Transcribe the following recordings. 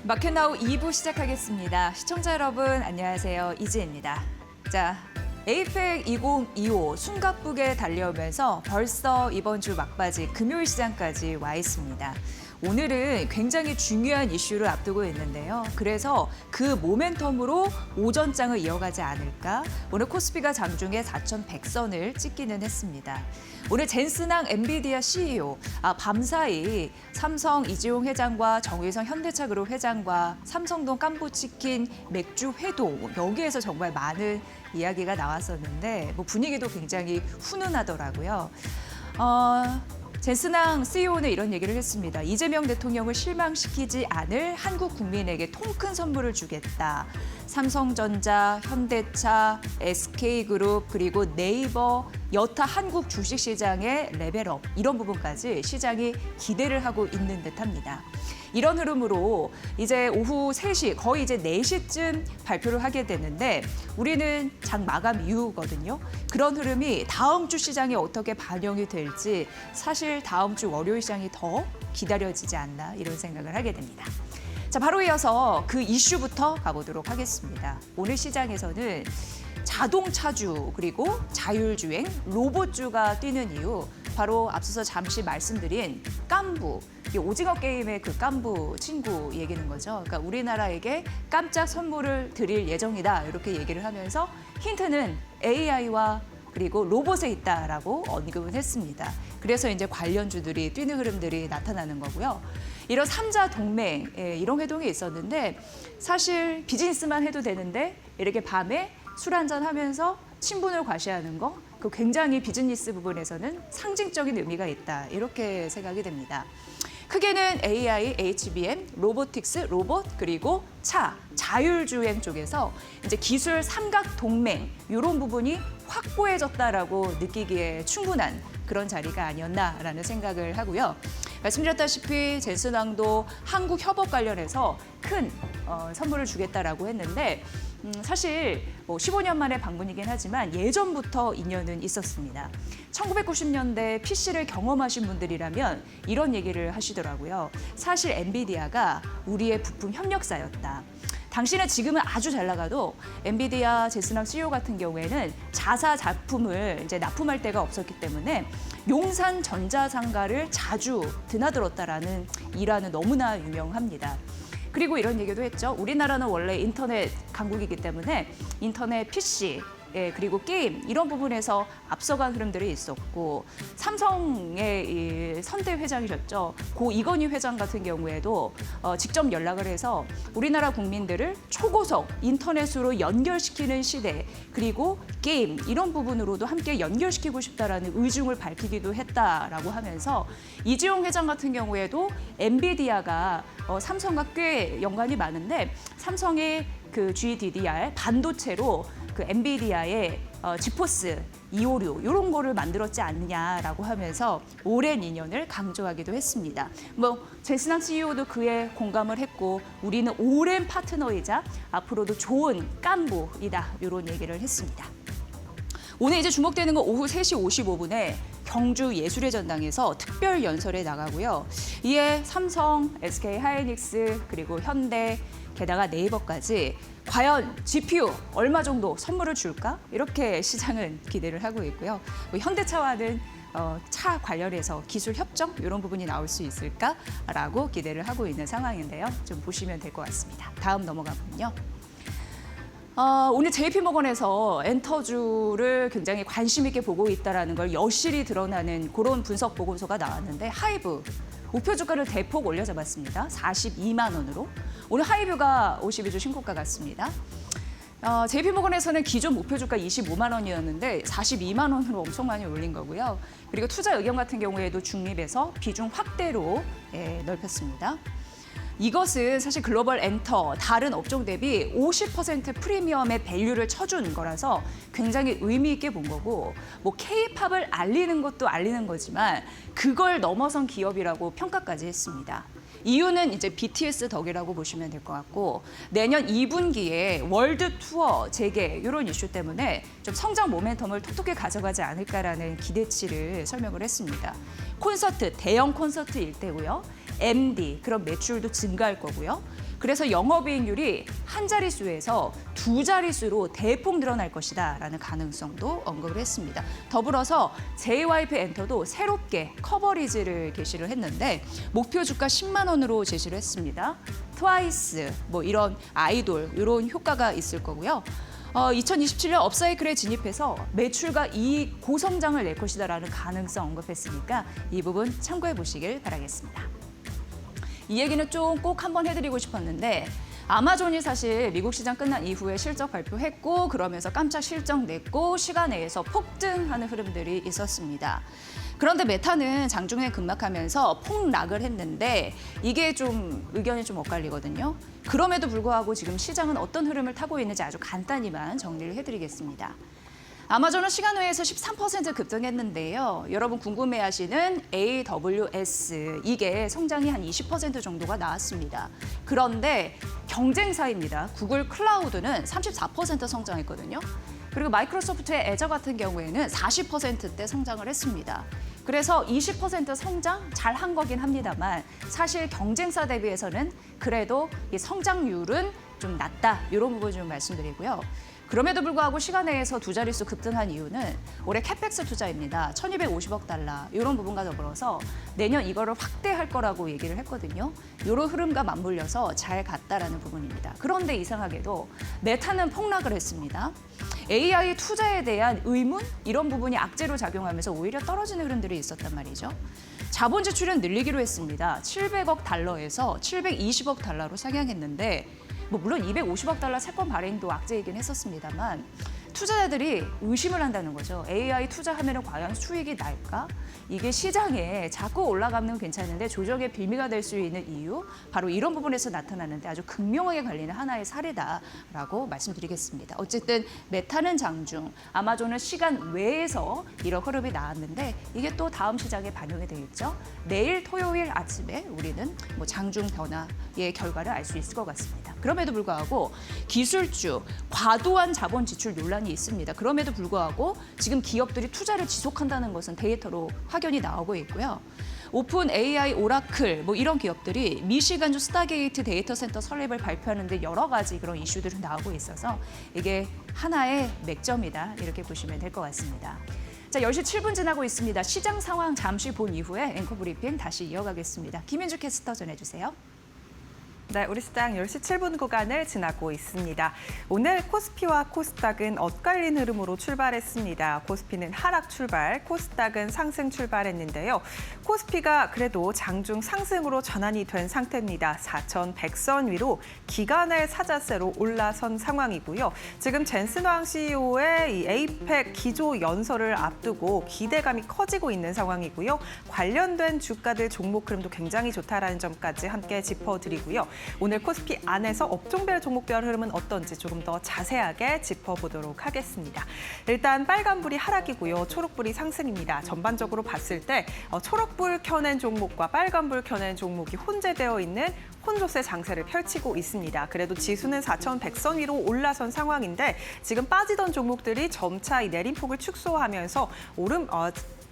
마켓나우 2부 시작하겠습니다. 시청자 여러분 안녕하세요. 이지혜입니다. 자, 에이펙 2025 숨가쁘게 달려오면서 벌써 이번 주 막바지 금요일 시장까지 와 있습니다. 오늘은 굉장히 중요한 이슈를 앞두고 있는데요. 그래서 그 모멘텀으로 오전장을 이어가지 않을까? 오늘 코스피가 장중에 4,100선을 찍기는 했습니다. 오늘 젠슨항 엔비디아 CEO, 밤사이 삼성 이지용 회장과 정의성 현대차그룹 회장과 삼성동 깜부치킨 맥주 회동, 여기에서 정말 많은 이야기가 나왔었는데 분위기도 굉장히 훈훈하더라고요. 젠슨항 CEO는 이런 얘기를 했습니다. 이재명 대통령을 실망시키지 않을 한국 국민에게 통 큰 선물을 주겠다. 삼성전자, 현대차, SK그룹, 그리고 네이버, 여타 한국 주식시장의 레벨업, 이런 부분까지 시장이 기대를 하고 있는 듯합니다. 이런 흐름으로 이제 오후 3시, 거의 이제 4시쯤 발표를 하게 되는데 우리는 장 마감 이후거든요. 그런 흐름이 다음 주 시장에 어떻게 반영이 될지 사실 다음 주 월요일 시장이 더 기다려지지 않나 이런 생각을 하게 됩니다. 자, 바로 이어서 그 이슈부터 가보도록 하겠습니다. 오늘 시장에서는 자동차주 그리고 자율주행, 로봇주가 뛰는 이유, 바로 앞서서 잠시 말씀드린 깜부, 오징어 게임의 그 깜부 친구 얘기는 거죠. 그러니까 우리나라에게 깜짝 선물을 드릴 예정이다 이렇게 얘기를 하면서 힌트는 AI와 그리고 로봇에 있다라고 언급을 했습니다. 그래서 이제 관련주들이 뛰는 흐름들이 나타나는 거고요. 이런 삼자 동맹, 이런 회동이 있었는데 사실 비즈니스만 해도 되는데 이렇게 밤에 술 한잔 하면서 친분을 과시하는 거, 그 굉장히 비즈니스 부분에서는 상징적인 의미가 있다 이렇게 생각이 됩니다. 크게는 AI, HBM, 로보틱스, 로봇, 그리고 차, 자율주행 쪽에서 이제 기술 삼각 동맹 이런 부분이 확고해졌다라고 느끼기에 충분한 그런 자리가 아니었나라는 생각을 하고요. 말씀드렸다시피 젠슨항도 한국 협업 관련해서 큰 선물을 주겠다라고 했는데 사실 15년 만에 방문이긴 하지만 예전부터 인연은 있었습니다. 1990년대 PC를 경험하신 분들이라면 이런 얘기를 하시더라고요. 사실 엔비디아가 우리의 부품 협력사였다. 당시는 지금은 아주 잘 나가도 엔비디아 젠슨항 CEO 같은 경우에는 자사 작품을 이제 납품할 데가 없었기 때문에 용산 전자상가를 자주 드나들었다라는 일화는 너무나 유명합니다. 그리고 이런 얘기도 했죠. 우리나라는 원래 인터넷 강국이기 때문에 인터넷 PC, 그리고 게임 이런 부분에서 앞서간 흐름들이 있었고 삼성의 이 선대 회장이셨죠. 고 이건희 회장 같은 경우에도 직접 연락을 해서 우리나라 국민들을 초고속 인터넷으로 연결시키는 시대 그리고 게임 이런 부분으로도 함께 연결시키고 싶다라는 의중을 밝히기도 했다라고 하면서 이지용 회장 같은 경우에도 엔비디아가 삼성과 꽤 연관이 많은데 삼성의 그 GDDR 반도체로 그 엔비디아의 지포스 256 이런 거를 만들었지 않느냐라고 하면서 오랜 인연을 강조하기도 했습니다. 젠슨항 CEO도 그에 공감을 했고 우리는 오랜 파트너이자 앞으로도 좋은 깐부이다 이런 얘기를 했습니다. 오늘 이제 주목되는 건 오후 3시 55분에 경주 예술의 전당에서 특별 연설에 나가고요. 이에 삼성, SK 하이닉스 그리고 현대 게다가 네이버까지 과연 GPU 얼마 정도 선물을 줄까? 이렇게 시장은 기대를 하고 있고요. 현대차와는 차 관련해서 기술 협정 이런 부분이 나올 수 있을까라고 기대를 하고 있는 상황인데요. 좀 보시면 될 것 같습니다. 다음 넘어가 보면요. 오늘 JP모건에서 엔터주를 굉장히 관심 있게 보고 있다는 걸 여실히 드러나는 그런 분석 보고서가 나왔는데 하이브 목표 주가를 대폭 올려잡았습니다. 42만 원으로. 오늘 하이브가 52주 신고가 같습니다. JP모건에서는 기존 목표 주가 25만 원이었는데 42만 원으로 엄청 많이 올린 거고요. 그리고 투자 의견 같은 경우에도 중립에서 비중 확대로 넓혔습니다. 이것은 사실 글로벌 엔터, 다른 업종 대비 50% 프리미엄의 밸류를 쳐준 거라서 굉장히 의미 있게 본 거고 K-팝을 알리는 것도 알리는 거지만 그걸 넘어선 기업이라고 평가까지 했습니다. 이유는 이제 BTS 덕이라고 보시면 될 것 같고 내년 2분기에 월드 투어 재개 이런 이슈 때문에 좀 성장 모멘텀을 톡톡히 가져가지 않을까라는 기대치를 설명을 했습니다. 콘서트, 대형 콘서트 일대고요. MD, 그런 매출도 증가할 거고요. 그래서 영업이익률이 한 자릿수에서 두 자릿수로 대폭 늘어날 것이다라는 가능성도 언급을 했습니다. 더불어서 JYP 엔터도 새롭게 커버리지를 게시를 했는데 목표 주가 10만 원으로 제시를 했습니다. 트와이스, 뭐 이런 아이돌 이런 효과가 있을 거고요. 2027년 업사이클에 진입해서 매출과 이익 고성장을 낼 것이다라는 가능성 언급했으니까 이 부분 참고해 보시길 바라겠습니다. 이 얘기는 좀 꼭 한번 해드리고 싶었는데 아마존이 사실 미국 시장 끝난 이후에 실적 발표했고 그러면서 깜짝 실적 냈고 시간 내에서 폭등하는 흐름들이 있었습니다. 그런데 메타는 장중에 급락하면서 폭락을 했는데 이게 좀 의견이 좀 엇갈리거든요. 그럼에도 불구하고 지금 시장은 어떤 흐름을 타고 있는지 아주 간단히만 정리를 해드리겠습니다. 아마존은 시간 외에서 13% 급등했는데요. 여러분 궁금해하시는 AWS 이게 성장이 한 20% 정도가 나왔습니다. 그런데 경쟁사입니다. 구글 클라우드는 34% 성장했거든요. 그리고 마이크로소프트의 애저 같은 경우에는 40%대 성장을 했습니다. 그래서 20% 성장 잘한 거긴 합니다만 사실 경쟁사 대비해서는 그래도 이 성장률은 좀 낮다 이런 부분 좀 말씀드리고요. 그럼에도 불구하고 시간 내에서 두 자릿수 급등한 이유는 올해 캐펙스 투자입니다. 1,250억 달러 이런 부분과 더불어서 내년 이거를 확대할 거라고 얘기를 했거든요. 이런 흐름과 맞물려서 잘 갔다라는 부분입니다. 그런데 이상하게도 메타는 폭락을 했습니다. AI 투자에 대한 의문 이런 부분이 악재로 작용하면서 오히려 떨어지는 흐름들이 있었단 말이죠. 자본 지출은 늘리기로 했습니다. 700억 달러에서 720억 달러로 상향했는데 물론 250억 달러 채권 발행도 악재이긴 했었습니다만 투자자들이 의심을 한다는 거죠. AI 투자하면 과연 수익이 날까? 이게 시장에 자꾸 올라가면 괜찮은데 조정의 빌미가 될 수 있는 이유 바로 이런 부분에서 나타나는데 아주 극명하게 걸리는 하나의 사례다라고 말씀드리겠습니다. 어쨌든 메타는 장중, 아마존은 시간 외에서 이런 흐름이 나왔는데 이게 또 다음 시장에 반영이 되겠죠. 내일 토요일 아침에 우리는 뭐 장중 변화의 결과를 알 수 있을 것 같습니다. 그럼에도 불구하고 기술주 과도한 자본 지출 논란이 있습니다. 그럼에도 불구하고 지금 기업들이 투자를 지속한다는 것은 데이터로 확연히 나오고 있고요. 오픈 AI, 오라클 뭐 이런 기업들이 미시간주 스타게이트 데이터 센터 설립을 발표하는데 여러 가지 그런 이슈들이 나오고 있어서 이게 하나의 맥점이다 이렇게 보시면 될 것 같습니다. 자, 10시 7분 지나고 있습니다. 시장 상황 잠시 본 이후에 앵커 브리핑 다시 이어가겠습니다. 김민주 캐스터 전해주세요. 네, 우리 시장 10시 7분 구간을 지나고 있습니다. 오늘 코스피와 코스닥은 엇갈린 흐름으로 출발했습니다. 코스피는 하락 출발, 코스닥은 상승 출발했는데요. 코스피가 그래도 장중 상승으로 전환이 된 상태입니다. 4,100선 위로 기간의 사자세로 올라선 상황이고요. 지금 젠슨 왕 CEO의 이 에이펙 기조 연설을 앞두고 기대감이 커지고 있는 상황이고요. 관련된 주가들 종목 흐름도 굉장히 좋다라는 점까지 함께 짚어드리고요. 오늘 코스피 안에서 업종별 종목별 흐름은 어떤지 조금 더 자세하게 짚어보도록 하겠습니다. 일단 빨간불이 하락이고요. 초록불이 상승입니다. 전반적으로 봤을 때 초록불 켜낸 종목과 빨간불 켜낸 종목이 혼재되어 있는 혼조세 장세를 펼치고 있습니다. 그래도 지수는 4,100선 위로 올라선 상황인데 지금 빠지던 종목들이 점차 이 내림폭을 축소하면서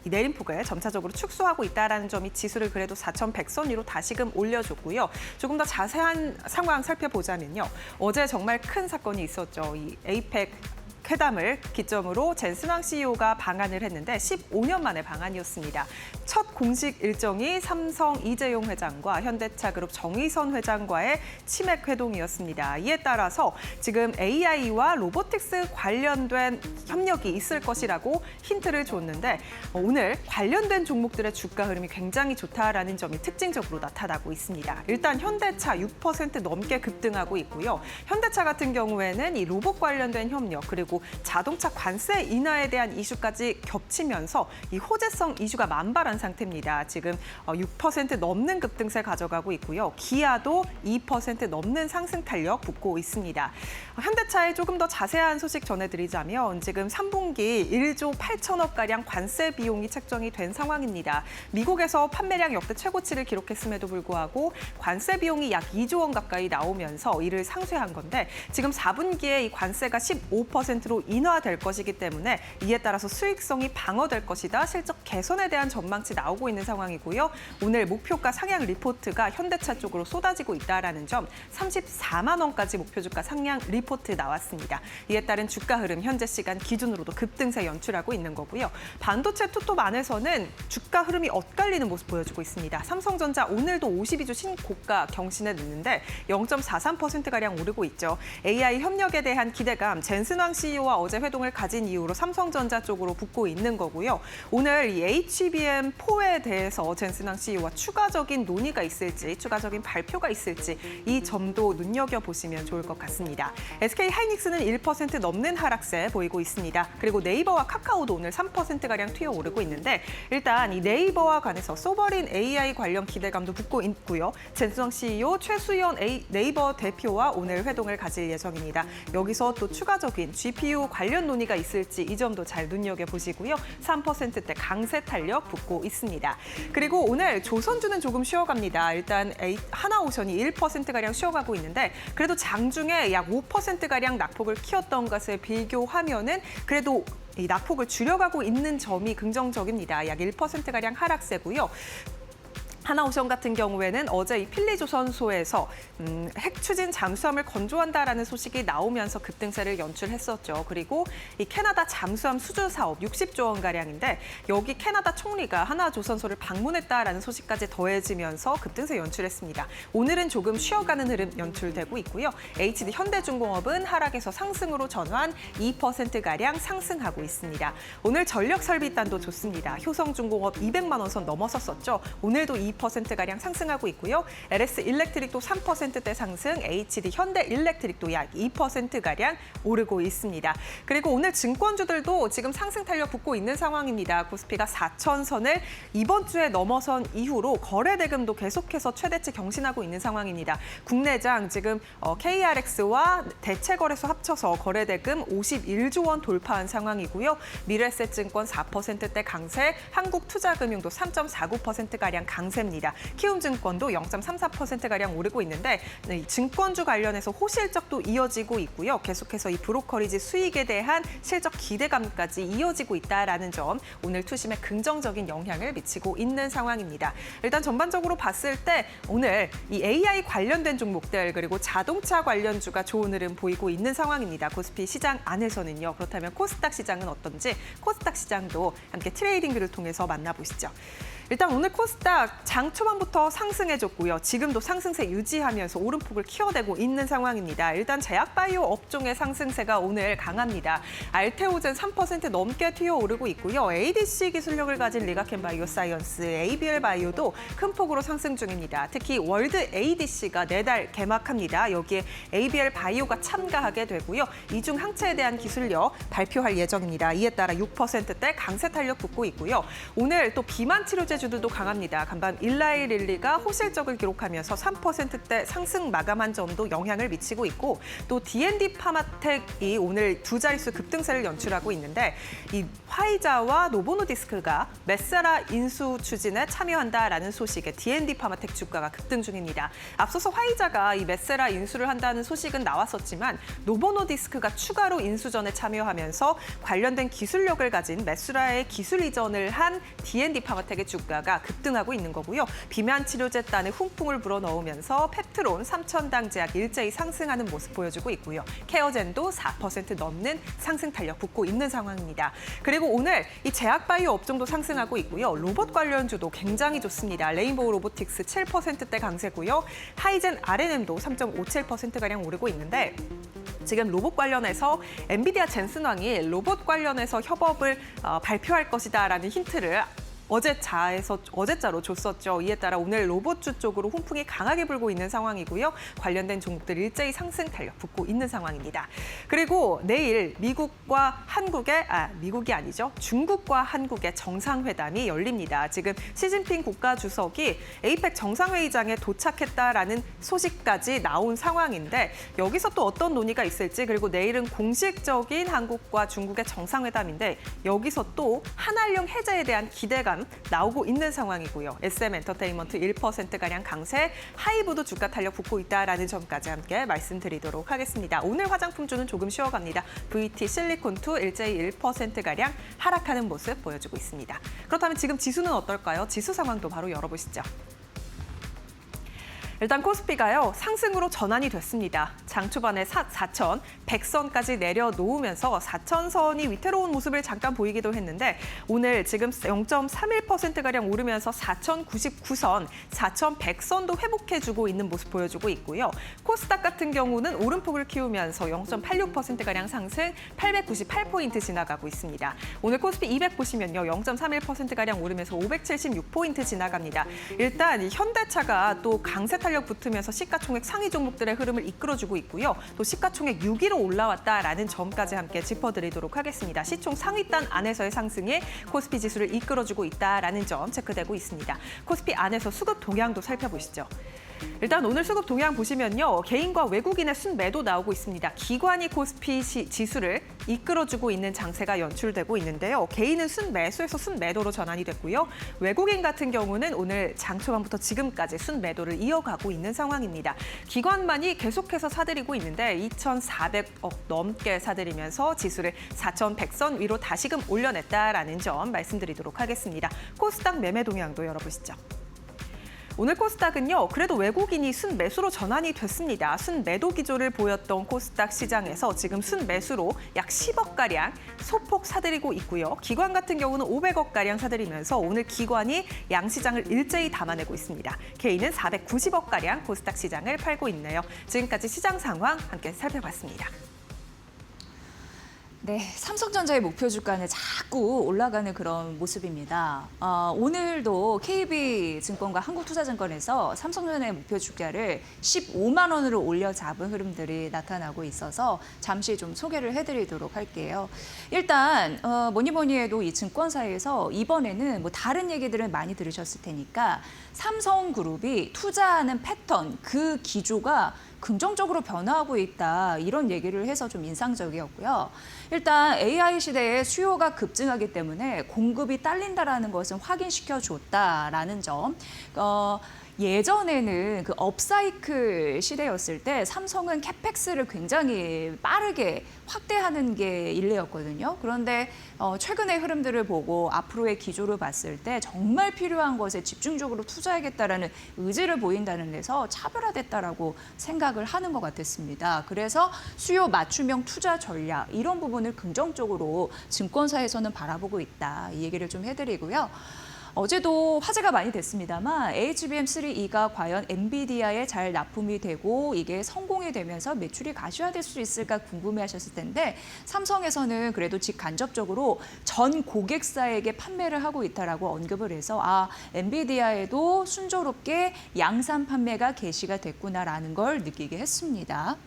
이 내림폭을 점차적으로 축소하고 있다는 점이 지수를 그래도 4,100선 위로 다시금 올려줬고요. 조금 더 자세한 상황 살펴보자면요. 어제 정말 큰 사건이 있었죠. 이 에이펙 회담을 기점으로 젠슨 왕 CEO가 방한을 했는데 15년 만의 방한이었습니다. 첫 공식 일정이 삼성 이재용 회장과 현대차그룹 정의선 회장과의 치맥 회동이었습니다. 이에 따라서 지금 AI와 로보틱스 관련된 협력이 있을 것이라고 힌트를 줬는데 오늘 관련된 종목들의 주가 흐름이 굉장히 좋다라는 점이 특징적으로 나타나고 있습니다. 일단 현대차 6% 넘게 급등하고 있고요. 현대차 같은 경우에는 이 로봇 관련된 협력 그리고 자동차 관세 인하에 대한 이슈까지 겹치면서 이 호재성 이슈가 만발한 상태입니다. 지금 6% 넘는 급등세 가져가고 있고요. 기아도 2% 넘는 상승 탄력 붙고 있습니다. 현대차의 조금 더 자세한 소식 전해드리자면 지금 3분기 1조 8천억가량 관세 비용이 책정이 된 상황입니다. 미국에서 판매량 역대 최고치를 기록했음에도 불구하고 관세 비용이 약 2조 원 가까이 나오면서 이를 상쇄한 건데 지금 4분기에 이 관세가 15% 10%로 인하될 것이기 때문에 이에 따라서 수익성이 방어될 것이다. 실적 개선에 대한 전망치 나오고 있는 상황이고요. 오늘 목표가 상향 리포트가 현대차 쪽으로 쏟아지고 있다라는 점, 34만 원까지 목표 주가 상향 리포트 나왔습니다. 이에 따른 주가 흐름 현재 시간 기준으로도 급등세 연출하고 있는 거고요. 반도체 투톱 안에서는 주가 흐름이 엇갈리는 모습 보여주고 있습니다. 삼성전자 오늘도 52주 신고가 경신에 넣는데 0.43%가량 오르고 있죠. AI 협력에 대한 기대감, 젠슨왕 CEO와 어제 회동을 가진 이후로 삼성전자 쪽으로 붙고 있는 거고요. 오늘 이 HBM4에 대해서 젠슨왕 CEO와 추가적인 논의가 있을지, 추가적인 발표가 있을지 이 점도 눈여겨보시면 좋을 것 같습니다. SK하이닉스는 1% 넘는 하락세 보이고 있습니다. 그리고 네이버와 카카오도 오늘 3%가량 튀어오르고 있는데 일단 이 네이버와 관해서 소버린 AI 관련 기대감도 붙고 있고요. 젠슨왕 CEO, 최수연 네이버 대표와 오늘 회동을 가질 예정입니다. 여기서 또 추가적인 GPU 관련 논의가 있을지 이 점도 잘 눈여겨보시고요. 3%대 강세 탄력 붙고 있습니다. 그리고 오늘 조선주는 조금 쉬어갑니다. 일단 하나오션이 1%가량 쉬어가고 있는데 그래도 장중에 약 5%가량 낙폭을 키웠던 것에 비교하면은 그래도 이 낙폭을 줄여가고 있는 점이 긍정적입니다. 약 1%가량 하락세고요. 하나오션 같은 경우에는 어제 이 필리조선소에서 핵 추진 잠수함을 건조한다라는 소식이 나오면서 급등세를 연출했었죠. 그리고 이 캐나다 잠수함 수주 사업 60조 원 가량인데 여기 캐나다 총리가 하나조선소를 방문했다라는 소식까지 더해지면서 급등세 연출했습니다. 오늘은 조금 쉬어가는 흐름 연출되고 있고요. HD 현대중공업은 하락에서 상승으로 전환 2%가량 상승하고 있습니다. 오늘 전력설비단도 좋습니다. 효성중공업 200만 원 선 넘어섰었죠. 오늘도 2%가량 상승하고 있고요. LS 일렉트릭도 3%대 상승, HD 현대 일렉트릭도 약 2%가량 오르고 있습니다. 그리고 오늘 증권주들도 지금 상승 탄력 붙고 있는 상황입니다. 코스피가 4,000선을 이번 주에 넘어선 이후로 거래 대금도 계속해서 최대치 경신하고 있는 상황입니다. 국내장 지금 KRX와 대체거래소 합쳐서 거래 대금 51조 원 돌파한 상황이고요. 미래에셋증권 4%대 강세, 한국투자금융도 3.49%가량 강세 입니다. 키움증권도 0.34%가량 오르고 있는데 증권주 관련해서 호실적도 이어지고 있고요. 계속해서 이 브로커리지 수익에 대한 실적 기대감까지 이어지고 있다라는 점 오늘 투심에 긍정적인 영향을 미치고 있는 상황입니다. 일단 전반적으로 봤을 때 오늘 이 AI 관련된 종목들 그리고 자동차 관련주가 좋은 흐름 보이고 있는 상황입니다. 코스피 시장 안에서는요. 그렇다면 코스닥 시장은 어떤지 코스닥 시장도 함께 트레이딩 뷰를 통해서 만나보시죠. 일단 오늘 코스닥 장 초반부터 상승해줬고요. 지금도 상승세 유지하면서 오름폭을 키워내고 있는 상황입니다. 일단 제약바이오 업종의 상승세가 오늘 강합니다. 알테오젠 3% 넘게 튀어오르고 있고요. ADC 기술력을 가진 리가켄 바이오사이언스, ABL 바이오도 큰 폭으로 상승 중입니다. 특히 월드 ADC가 내달 개막합니다. 여기에 ABL 바이오가 참가하게 되고요. 이중 항체에 대한 기술력 발표할 예정입니다. 이에 따라 6%대 강세 탄력 붙고 있고요. 오늘 또 비만 치료제 주들도 강합니다. 간밤 일라이릴리가 호실적을 기록하면서 3%대 상승 마감한 점도 영향을 미치고 있고 또 D&D 파마텍이 오늘 두 자릿수 급등세를 연출하고 있는데 이 화이자와 노보노디스크가 메세라 인수 추진에 참여한다라는 소식에 D&D 파마텍 주가가 급등 중입니다. 앞서서 화이자가 이 메세라 인수를 한다는 소식은 나왔었지만 노보노디스크가 추가로 인수전에 참여하면서 관련된 기술력을 가진 메세라의 기술 이전을 한 D&D 파마텍의 주가가 급등하고 있는 거고요. 비만 치료제 단에 훈풍을 불어넣으면서 펩트론 3,000당 제약 일제히 상승하는 모습 보여주고 있고요. 케어젠도 4% 넘는 상승 탄력 붙고 있는 상황입니다. 그리고 오늘 이 제약바이오 업종도 상승하고 있고요. 로봇 관련주도 굉장히 좋습니다. 레인보우 로보틱스 7%대 강세고요. 하이젠 R&M도 3.57%가량 오르고 있는데 지금 로봇 관련해서 엔비디아 젠슨왕이 로봇 관련해서 협업을 발표할 것이다라는 힌트를 어제자로 줬었죠. 이에 따라 오늘 로봇주 쪽으로 훈풍이 강하게 불고 있는 상황이고요. 관련된 종목들 일제히 상승 탄력 붙고 있는 상황입니다. 그리고 내일 미국과 한국의 미국이 아니죠. 중국과 한국의 정상회담이 열립니다. 지금 시진핑 국가주석이 에이펙 정상회의장에 도착했다라는 소식까지 나온 상황인데 여기서 또 어떤 논의가 있을지 그리고 내일은 공식적인 한국과 중국의 정상회담인데 여기서 또 한한령 해제에 대한 기대감 기관 나오고 있는 상황이고요. SM 엔터테인먼트 1%가량 강세, 하이브도 주가 탄력 붙고 있다라는 점까지 함께 말씀드리도록 하겠습니다. 오늘 화장품주는 조금 쉬어갑니다. VT 실리콘2 일제히 1%가량 하락하는 모습 보여주고 있습니다. 그렇다면 지금 지수는 어떨까요? 지수 상황도 바로 열어보시죠. 일단 코스피가요, 상승으로 전환이 됐습니다. 장 초반에 4,100선까지 내려놓으면서 4,000선이 위태로운 모습을 잠깐 보이기도 했는데 오늘 지금 0.31%가량 오르면서 4,099선, 4,100선도 회복해주고 있는 모습 보여주고 있고요. 코스닥 같은 경우는 오름폭을 키우면서 0.86%가량 상승, 898포인트 지나가고 있습니다. 오늘 코스피 200 보시면요, 0.31%가량 오르면서 576포인트 지나갑니다. 일단 이 현대차가 또 강세 탄력 붙으면서 시가총액 상위 종목들의 흐름을 이끌어주고 있고요. 또 시가총액 6위로 올라왔다라는 점까지 함께 짚어드리도록 하겠습니다. 시총 상위단 안에서의 상승이 코스피 지수를 이끌어주고 있다라는 점 체크되고 있습니다. 코스피 안에서 수급 동향도 살펴보시죠. 일단 오늘 수급 동향 보시면요. 개인과 외국인의 순매도 나오고 있습니다. 기관이 코스피 지수를 이끌어주고 있는 장세가 연출되고 있는데요. 개인은 순매수에서 순매도로 전환이 됐고요. 외국인 같은 경우는 오늘 장 초반부터 지금까지 순매도를 이어가고 있는 상황입니다. 기관만이 계속해서 사들이고 있는데 2,400억 넘게 사들이면서 지수를 4,100선 위로 다시금 올려냈다라는 점 말씀드리도록 하겠습니다. 코스닥 매매 동향도 열어보시죠. 오늘 코스닥은요, 그래도 외국인이 순매수로 전환이 됐습니다. 순매도 기조를 보였던 코스닥 시장에서 지금 순매수로 약 10억가량 소폭 사들이고 있고요. 기관 같은 경우는 500억가량 사들이면서 오늘 기관이 양시장을 일제히 담아내고 있습니다. 개인은 490억가량 코스닥 시장을 팔고 있네요. 지금까지 시장 상황 함께 살펴봤습니다. 네, 삼성전자의 목표 주가는 자꾸 올라가는 그런 모습입니다. 오늘도 KB증권과 한국투자증권에서 삼성전자의 목표 주가를 15만 원으로 올려 잡은 흐름들이 나타나고 있어서 잠시 좀 소개를 해드리도록 할게요. 일단 뭐니 해도 이 증권사에서 이번에는 뭐 다른 얘기들은 많이 들으셨을 테니까 삼성그룹이 투자하는 패턴, 그 기조가 긍정적으로 변화하고 있다, 이런 얘기를 해서 좀 인상적이었고요. 일단 AI 시대에 수요가 급증하기 때문에 공급이 딸린다라는 것은 확인시켜줬다라는 점. 예전에는 그 업사이클 시대였을 때 삼성은 캐펙스를 굉장히 빠르게 확대하는 게 일례였거든요. 그런데 최근의 흐름들을 보고 앞으로의 기조를 봤을 때 정말 필요한 것에 집중적으로 투자하겠다라는 의지를 보인다는 데서 차별화됐다라고 생각을 하는 것 같았습니다. 그래서 수요 맞춤형 투자 전략, 이런 부분을 긍정적으로 증권사에서는 바라보고 있다, 이 얘기를 좀 해드리고요. 어제도 화제가 많이 됐습니다만 HBM3E가 과연 엔비디아에 잘 납품이 되고 이게 성공이 되면서 매출이 가시화될 수 있을까 궁금해하셨을 텐데, 삼성에서는 그래도 직간접적으로 전 고객사에게 판매를 하고 있다라고 언급을 해서 엔비디아에도 순조롭게 양산 판매가 개시가 됐구나라는 걸 느끼게 했습니다.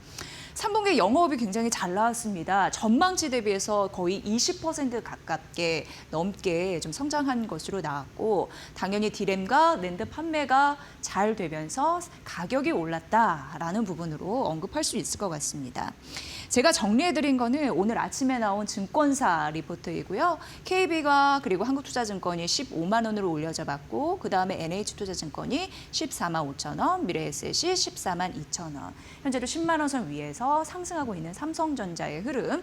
3분기 영업이 굉장히 잘 나왔습니다. 전망치 대비해서 거의 20% 가깝게 넘게 좀 성장한 것으로 나왔고, 당연히 디램과 낸드 판매가 잘 되면서 가격이 올랐다라는 부분으로 언급할 수 있을 것 같습니다. 제가 정리해드린 거는 오늘 아침에 나온 증권사 리포트이고요. KB가 그리고 한국투자증권이 15만 원으로 올려잡았고, 그다음에 NH투자증권이 14만 5천 원, 미래에셋이 14만 2천 원. 현재도 10만 원 선 위에서 상승하고 있는 삼성전자의 흐름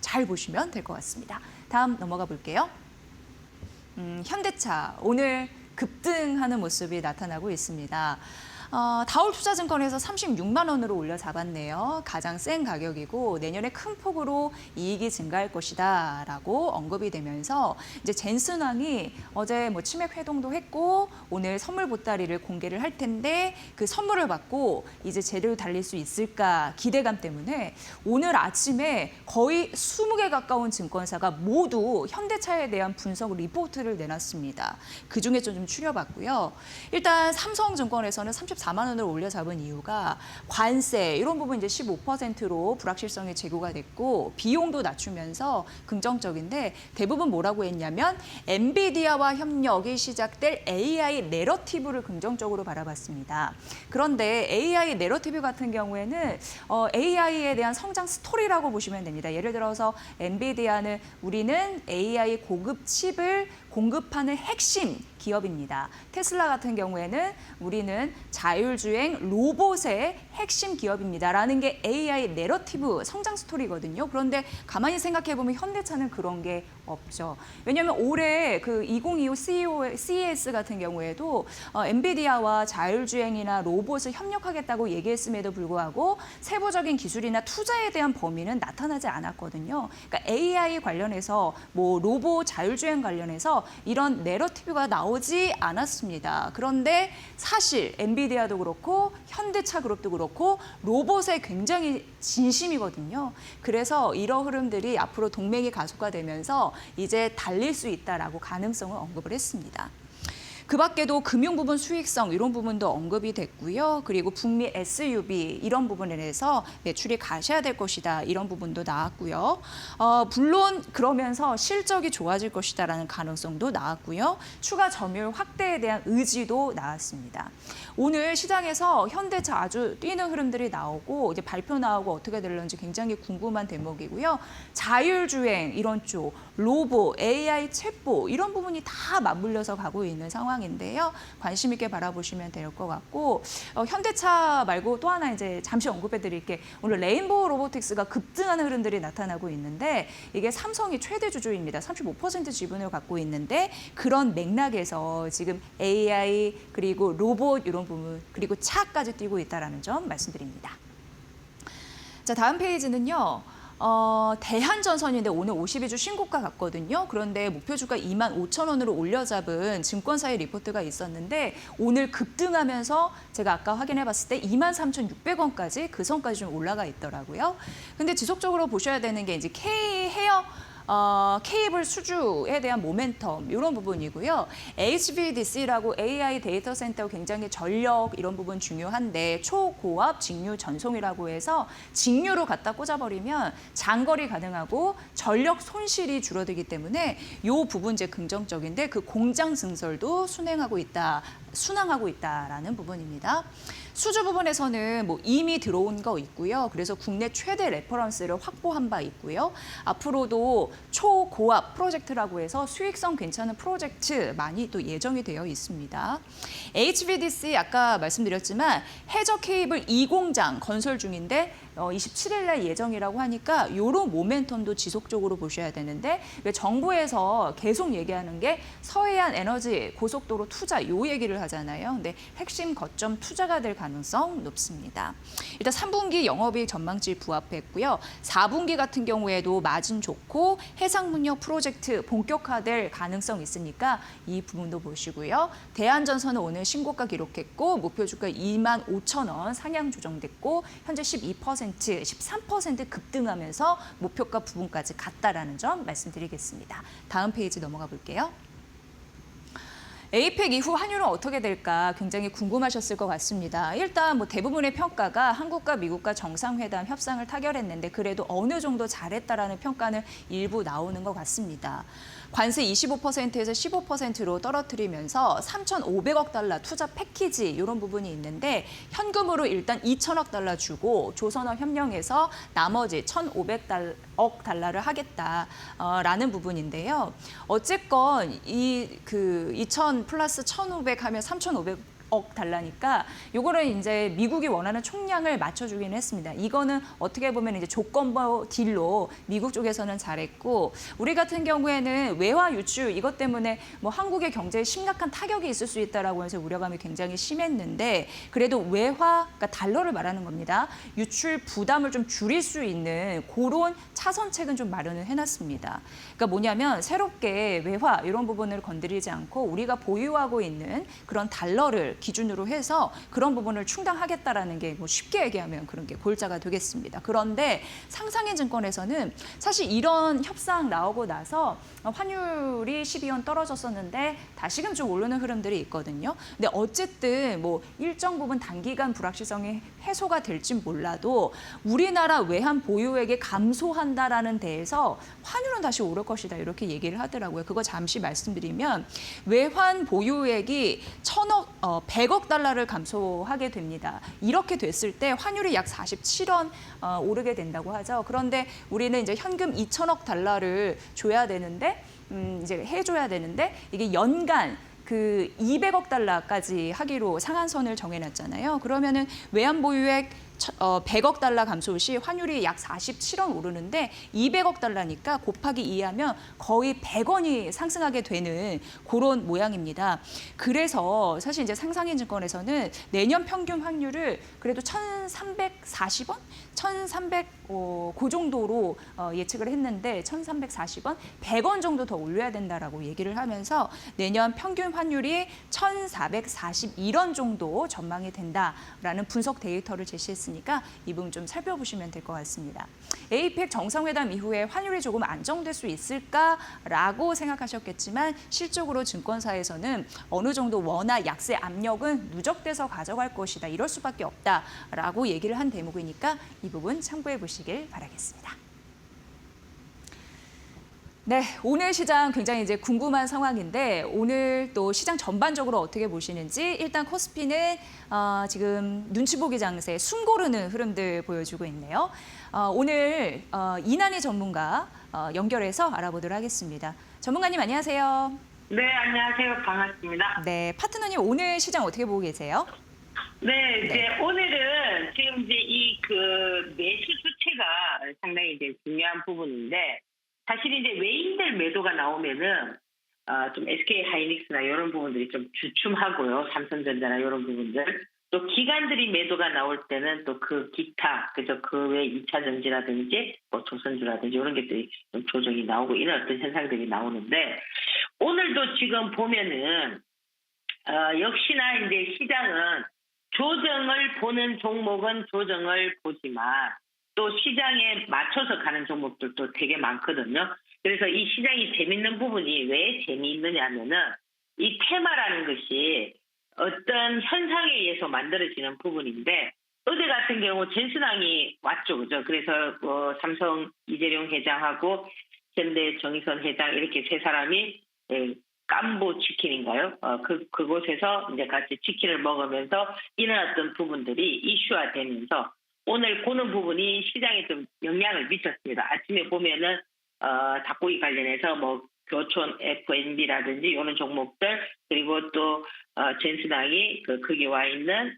잘 보시면 될 것 같습니다. 다음 넘어가 볼게요. 현대차 오늘 급등하는 모습이 나타나고 있습니다. 다올투자증권에서 36만 원으로 올려 잡았네요. 가장 센 가격이고 내년에 큰 폭으로 이익이 증가할 것이다라고 언급이 되면서 이제 젠슨왕이 어제 뭐 치맥 회동도 했고 오늘 선물 보따리를 공개를 할 텐데 그 선물을 받고 이제 제대로 달릴 수 있을까 기대감 때문에 오늘 아침에 거의 20개 가까운 증권사가 모두 현대차에 대한 분석 리포트를 내놨습니다. 그중에 좀 추려봤고요. 일단 삼성증권에서는 34만 원을 올려 잡은 이유가 관세 이런 부분 이제 15%로 불확실성이 제고가 됐고 비용도 낮추면서 긍정적인데 대부분 뭐라고 했냐면 엔비디아와 협력이 시작될 AI 내러티브를 긍정적으로 바라봤습니다. 그런데 AI 내러티브 같은 경우에는 AI에 대한 성장 스토리라고 보시면 됩니다. 예를 들어서 엔비디아는 우리는 AI 고급 칩을 공급하는 핵심 기업입니다. 테슬라 같은 경우에는 우리는 자율주행 로봇의 핵심 기업입니다라는 게 AI 내러티브 성장 스토리거든요. 그런데 가만히 생각해보면 현대차는 그런 게 없죠. 왜냐하면 올해 그 2025 CES 같은 경우에도 엔비디아와 자율주행이나 로봇을 협력하겠다고 얘기했음에도 불구하고 세부적인 기술이나 투자에 대한 범위는 나타나지 않았거든요. 그러니까 AI 관련해서 뭐 로봇 자율주행 관련해서 이런 내러티브가 나오지 않았습니다. 그런데 사실 엔비디아도 그렇고 현대차 그룹도 그렇고 로봇에 굉장히 진심이거든요. 그래서 이런 흐름들이 앞으로 동맹이 가속화되면서 이제 달릴 수 있다라고 가능성을 언급을 했습니다. 그 밖에도 금융 부분 수익성 이런 부분도 언급이 됐고요. 그리고 북미 SUV 이런 부분에 대해서 매출이 가셔야 될 것이다. 이런 부분도 나왔고요. 물론 그러면서 실적이 좋아질 것이다라는 가능성도 나왔고요. 추가 점유율 확대에 대한 의지도 나왔습니다. 오늘 시장에서 현대차 아주 뛰는 흐름들이 나오고 이제 발표 나오고 어떻게 될런지 굉장히 궁금한 대목이고요. 자율주행 이런 쪽, 로봇, AI 챗봇 이런 부분이 다 맞물려서 가고 있는 상황인데요. 관심 있게 바라보시면 될 것 같고 현대차 말고 또 하나 이제 잠시 언급해 드릴게 오늘 레인보우 로보틱스가 급등하는 흐름들이 나타나고 있는데 이게 삼성이 최대 주주입니다. 35% 지분을 갖고 있는데 그런 맥락에서 지금 AI 그리고 로봇 이런 부분 그리고 차까지 뛰고 있다는 점 말씀드립니다. 자, 다음 페이지는요. 대한전선인데 오늘 52주 신고가 갔거든요. 그런데 목표주가 25,000원으로 올려잡은 증권사의 리포트가 있었는데 오늘 급등하면서 제가 아까 확인해 봤을 때 23,600원까지 그 선까지 좀 올라가 있더라고요. 근데 지속적으로 보셔야 되는 게 이제 케이블 수주에 대한 모멘텀 이런 부분이고요. HVDC라고 AI 데이터 센터 굉장히 전력 이런 부분 중요한데 초고압 직류 전송이라고 해서 직류로 갖다 꽂아버리면 장거리 가능하고 전력 손실이 줄어들기 때문에 이 부분 이제 긍정적인데 그 공장 증설도 순항하고 있다라는 부분입니다. 수주 부분에서는 뭐 이미 들어온 거 있고요. 그래서 국내 최대 레퍼런스를 확보한 바 있고요. 앞으로도 초고압 프로젝트라고 해서 수익성 괜찮은 프로젝트 많이 또 예정이 되어 있습니다. HVDC 아까 말씀드렸지만 해저 케이블 2공장 건설 중인데 27일 날 예정이라고 하니까 이런 모멘텀도 지속적으로 보셔야 되는데 왜 정부에서 계속 얘기하는 게 서해안 에너지 고속도로 투자 요 얘기를 하잖아요. 근데 핵심 거점 투자가 될 가능성 높습니다. 일단 3분기 영업이익 전망치 부합했고요. 4분기 같은 경우에도 마진 좋고 해상문역 프로젝트 본격화될 가능성 있으니까 이 부분도 보시고요. 대한전선은 오늘 신고가 기록했고 목표 주가 25,000원 상향 조정됐고 현재 13% 급등하면서 목표가 부분까지 갔다라는 점 말씀드리겠습니다. 다음 페이지 넘어가 볼게요. 에이펙 이후 환율은 어떻게 될까 굉장히 궁금하셨을 것 같습니다. 일단 뭐 대부분의 평가가 한국과 미국과 정상회담 협상을 타결했는데 그래도 어느 정도 잘했다라는 평가는 일부 나오는 것 같습니다. 관세 25%에서 15%로 떨어뜨리면서 3,500억 달러 투자 패키지 이런 부분이 있는데 현금으로 일단 2,000억 달러 주고 조선업 협력해서 나머지 1,500억 달러를 하겠다라는 부분인데요. 어쨌건 이 2,000 플러스 1,500 하면 3,500억 달러니까 요거를 이제 미국이 원하는 총량을 맞춰주긴 했습니다. 이거는 어떻게 보면 이제 조건부 딜로 미국 쪽에서는 잘했고 우리 같은 경우에는 외화 유출 이것 때문에 뭐 한국의 경제에 심각한 타격이 있을 수 있다라고 해서 우려감이 굉장히 심했는데 그래도 외화 그러니까 달러를 말하는 겁니다. 유출 부담을 좀 줄일 수 있는 그런 차선책은 좀 마련을 해놨습니다. 그러니까 뭐냐면 새롭게 외화 이런 부분을 건드리지 않고 우리가 보유하고 있는 그런 달러를 기준으로 해서 그런 부분을 충당하겠다라는 게 뭐 쉽게 얘기하면 그런 게 골자가 되겠습니다. 그런데 상상인 증권에서는 사실 이런 협상 나오고 나서 환율이 12원 떨어졌었는데 다시금 좀 오르는 흐름들이 있거든요. 근데 어쨌든 뭐 일정 부분 단기간 불확실성이 해소가 될진 몰라도 우리나라 외환 보유액이 감소한다라는 데에서 환율은 다시 오를 것이다 이렇게 얘기를 하더라고요. 그거 잠시 말씀드리면 외환 보유액이 100억 달러를 감소하게 됩니다. 이렇게 됐을 때 환율이 약 47원 오르게 된다고 하죠. 그런데 우리는 이제 현금 2,000억 달러를 줘야 되는데 이제 해줘야 되는데 이게 연간 그 200억 달러까지 하기로 상한선을 정해놨잖아요. 그러면은 외환 보유액 100억 달러 감소 시 환율이 약 47원 오르는데 200억 달러니까 곱하기 2하면 거의 100원이 상승하게 되는 그런 모양입니다. 그래서 사실 이제 상상인증권에서는 내년 평균 환율을 그래도 1,340원? 1,300, 그 정도로 예측을 했는데 1,340원? 100원 정도 더 올려야 된다라고 얘기를 하면서 내년 평균 환율이 1,441원 정도 전망이 된다라는 분석 데이터를 제시했으니까 이 부분 좀 살펴보시면 될 것 같습니다. 에이펙 정상회담 이후에 환율이 조금 안정될 수 있을까라고 생각하셨겠지만 실적으로 증권사에서는 어느 정도 원화 약세 압력은 누적돼서 가져갈 것이다. 이럴 수밖에 없다라고 얘기를 한 대목이니까 이 부분 참고해 보시길 바라겠습니다. 네, 오늘 시장 굉장히 이제 궁금한 상황인데 오늘 또 시장 전반적으로 어떻게 보시는지 일단 코스피는 지금 눈치 보기 장세, 숨 고르는 흐름들 보여주고 있네요. 오늘 이난희 전문가 연결해서 알아보도록 하겠습니다. 전문가님 안녕하세요. 네, 안녕하세요. 반갑습니다. 네, 파트너님 오늘 시장 어떻게 보고 계세요? 네, 이제 오늘은 지금 이제 이 그 매수 수치가 상당히 이제 중요한 부분인데 사실 이제 외인들 매도가 나오면은 좀 SK 하이닉스나 이런 부분들이 좀 주춤하고요. 삼성전자나 이런 부분들. 또 기관들이 매도가 나올 때는 또 그 기타, 그죠? 그 외 2차 전지라든지 뭐 조선주라든지 이런 것들이 좀 조정이 나오고 이런 어떤 현상들이 나오는데 오늘도 지금 보면은 역시나 이제 시장은 조정을 보는 종목은 조정을 보지만 또 시장에 맞춰서 가는 종목들도 되게 많거든요. 그래서 이 시장이 재밌는 부분이 왜 재미있느냐 하면은 이 테마라는 것이 어떤 현상에 의해서 만들어지는 부분인데 어제 같은 경우 젠슨항이 왔죠. 그죠? 그래서 삼성 이재용 회장하고 현대 정의선 회장 이렇게 세 사람이 깜보 치킨인가요? 그곳에서 이제 같이 치킨을 먹으면서 이런 어떤 부분들이 이슈화되면서 오늘 보는 부분이 시장에 좀 영향을 미쳤습니다. 아침에 보면은 닭고기 관련해서 뭐 교촌 FNB라든지 이런 종목들 그리고 또 젠슨항이 거기 와 있는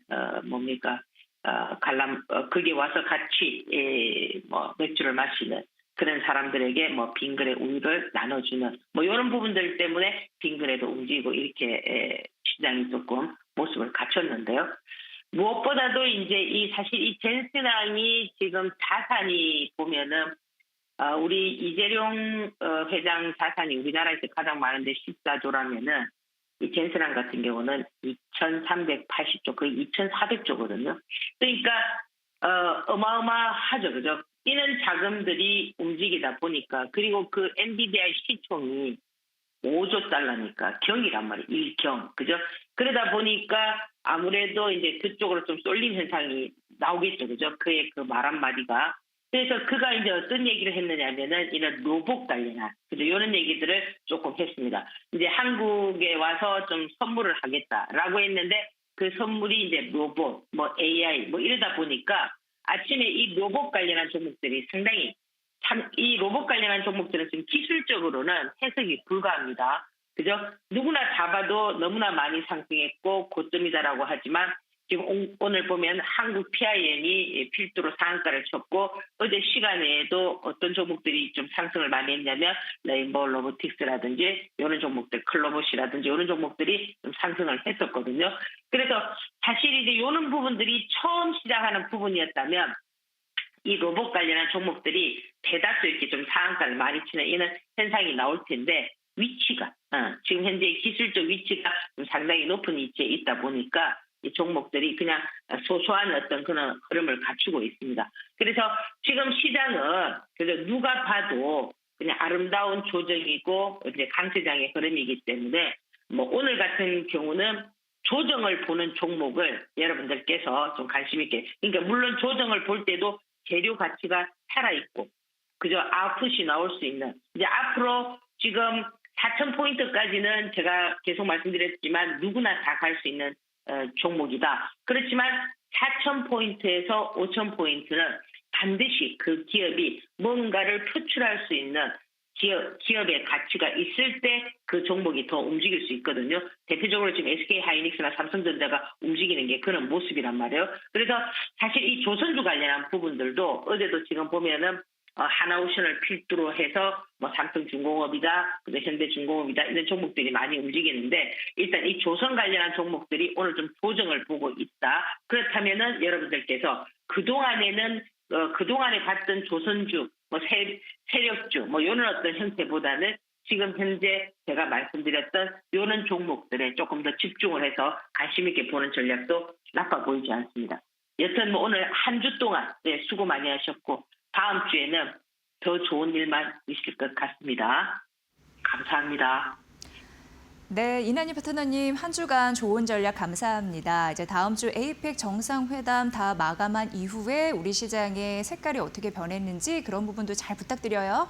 거기 와서 같이 뭐 맥주를 마시는 그런 사람들에게 뭐 빙그레 우유를 나눠주는 뭐 이런 부분들 때문에 빙그레도 움직이고 이렇게 시장이 조금 모습을 갖췄는데요. 무엇보다도 이제 사실 이 젠슨항이 지금 자산이 보면은 우리 이재용 회장 자산이 우리나라에서 가장 많은데 14조라면은 이 젠슨항 같은 경우는 2,380조 거의 2,400조거든요. 그러니까 어마어마하죠, 그죠? 이런 자금들이 움직이다 보니까 그리고 그 엔비디아의 시총이 5조 달러니까 경이란 말이에요. 일경. 그죠? 그러다 보니까 아무래도 이제 그쪽으로 좀 쏠림 현상이 나오겠죠. 그죠? 그의 그 말 한마디가. 그래서 그가 이제 어떤 얘기를 했느냐면은 이런 로봇 관련한, 그죠? 이런 얘기들을 조금 했습니다. 이제 한국에 와서 좀 선물을 하겠다라고 했는데 그 선물이 이제 로봇, 뭐 AI, 뭐 이러다 보니까 아침에 이 로봇 관련한 종목들이 상당히 이 로봇 관련한 종목들은 지금 기술적으로는 해석이 불가합니다. 그죠? 누구나 잡아도 너무나 많이 상승했고 고점이다라고 하지만 지금 오늘 보면 한국 PIM이 필두로 상한가를 쳤고 어제 시간에도 어떤 종목들이 좀 상승을 많이 했냐면 레인보우 로보틱스라든지 이런 종목들, 클로봇이라든지 이런 종목들이 좀 상승을 했었거든요. 그래서 사실 이제 이런 부분들이 처음 시작하는 부분이었다면 이 로봇 관련한 종목들이 대다수 이렇게 좀 상한가를 많이 치는 이런 현상이 나올 텐데 위치가 지금 현재 기술적 위치가 좀 상당히 높은 위치에 있다 보니까 이 종목들이 그냥 소소한 어떤 그런 흐름을 갖추고 있습니다. 그래서 지금 시장은 그래서 누가 봐도 그냥 아름다운 조정이고 이제 강세장의 흐름이기 때문에 뭐 오늘 같은 경우는 조정을 보는 종목을 여러분들께서 좀 관심 있게 그러니까 물론 조정을 볼 때도 재료 가치가 살아있고 그저 아웃풋이 나올 수 있는 이제 앞으로 지금 4,000포인트까지는 제가 계속 말씀드렸지만 누구나 다 갈 수 있는 종목이다. 그렇지만 4,000포인트에서 5,000포인트는 반드시 그 기업이 뭔가를 표출할 수 있는 기업의 가치가 있을 때 그 종목이 더 움직일 수 있거든요. 대표적으로 지금 SK 하이닉스나 삼성전자가 움직이는 게 그런 모습이란 말이에요. 그래서 사실 이 조선주 관련한 부분들도 어제도 지금 보면은 하나오션을 필두로 해서 뭐 삼성중공업이다, 현대중공업이다 이런 종목들이 많이 움직이는데 일단 이 조선 관련한 종목들이 오늘 좀 조정을 보고 있다. 그렇다면은 여러분들께서 그동안에 봤던 조선주, 뭐 세력주, 뭐 이런 어떤 형태보다는 지금 현재 제가 말씀드렸던 이런 종목들에 조금 더 집중을 해서 관심 있게 보는 전략도 나빠 보이지 않습니다. 여튼 뭐 오늘 한 주 동안 수고 많이 하셨고 다음 주에는 더 좋은 일만 있을 것 같습니다. 감사합니다. 네, 이난희 파트너님 한 주간 좋은 전략 감사합니다. 이제 다음 주 에이펙 정상회담 다 마감한 이후에 우리 시장의 색깔이 어떻게 변했는지 그런 부분도 잘 부탁드려요.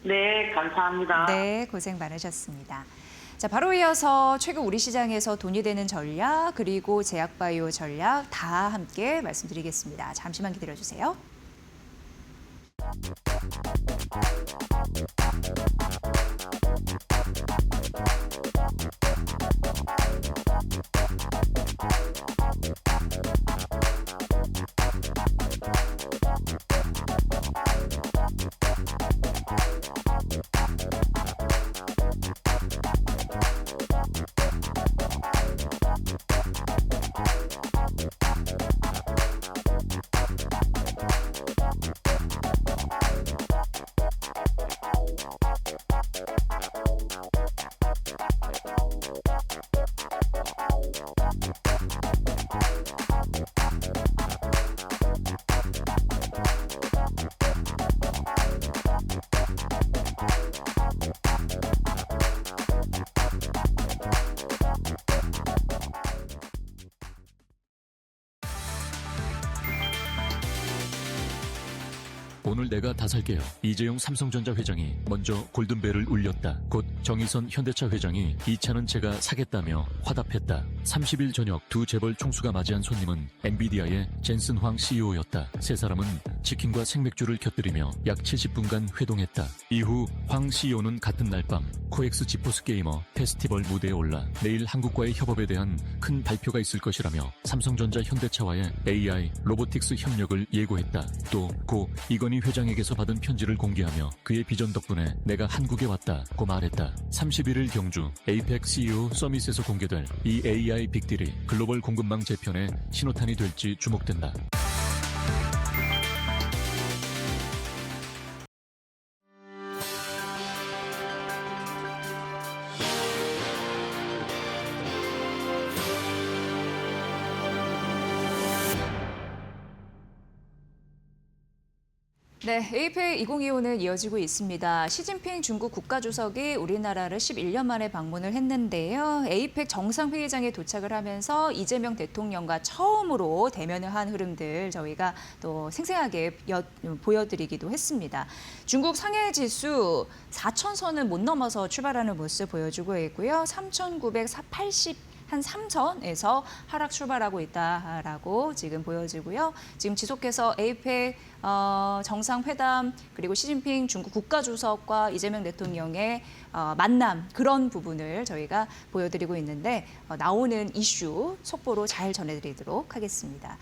네, 감사합니다. 네, 고생 많으셨습니다. 자, 바로 이어서 최근 우리 시장에서 돈이 되는 전략 그리고 제약바이오 전략 다 함께 말씀드리겠습니다. 잠시만 기다려주세요. 오늘 내가 다 살게요. 이재용 삼성전자 회장이 먼저 골든벨을 울렸다. 곧 정의선 현대차 회장이 이 차는 제가 사겠다며 화답했다. 30일 저녁 두 재벌 총수가 맞이한 손님은 엔비디아의 젠슨 황 CEO였다. 세 사람은 치킨과 생맥주를 곁들이며 약 70분간 회동했다. 이후 황 CEO는 같은 날 밤 코엑스 지포스 게이머 페스티벌 무대에 올라 내일 한국과의 협업에 대한 큰 발표가 있을 것이라며 삼성전자 현대차와의 AI, 로보틱스 협력을 예고했다. 또 고 이건희 회장에게서 받은 편지를 공개하며 그의 비전 덕분에 내가 한국에 왔다고 말했다. 31일 경주 에이펙 CEO 서밋에서 공개될 이 AI 빅딜이 글로벌 공급망 재편의 신호탄이 될지 주목된다. 네, 에이펙 2025는 이어지고 있습니다. 시진핑 중국 국가주석이 우리나라를 11년 만에 방문을 했는데요. 에이펙 정상회의장에 도착을 하면서 이재명 대통령과 처음으로 대면을 한 흐름들 저희가 또 생생하게 보여드리기도 했습니다. 중국 상해지수 4,000선은 못 넘어서 출발하는 모습 보여주고 있고요. 3,980 한 3선에서 하락 출발하고 있다라고 지금 보여지고요. 지금 지속해서 에이펙 정상회담 그리고 시진핑 중국 국가주석과 이재명 대통령의 만남 그런 부분을 저희가 보여드리고 있는데 나오는 이슈 속보로 잘 전해드리도록 하겠습니다.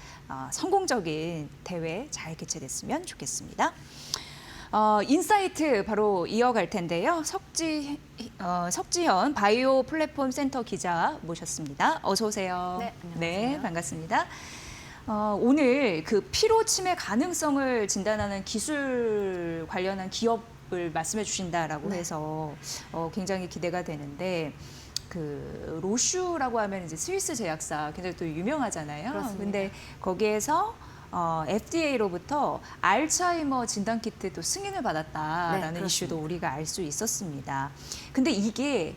성공적인 대회 잘 개최됐으면 좋겠습니다. 인사이트 바로 이어갈 텐데요. 석지현 바이오 플랫폼 센터 기자 모셨습니다. 어서 오세요. 네, 안녕하세요. 네, 반갑습니다. 오늘 그 피로 치매 가능성을 진단하는 기술 관련한 기업을 말씀해 주신다라고 네. 해서 굉장히 기대가 되는데 그 로슈라고 하면 이제 스위스 제약사 굉장히 또 유명하잖아요. 그렇습니다. 근데 거기에서 FDA로부터 알츠하이머 진단 키트 또 승인을 받았다라는 네, 그렇습니다. 이슈도 우리가 알 수 있었습니다. 근데 이게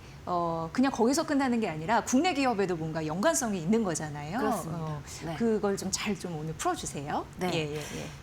그냥 거기서 끝나는 게 아니라 국내 기업에도 뭔가 연관성이 있는 거잖아요. 그렇습니다. 네. 그걸 좀 잘 좀 오늘 풀어주세요. 네. 예.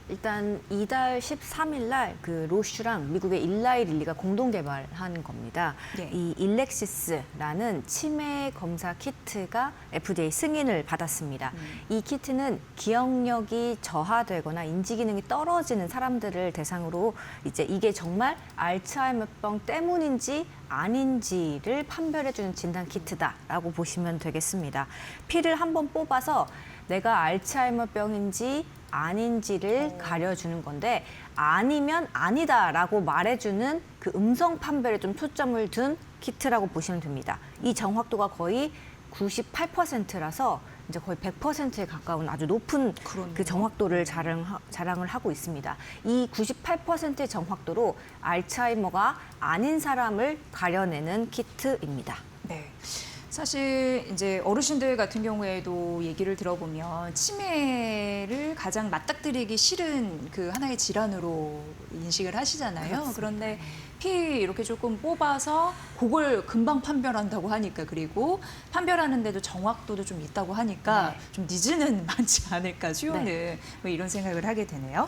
일단 이달 13일 날 그 로슈랑 미국의 일라이 릴리가 공동 개발한 겁니다. 네. 이 일렉시스라는 치매 검사 키트가 FDA 승인을 받았습니다. 이 키트는 기억력이 저하되거나 인지 기능이 떨어지는 사람들을 대상으로 이제 이게 정말 알츠하이머병 때문인지 아닌지를 판별해주는 진단 키트다라고 보시면 되겠습니다. 피를 한번 뽑아서 내가 알츠하이머병인지 아닌지를 가려주는 건데 아니면 아니다라고 말해주는 그 음성 판별에 좀 초점을 둔 키트라고 보시면 됩니다. 이 정확도가 거의 98%라서 이제 거의 100%에 가까운 아주 높은 그러네요. 그 정확도를 자랑을 하고 있습니다. 이 98%의 정확도로 알츠하이머가 아닌 사람을 가려내는 키트입니다. 네. 사실 이제 어르신들 같은 경우에도 얘기를 들어보면 치매를 가장 맞닥뜨리기 싫은 그 하나의 질환으로 인식을 하시잖아요. 그렇습니다. 그런데 피 이렇게 조금 뽑아서 그걸 금방 판별한다고 하니까 그리고 판별하는데도 정확도도 좀 있다고 하니까 네. 좀 니즈는 많지 않을까 수요는 뭐 이런 생각을 하게 되네요.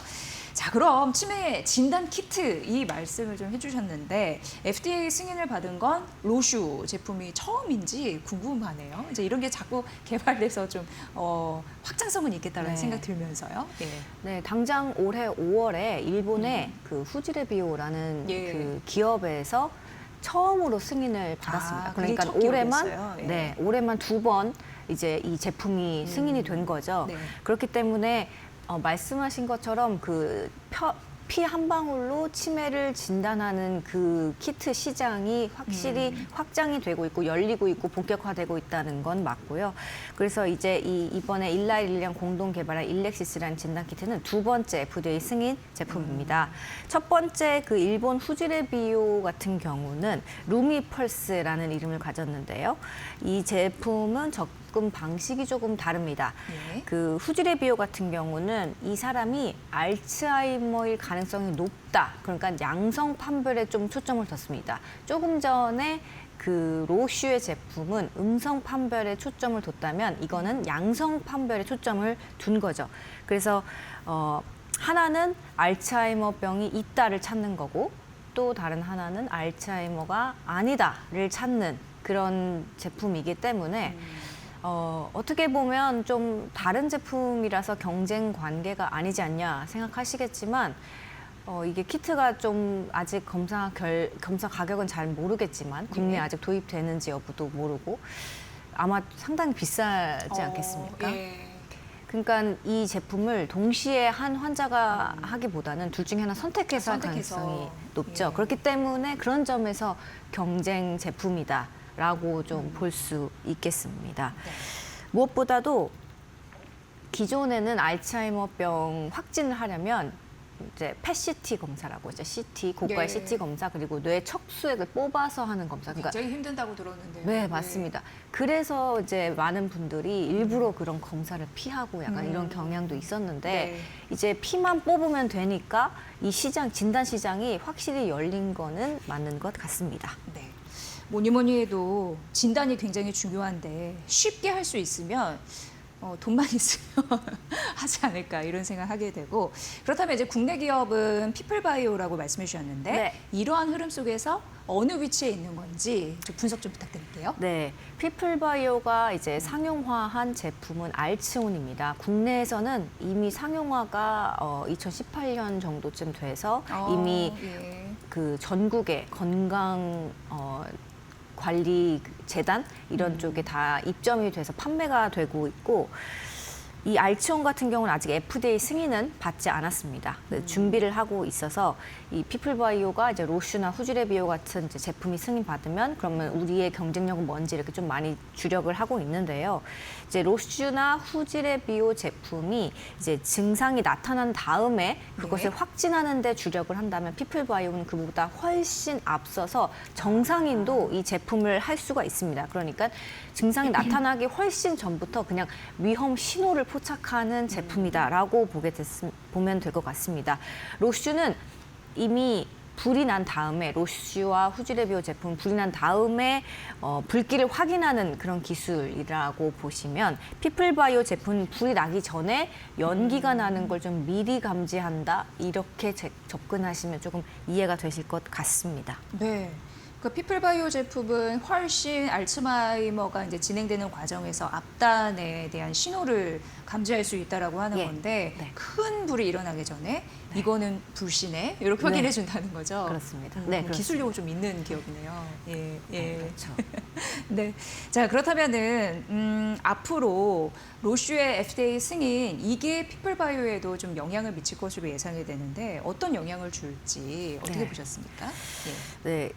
자, 그럼 치매 진단 키트 이 말씀을 좀 해주셨는데 FDA 승인을 받은 건 로슈 제품이 처음인지 궁금하네요. 이제 이런 게 자꾸 개발돼서 좀 확장성은 있겠다라는 네. 생각 들면서요. 예. 네, 당장 올해 5월에 일본의 그 후지레비오라는 예. 그 기업에서 처음으로 승인을 받았습니다. 그게 그러니까 첫 올해만 기업이었어요? 예. 네, 올해만 2번 이제 이 제품이 승인이 된 거죠. 네. 그렇기 때문에 말씀하신 것처럼 그 피 한 방울로 치매를 진단하는 그 키트 시장이 확실히 확장이 되고 있고 열리고 있고 본격화되고 있다는 건 맞고요. 그래서 이제 이번에 일라이랑 공동 개발한 일렉시스라는 진단 키트는 두 번째 FDA 승인 제품입니다. 첫 번째 그 일본 후지레비오 같은 경우는 루미펄스라는 이름을 가졌는데요. 이 제품은 접근 방식이 조금 다릅니다. 예. 그 후지레비오 같은 경우는 이 사람이 알츠하이머일 가능성이 높다. 그러니까 양성 판별에 좀 초점을 뒀습니다. 조금 전에 그 로슈의 제품은 음성 판별에 초점을 뒀다면 이거는 양성 판별에 초점을 둔 거죠. 그래서 하나는 알츠하이머병이 있다를 찾는 거고 또 다른 하나는 알츠하이머가 아니다를 찾는 그런 제품이기 때문에 어떻게 보면 좀 다른 제품이라서 경쟁 관계가 아니지 않냐 생각하시겠지만 이게 키트가 좀 아직 검사 가격은 잘 모르겠지만 국내에 아직 도입되는지 여부도 모르고 아마 상당히 비싸지 않겠습니까? 예. 그러니까 이 제품을 동시에 한 환자가 하기보다는 둘 중에 하나 선택해서 할 선택해서. 가능성이 높죠. 예. 그렇기 때문에 그런 점에서 경쟁 제품이다라고 좀 볼 수 있겠습니다. 네. 무엇보다도 기존에는 알츠하이머병 확진을 하려면 이제 펫CT 검사라고 이제 CT 고가의 예. CT 검사 그리고 뇌 척수액을 뽑아서 하는 검사. 그러니까 굉장히 힘든다고 들었는데요. 네, 맞습니다. 그래서 이제 많은 분들이 일부러 그런 검사를 피하고 약간 이런 경향도 있었는데 네. 이제 피만 뽑으면 되니까 이 시장, 진단 시장이 확실히 열린 거는 맞는 것 같습니다. 네. 뭐니 해도 진단이 굉장히 중요한데 쉽게 할 수 있으면 돈만 있으면 하지 않을까 이런 생각하게 되고 그렇다면 이제 국내 기업은 피플바이오라고 말씀해 주셨는데 네. 이러한 흐름 속에서 어느 위치에 있는 건지 좀 분석 좀 부탁드릴게요. 네, 피플바이오가 이제 상용화한 제품은 알츠온입니다. 국내에서는 이미 상용화가 2018년 정도쯤 돼서 이미 예. 그 전국의 건강 관리 재단 이런 쪽에 다 입점이 돼서 판매가 되고 있고 이 알츠온 같은 경우는 아직 FDA 승인은 받지 않았습니다. 준비를 하고 있어서 이 피플바이오가 이제 로슈나 후지레비오 같은 이제 제품이 승인받으면 그러면 우리의 경쟁력은 뭔지 이렇게 좀 많이 주력을 하고 있는데요. 이제 로슈나 후지레비오 제품이 이제 증상이 나타난 다음에 그것을 네. 확진하는 데 주력을 한다면 피플바이오는 그보다 훨씬 앞서서 정상인도 이 제품을 할 수가 있습니다. 그러니까 증상이 나타나기 훨씬 전부터 그냥 위험 신호를 포착하는 제품이다라고 보면 될 것 같습니다. 로슈는 이미 불이 난 다음에 로슈와 후지레비오 제품 불이 난 다음에 불길을 확인하는 그런 기술이라고 보시면 피플바이오 제품 불이 나기 전에 연기가 나는 걸 좀 미리 감지한다 이렇게 접근하시면 조금 이해가 되실 것 같습니다. 네. 그 피플바이오 제품은 훨씬 알츠하이머가 이제 진행되는 과정에서 앞단에 대한 신호를 감지할 수 있다라고 하는 예. 건데 네. 큰 불이 일어나기 전에 이거는 불씨네 이렇게 확인해 준다는 거죠. 그렇습니다. 네, 그렇습니다. 기술력은 좀 있는 기업이네요. 예, 예. 그렇죠. 네. 자, 그렇다면은 앞으로 로슈의 FDA 승인 이게 피플바이오에도 좀 영향을 미칠 것으로 예상이 되는데 어떤 영향을 줄지 어떻게 네. 보셨습니까? 예. 네,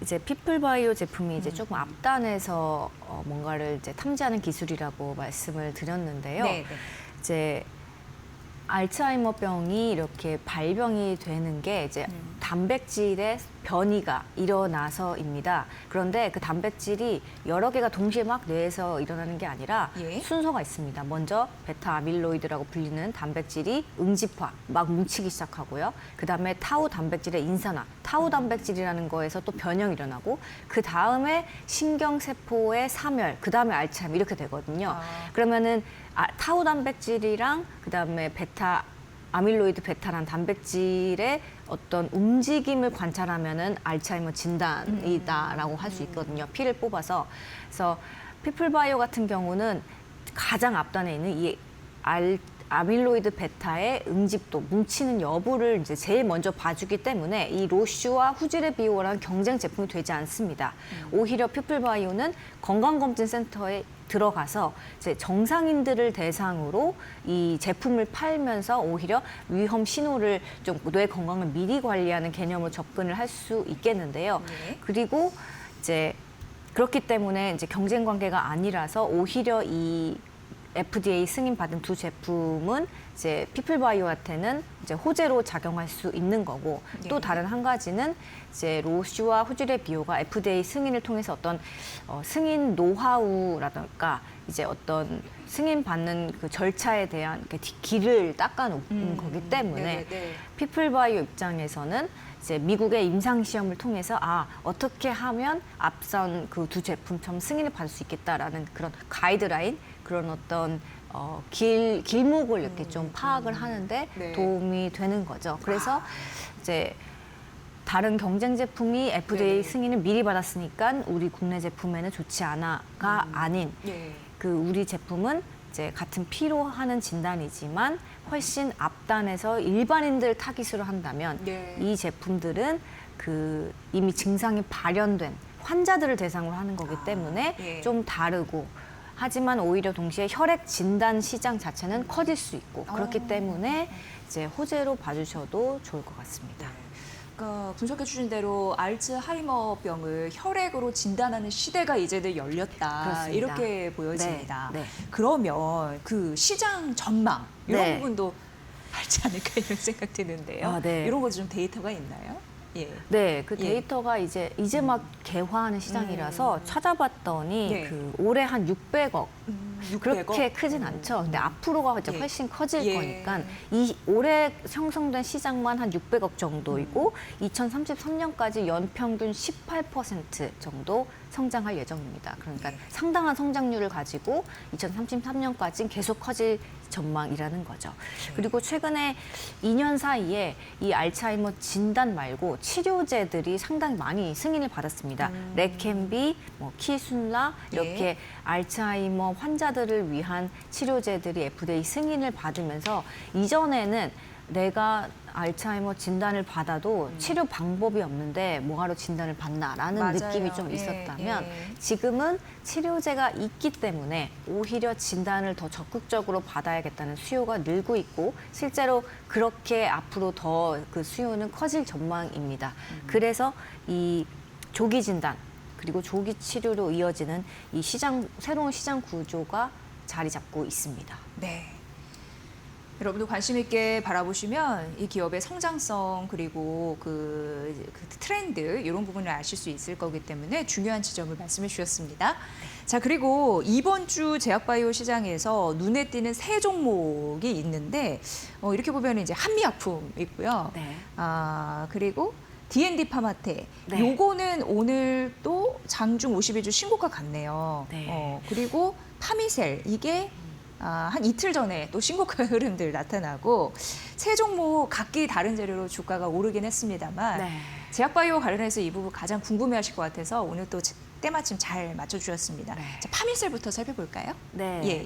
이제 피플바이오 제품이 이제 조금 앞단에서 뭔가를 이제 탐지하는 기술이라고 말씀을 드렸는데요. 네, 네. 이제 알츠하이머병이 이렇게 발병이 되는 게 이제 단백질의 변이가 일어나서입니다. 그런데 그 단백질이 여러 개가 동시에 막 뇌에서 일어나는 게 아니라 예. 순서가 있습니다. 먼저 베타 아밀로이드라고 불리는 단백질이 응집화, 막 뭉치기 시작하고요. 그다음에 타우 단백질의 인산화, 타우 단백질이라는 거에서 또 변형이 일어나고 그 다음에 신경세포의 사멸, 그 다음에 알츠하이머 이렇게 되거든요. 그러면은 타우 단백질이랑 그다음에 베타 아밀로이드 베타란 단백질의 어떤 움직임을 관찰하면은 알츠하이머 진단이다라고 할 수 있거든요. 피를 뽑아서. 그래서 피플바이오 같은 경우는 가장 앞단에 있는 이 아밀로이드 베타의 응집도, 뭉치는 여부를 이제 제일 먼저 봐주기 때문에 이 로슈와 후지레비오랑 경쟁 제품이 되지 않습니다. 오히려 피플바이오는 건강검진센터에 들어가서 이제 정상인들을 대상으로 이 제품을 팔면서 오히려 위험 신호를 좀 뇌 건강을 미리 관리하는 개념으로 접근을 할 수 있겠는데요. 네. 그리고 이제 그렇기 때문에 이제 경쟁 관계가 아니라서 오히려 이 FDA 승인 받은 두 제품은 이제 피플바이오한테는 이제 호재로 작용할 수 있는 거고 또 네. 다른 한 가지는 이제 로슈와 후지레비오가 FDA 승인을 통해서 어떤 승인 노하우라든가 이제 어떤 승인 받는 그 절차에 대한 길을 닦아놓은 거기 때문에 네네네. 피플바이오 입장에서는 이제 미국의 임상 시험을 통해서 어떻게 하면 앞선 그 두 제품처럼 승인을 받을 수 있겠다라는 그런 가이드라인 그런 어떤 길목을 이렇게 좀 파악을 하는데 네. 도움이 되는 거죠. 그래서 이제 다른 경쟁 제품이 FDA 네네. 승인을 미리 받았으니까 우리 국내 제품에는 좋지 않아가 아닌 예. 그 우리 제품은 이제 같은 피로 하는 진단이지만 훨씬 앞단에서 일반인들 타깃으로 한다면 네. 이 제품들은 그 이미 증상이 발현된 환자들을 대상으로 하는 거기 때문에 예. 좀 다르고 하지만 오히려 동시에 혈액 진단 시장 자체는 커질 수 있고 그렇기 때문에 이제 호재로 봐주셔도 좋을 것 같습니다. 그러니까 분석해 주신 대로 알츠하이머병을 혈액으로 진단하는 시대가 이제는 열렸다. 그렇습니다. 이렇게 보여집니다. 네, 네. 그러면 그 시장 전망 이런 네. 부분도 알지 않을까 이런 생각 드는데요. 네. 이런 거 좀 데이터가 있나요? 예. 네, 그 예. 데이터가 이제 막 개화하는 시장이라서 찾아봤더니 네. 그 올해 한 600억 600억? 그렇게 크진 않죠. 근데 앞으로가 이제 예. 훨씬 커질 예. 거니까 이 올해 형성된 시장만 한 600억 정도이고 2033년까지 연평균 18% 정도 성장할 예정입니다. 그러니까 예. 상당한 성장률을 가지고 2033년까지는 계속 커질 전망이라는 거죠. 그리고 최근에 2년 사이에 이 알츠하이머 진단 말고 치료제들이 상당히 많이 승인을 받았습니다. 레켐비, 키순라 이렇게 예. 알츠하이머 환자들을 위한 치료제들이 FDA 승인을 받으면서 이전에는 내가 알츠하이머 진단을 받아도 치료 방법이 없는데 뭐하러 진단을 받나라는 맞아요. 느낌이 좀 예, 있었다면 예. 지금은 치료제가 있기 때문에 오히려 진단을 더 적극적으로 받아야겠다는 수요가 늘고 있고 실제로 그렇게 앞으로 더 그 수요는 커질 전망입니다. 그래서 이 조기 진단 그리고 조기 치료로 이어지는 이 새로운 시장 구조가 자리 잡고 있습니다. 네. 여러분도 관심 있게 바라보시면 이 기업의 성장성 그리고 그 트렌드 이런 부분을 아실 수 있을 거기 때문에 중요한 지점을 말씀해 주셨습니다. 자, 그리고 이번 주 제약바이오 시장에서 눈에 띄는 세 종목이 있는데 이렇게 보면 이제 한미약품 있고요. 네. 그리고 D&D 파마테. 네. 요거는 오늘 또 장중 52주 신고가 같네요. 네. 그리고 파미셀 이게 한 이틀 전에 또 신고가 흐름들 나타나고 세 종목 각기 다른 재료로 주가가 오르긴 했습니다만 네. 제약바이오 관련해서 이 부분 가장 궁금해하실 것 같아서 오늘 또 때마침 잘 맞춰주셨습니다. 네. 자, 파미셀부터 살펴볼까요? 네. 예.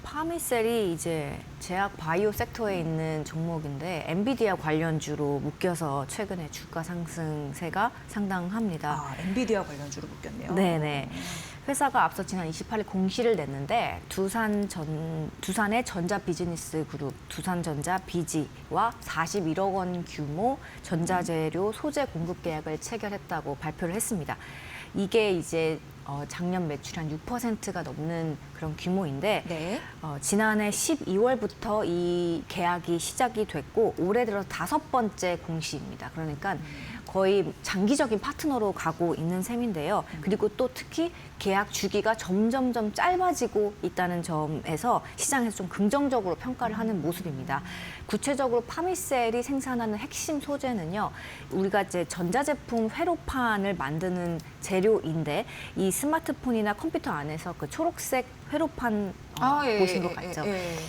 파미셀이 이제 제약 바이오 섹터에 있는 종목인데 엔비디아 관련주로 묶여서 최근에 주가 상승세가 상당합니다. 엔비디아 관련주로 묶였네요. 네네. 회사가 앞서 지난 28일 공시를 냈는데 두산의 전자 비즈니스 그룹 두산전자 BG와 41억 원 규모 전자재료 소재 공급 계약을 체결했다고 발표를 했습니다. 이게 이제 작년 매출이 한 6%가 넘는 그런 규모인데 네. 지난해 12월부터 이 계약이 시작이 됐고 올해 들어 5번째 공시입니다. 그러니까 거의 장기적인 파트너로 가고 있는 셈인데요. 그리고 또 특히 계약 주기가 점점점 짧아지고 있다는 점에서 시장에서 좀 긍정적으로 평가를 하는 모습입니다. 구체적으로 파미셀이 생산하는 핵심 소재는요. 우리가 이제 전자제품 회로판을 만드는 재료인데 이 스마트폰이나 컴퓨터 안에서 그 초록색 회로판 보신 것 같죠?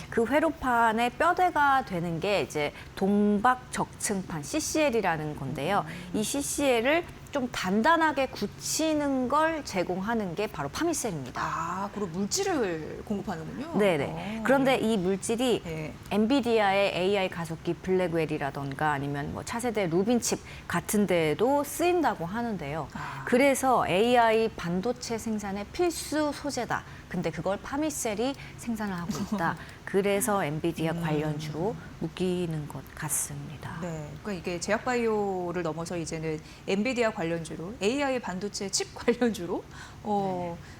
그 회로판의 뼈대가 되는 게 이제 동박적층판 CCL이라는 건데요. 이 CCL을 좀 단단하게 굳히는 걸 제공하는 게 바로 파미셀입니다. 그리고 물질을 공급하는군요. 네네. 그런데 이 물질이 네. 엔비디아의 AI 가속기 블랙웰이라던가 아니면 뭐 차세대 루빈칩 같은 데에도 쓰인다고 하는데요. 그래서 AI 반도체 생산의 필수 소재다. 근데 그걸 파미셀이 생산을 하고 있다. 그래서 엔비디아 관련주로 묶이는 것 같습니다. 네, 그러니까 이게 제약바이오를 넘어서 이제는 엔비디아 관련주로 AI 반도체 칩 관련주로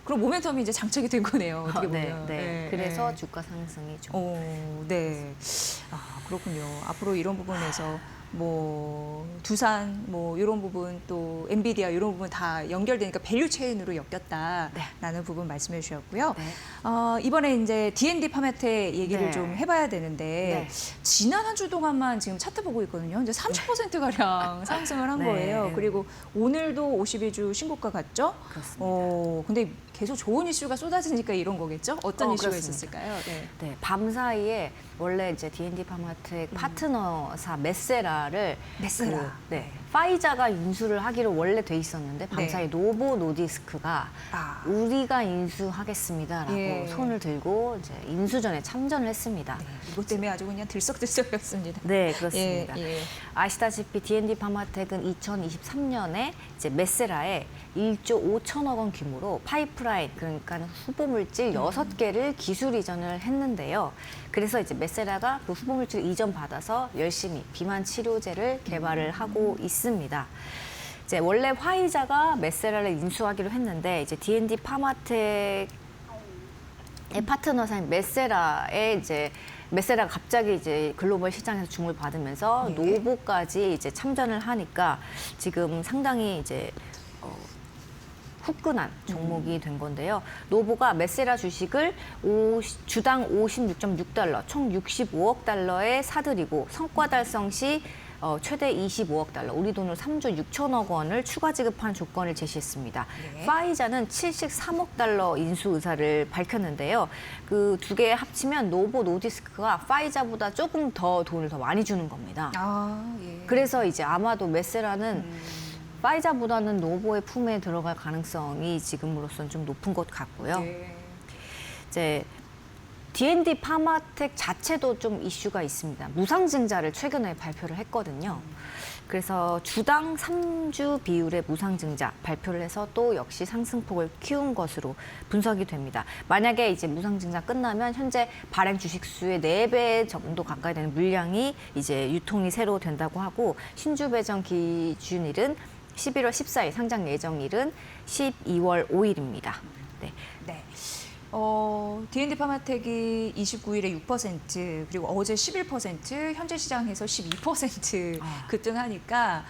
그런 모멘텀이 이제 장착이 된 거네요. 어떻게 보면. 네. 그래서 주가 상승이죠. 네. 그렇군요. 앞으로 이런 부분에서 뭐 두산 뭐 이런 부분 또 엔비디아 이런 부분 다 연결되니까 밸류 체인으로 엮였다라는 부분 말씀해 주셨고요. 네. 이번에 이제 D&D 파메테 얘기를 네. 좀 해봐야 되는데 지난 한 주 동안만 지금 차트 보고 있거든요. 이제 30% 가량 상승을 한 네. 거예요. 그리고 오늘도 52주 신고가 갔죠. 그렇습니다. 근데 계속 좋은 이슈가 쏟아지니까 이런 거겠죠? 어떤 이슈가 그렇습니다. 있었을까요? 네. 네, 밤 사이에 원래 이제 D&D 파마텍 파트너사 메세라를 파이자가 인수를 하기로 원래 돼 있었는데 밤 네. 사이 노보 노디스크가 우리가 인수하겠습니다라고 손을 들고 이제 인수전에 참전을 했습니다. 이것 때문에 아주 그냥 들썩들썩했습니다. 네, 그렇습니다. 예. 아시다시피 D&D 파마텍은 2023년에 이제 메세라에 1조 5천억 원 규모로 파이프라인, 그러니까 후보물질 6개를 기술 이전을 했는데요. 그래서 이제 메세라가 그 후보물질 이전 받아서 열심히 비만 치료제를 개발을 하고 있습니다. 이제 원래 화이자가 메세라를 인수하기로 했는데 이제 D&D 파마텍의 파트너사인 메세라가 갑자기 이제 글로벌 시장에서 주목을 받으면서 노보까지 이제 참전을 하니까 지금 상당히 이제 후끈한 종목이 된 건데요. 노보가 메세라 주식을 주당 56.6달러, 총 65억 달러에 사들이고 성과 달성 시 최대 25억 달러, 우리 돈으로 3조 6천억 원을 추가 지급하는 조건을 제시했습니다. 파이자는 73억 달러 인수 의사를 밝혔는데요. 그 두 개 합치면 노보 노디스크가 파이자보다 조금 더 돈을 더 많이 주는 겁니다. 그래서 이제 아마도 메세라는 파이자보다는 노보의 품에 들어갈 가능성이 지금으로서는 좀 높은 것 같고요. 이제 D&D 파마텍 자체도 좀 이슈가 있습니다. 무상증자를 최근에 발표를 했거든요. 그래서 주당 3주 비율의 무상증자 발표를 해서 또 역시 상승폭을 키운 것으로 분석이 됩니다. 만약에 이제 무상증자 끝나면 현재 발행 주식 수의 4배 정도 가까이 되는 물량이 이제 유통이 새로 된다고 하고 신주 배정 기준일은 11월 14일, 상장 예정일은 12월 5일입니다. 네. D&D 파마텍이 29일에 6%, 그리고 어제 11%, 현재 시장에서 12% 급등하니까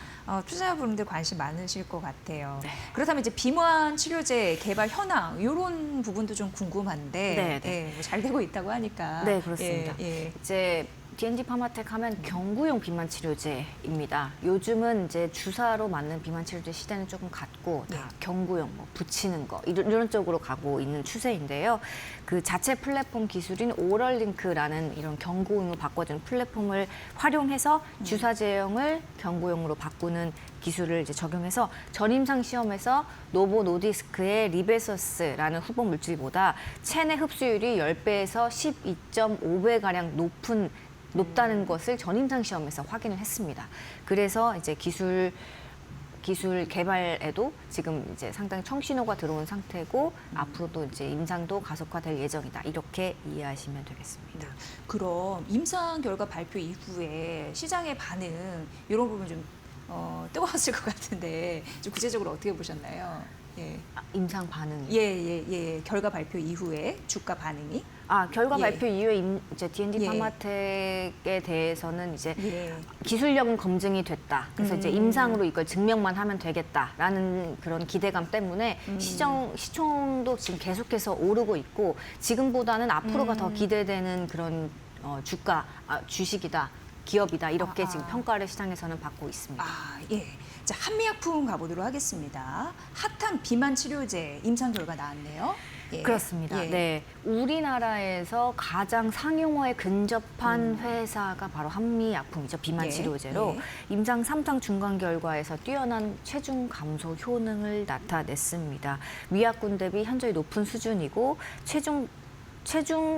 투자자분들 관심 많으실 것 같아요. 네. 그렇다면 이제 비만 치료제 개발 현황 이런 부분도 좀 궁금한데 네. 뭐잘 되고 있다고 하니까. 네, 그렇습니다. 예. 이제 D&D 파마텍 하면 경구용 비만 치료제입니다. 요즘은 이제 주사로 맞는 비만 치료제 시대는 조금 갔고 다 경구용, 뭐 붙이는 거 이런 쪽으로 가고 있는 추세인데요. 그 자체 플랫폼 기술인 오럴링크라는 이런 경구용으로 바꿔주는 플랫폼을 활용해서 주사 제형을 경구용으로 바꾸는 기술을 이제 적용해서 전임상 시험에서 노보 노디스크의 리베서스라는 후보 물질보다 체내 흡수율이 10배에서 12.5배 가량 높다는 것을 전임상 시험에서 확인을 했습니다. 그래서 이제 기술 개발에도 지금 이제 상당히 청신호가 들어온 상태고 앞으로도 이제 임상도 가속화될 예정이다. 이렇게 이해하시면 되겠습니다. 그럼 임상 결과 발표 이후에 시장의 반응 이런 부분 좀 뜨거웠을 것 같은데 좀 구체적으로 어떻게 보셨나요? 예. 임상 반응이. 예. 결과 발표 이후에 주가 반응이? 결과 예. 발표 이후에 이제 D&D 예. 파마텍에 대해서는 이제 예. 기술력은 검증이 됐다. 그래서 이제 임상으로 이걸 증명만 하면 되겠다라는 그런 기대감 때문에 시총도 지금 계속해서 오르고 있고 지금보다는 앞으로가 더 기대되는 그런 주식이다. 기업이다. 이렇게 지금 평가를 시장에서는 받고 있습니다. 예. 자, 한미약품 가보도록 하겠습니다. 핫한 비만 치료제 임상 결과 나왔네요. 예. 그렇습니다. 예. 네, 우리나라에서 가장 상용화에 근접한 회사가 바로 한미약품이죠. 비만 예. 치료제로 임상 3상 중간 결과에서 뛰어난 체중 감소 효능을 나타냈습니다. 위약군 대비 현저히 높은 수준이고 체중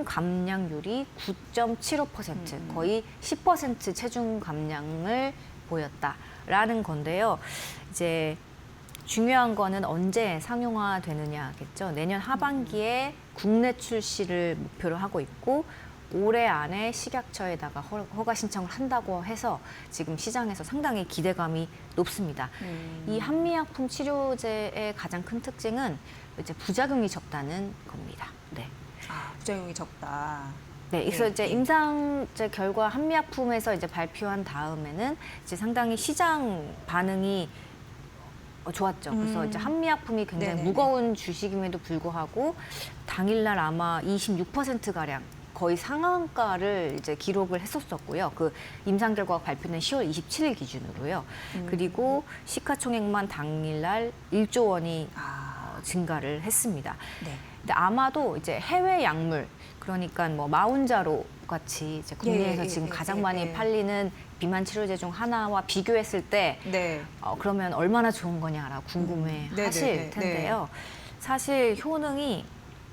감량률이 9.75%, 거의 10% 체중 감량을 보였다라는 건데요. 이제 중요한 거는 언제 상용화되느냐겠죠. 내년 하반기에 국내 출시를 목표로 하고 있고 올해 안에 식약처에다가 허가 신청을 한다고 해서 지금 시장에서 상당히 기대감이 높습니다. 이 한미약품 치료제의 가장 큰 특징은 이제 부작용이 적다는 겁니다. 네. 부작용이 적다. 네, 그래서 이제 임상 결과 한미약품에서 이제 발표한 다음에는 이제 상당히 시장 반응이 좋았죠. 그래서 이제 한미약품이 굉장히 네네네. 무거운 주식임에도 불구하고 당일날 아마 26% 가량 거의 상한가를 이제 기록을 했었었고요. 그 임상 결과가 발표된 10월 27일 기준으로요. 그리고 시가총액만 당일날 1조 원이 증가를 했습니다. 네. 근데 아마도 이제 해외 약물 그러니까 뭐 마운자로 같이 이제 국내에서 지금 가장 많이 팔리는 비만 치료제 중 하나와 비교했을 때 네. 그러면 얼마나 좋은 거냐라고 궁금해 하실 텐데요. 사실 효능이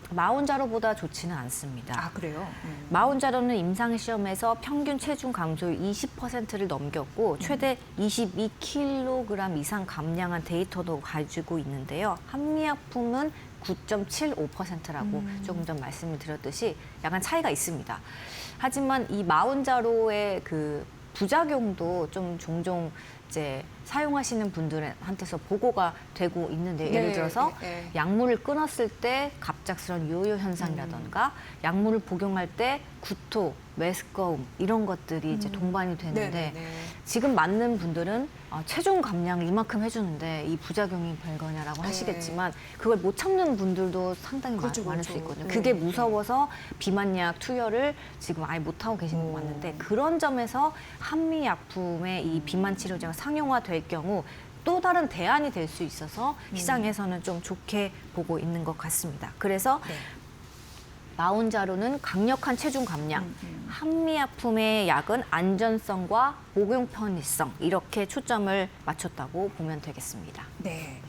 마운자로보다 좋지는 않습니다. 그래요? 마운자로는 임상시험에서 평균 체중 감소율 20%를 넘겼고 최대 22kg 이상 감량한 데이터도 가지고 있는데요. 한미약품은 9.75%라고 조금 전 말씀을 드렸듯이 약간 차이가 있습니다. 하지만 이 마운자로의 그 부작용도 좀 종종 이제 사용하시는 분들한테서 보고가 되고 있는데 예를 들어서 약물을 끊었을 때 갑작스러운 요요 현상이라던가 약물을 복용할 때 구토, 메스꺼움 이런 것들이 이제 동반이 되는데 지금 맞는 분들은 체중 감량을 이만큼 해주는데 이 부작용이 별거냐라고 하시겠지만 그걸 못 참는 분들도 상당히 많을 수 있거든요. 그게 무서워서 비만약 투여를 지금 아예 못하고 계시는 거 맞는데 그런 점에서 한미약품의 이 비만 치료제가 상용화될 경우 또 다른 대안이 될 수 있어서 시장에서는 좀 좋게 보고 있는 것 같습니다. 그래서 마운자로는 강력한 체중 감량, 한미약품의 약은 안전성과 복용 편의성 이렇게 초점을 맞췄다고 보면 되겠습니다. 네.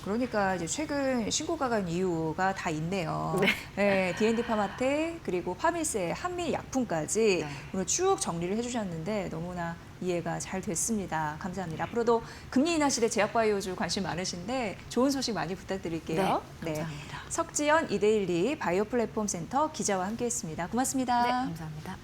그러니까 이제 최근 신고가 간 이유가 다 있네요. 네, D&D 파마텍 그리고 파밀스의 한미약품까지 오늘 쭉 정리를 해주셨는데 너무나 이해가 잘 됐습니다. 감사합니다. 앞으로도 금리 인하 시대 제약바이오주 관심 많으신데 좋은 소식 많이 부탁드릴게요. 네, 감사합니다. 석지연 이데일리 바이오 플랫폼 센터 기자와 함께했습니다. 고맙습니다. 네, 감사합니다.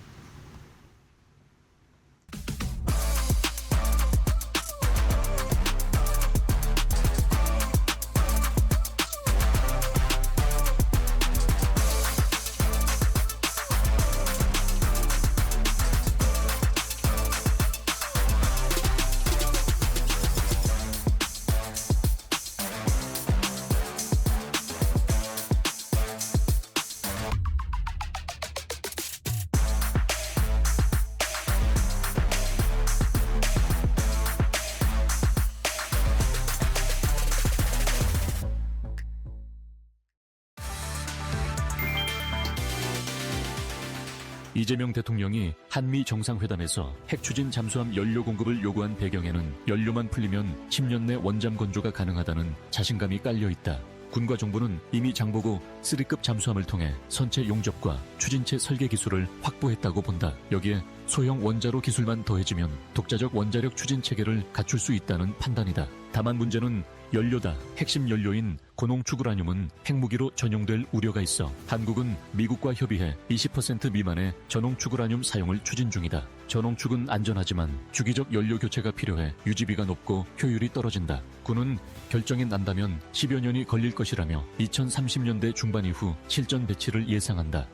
이재명 대통령이 한미 정상회담에서 핵 추진 잠수함 연료 공급을 요구한 배경에는 연료만 풀리면 10년 내 원잠 건조가 가능하다는 자신감이 깔려 있다. 군과 정부는 이미 장보고 3급 잠수함을 통해 선체 용접과 추진체 설계 기술을 확보했다고 본다. 여기에 소형 원자로 기술만 더해지면 독자적 원자력 추진 체계를 갖출 수 있다는 판단이다. 다만 문제는 연료다. 핵심 연료인 고농축 우라늄은 핵무기로 전용될 우려가 있어 한국은 미국과 협의해 20% 미만의 저농축 우라늄 사용을 추진 중이다. 저농축은 안전하지만 주기적 연료 교체가 필요해 유지비가 높고 효율이 떨어진다. 군은 결정이 난다면 10여 년이 걸릴 것이라며 2030년대 중반 이후 실전 배치를 예상한다.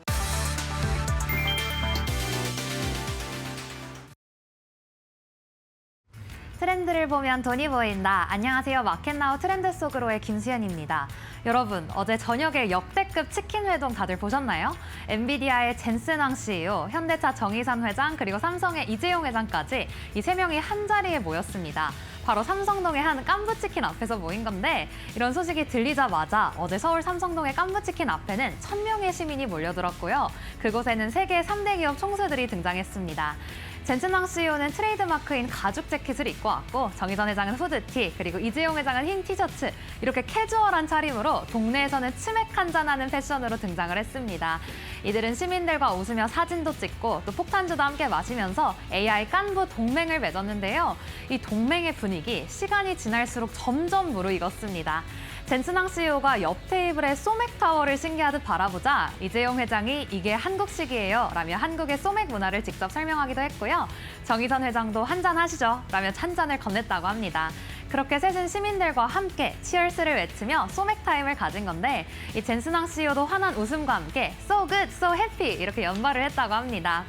트렌드를 보면 돈이 보인다. 안녕하세요. 마켓나우 트렌드 속으로의 김수현입니다. 여러분, 어제 저녁에 역대급 치킨 회동 다들 보셨나요? 엔비디아의 젠슨 황 CEO, 현대차 정의선 회장, 그리고 삼성의 이재용 회장까지 이 세 명이 한자리에 모였습니다. 바로 삼성동의 한 깐부치킨 앞에서 모인 건데 이런 소식이 들리자마자 어제 서울 삼성동의 깐부치킨 앞에는 1000명의 시민이 몰려들었고요. 그곳에는 세계 3대 기업 총수들이 등장했습니다. 젠슨 황 CEO는 트레이드마크인 가죽 재킷을 입고 왔고 정의선 회장은 후드티, 그리고 이재용 회장은 흰 티셔츠, 이렇게 캐주얼한 차림으로 동네에서는 치맥 한잔하는 패션으로 등장을 했습니다. 이들은 시민들과 웃으며 사진도 찍고 또 폭탄주도 함께 마시면서 AI 깐부 동맹을 맺었는데요. 이 동맹의 분위기, 시간이 지날수록 점점 무르익었습니다. 젠슨 황 CEO가 옆 테이블에 소맥타워를 신기하듯 바라보자 이재용 회장이 이게 한국식이에요 라며 한국의 소맥 문화를 직접 설명하기도 했고요. 정의선 회장도 한잔 하시죠 라며 찬잔을 건넸다고 합니다. 그렇게 셋은 시민들과 함께 치얼스를 외치며 소맥 타임을 가진 건데 이 젠슨 황 CEO도 환한 웃음과 함께 So good, so happy 이렇게 연발을 했다고 합니다.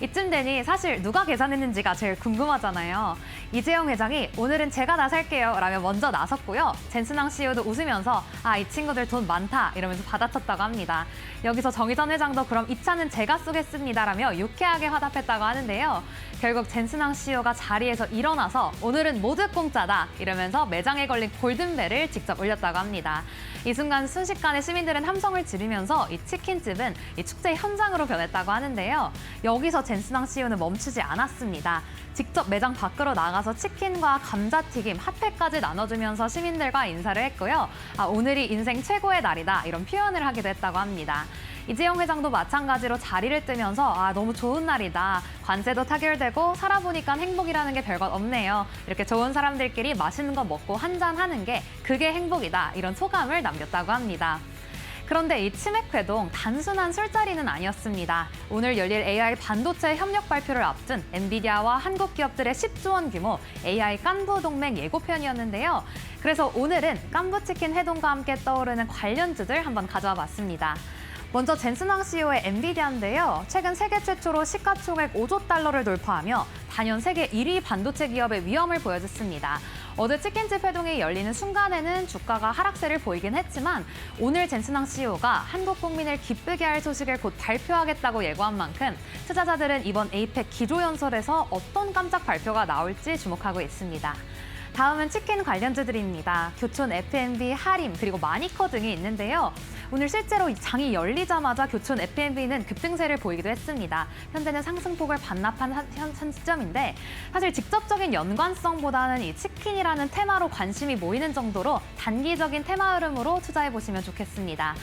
이쯤 되니 사실 누가 계산했는지가 제일 궁금하잖아요. 이재용 회장이 오늘은 제가 나설게요 라며 먼저 나섰고요. 젠슨 황 CEO도 웃으면서 이 친구들 돈 많다 이러면서 받아쳤다고 합니다. 여기서 정의선 회장도 그럼 이 차는 제가 쏘겠습니다 라며 유쾌하게 화답했다고 하는데요. 결국 젠슨 황 CEO가 자리에서 일어나서 오늘은 모두 공짜다 이러면서 매장에 걸린 골든벨을 직접 울렸다고 합니다. 이 순간 순식간에 시민들은 함성을 지르면서 이 치킨집은 이 축제 현장으로 변했다고 하는데요. 여기서 젠슨 황 CEO는 멈추지 않았습니다. 직접 매장 밖으로 나가서 치킨과 감자튀김, 핫팩까지 나눠주면서 시민들과 인사를 했고요. 오늘이 인생 최고의 날이다 이런 표현을 하기도 했다고 합니다. 이재용 회장도 마찬가지로 자리를 뜨면서 너무 좋은 날이다. 관세도 타결되고 살아보니까 행복이라는 게 별것 없네요. 이렇게 좋은 사람들끼리 맛있는 거 먹고 한잔하는 게 그게 행복이다. 이런 소감을 남겼다고 합니다. 그런데 이 치맥 회동 단순한 술자리는 아니었습니다. 오늘 열릴 AI 반도체 협력 발표를 앞둔 엔비디아와 한국 기업들의 10조 원 규모 AI 깐부 동맹 예고편이었는데요. 그래서 오늘은 깐부치킨 회동과 함께 떠오르는 관련주들 한번 가져와 봤습니다. 먼저 젠슨 황 CEO의 엔비디아인데요. 최근 세계 최초로 시가총액 5조 달러를 돌파하며 단연 세계 1위 반도체 기업의 위험을 보여줬습니다. 어제 치킨집 회동이 열리는 순간에는 주가가 하락세를 보이긴 했지만 오늘 젠슨 황 CEO가 한국 국민을 기쁘게 할 소식을 곧 발표하겠다고 예고한 만큼 투자자들은 이번 에이펙 기조연설에서 어떤 깜짝 발표가 나올지 주목하고 있습니다. 다음은 치킨 관련주들입니다. 교촌 F&B, 하림, 그리고 마니커 등이 있는데요. 오늘 실제로 장이 열리자마자 교촌 F&B는 급등세를 보이기도 했습니다. 현재는 상승폭을 반납한 현 시점인데 사실 직접적인 연관성보다는 이 치킨이라는 테마로 관심이 모이는 정도로 단기적인 테마 흐름으로 투자해보시면 좋겠습니다.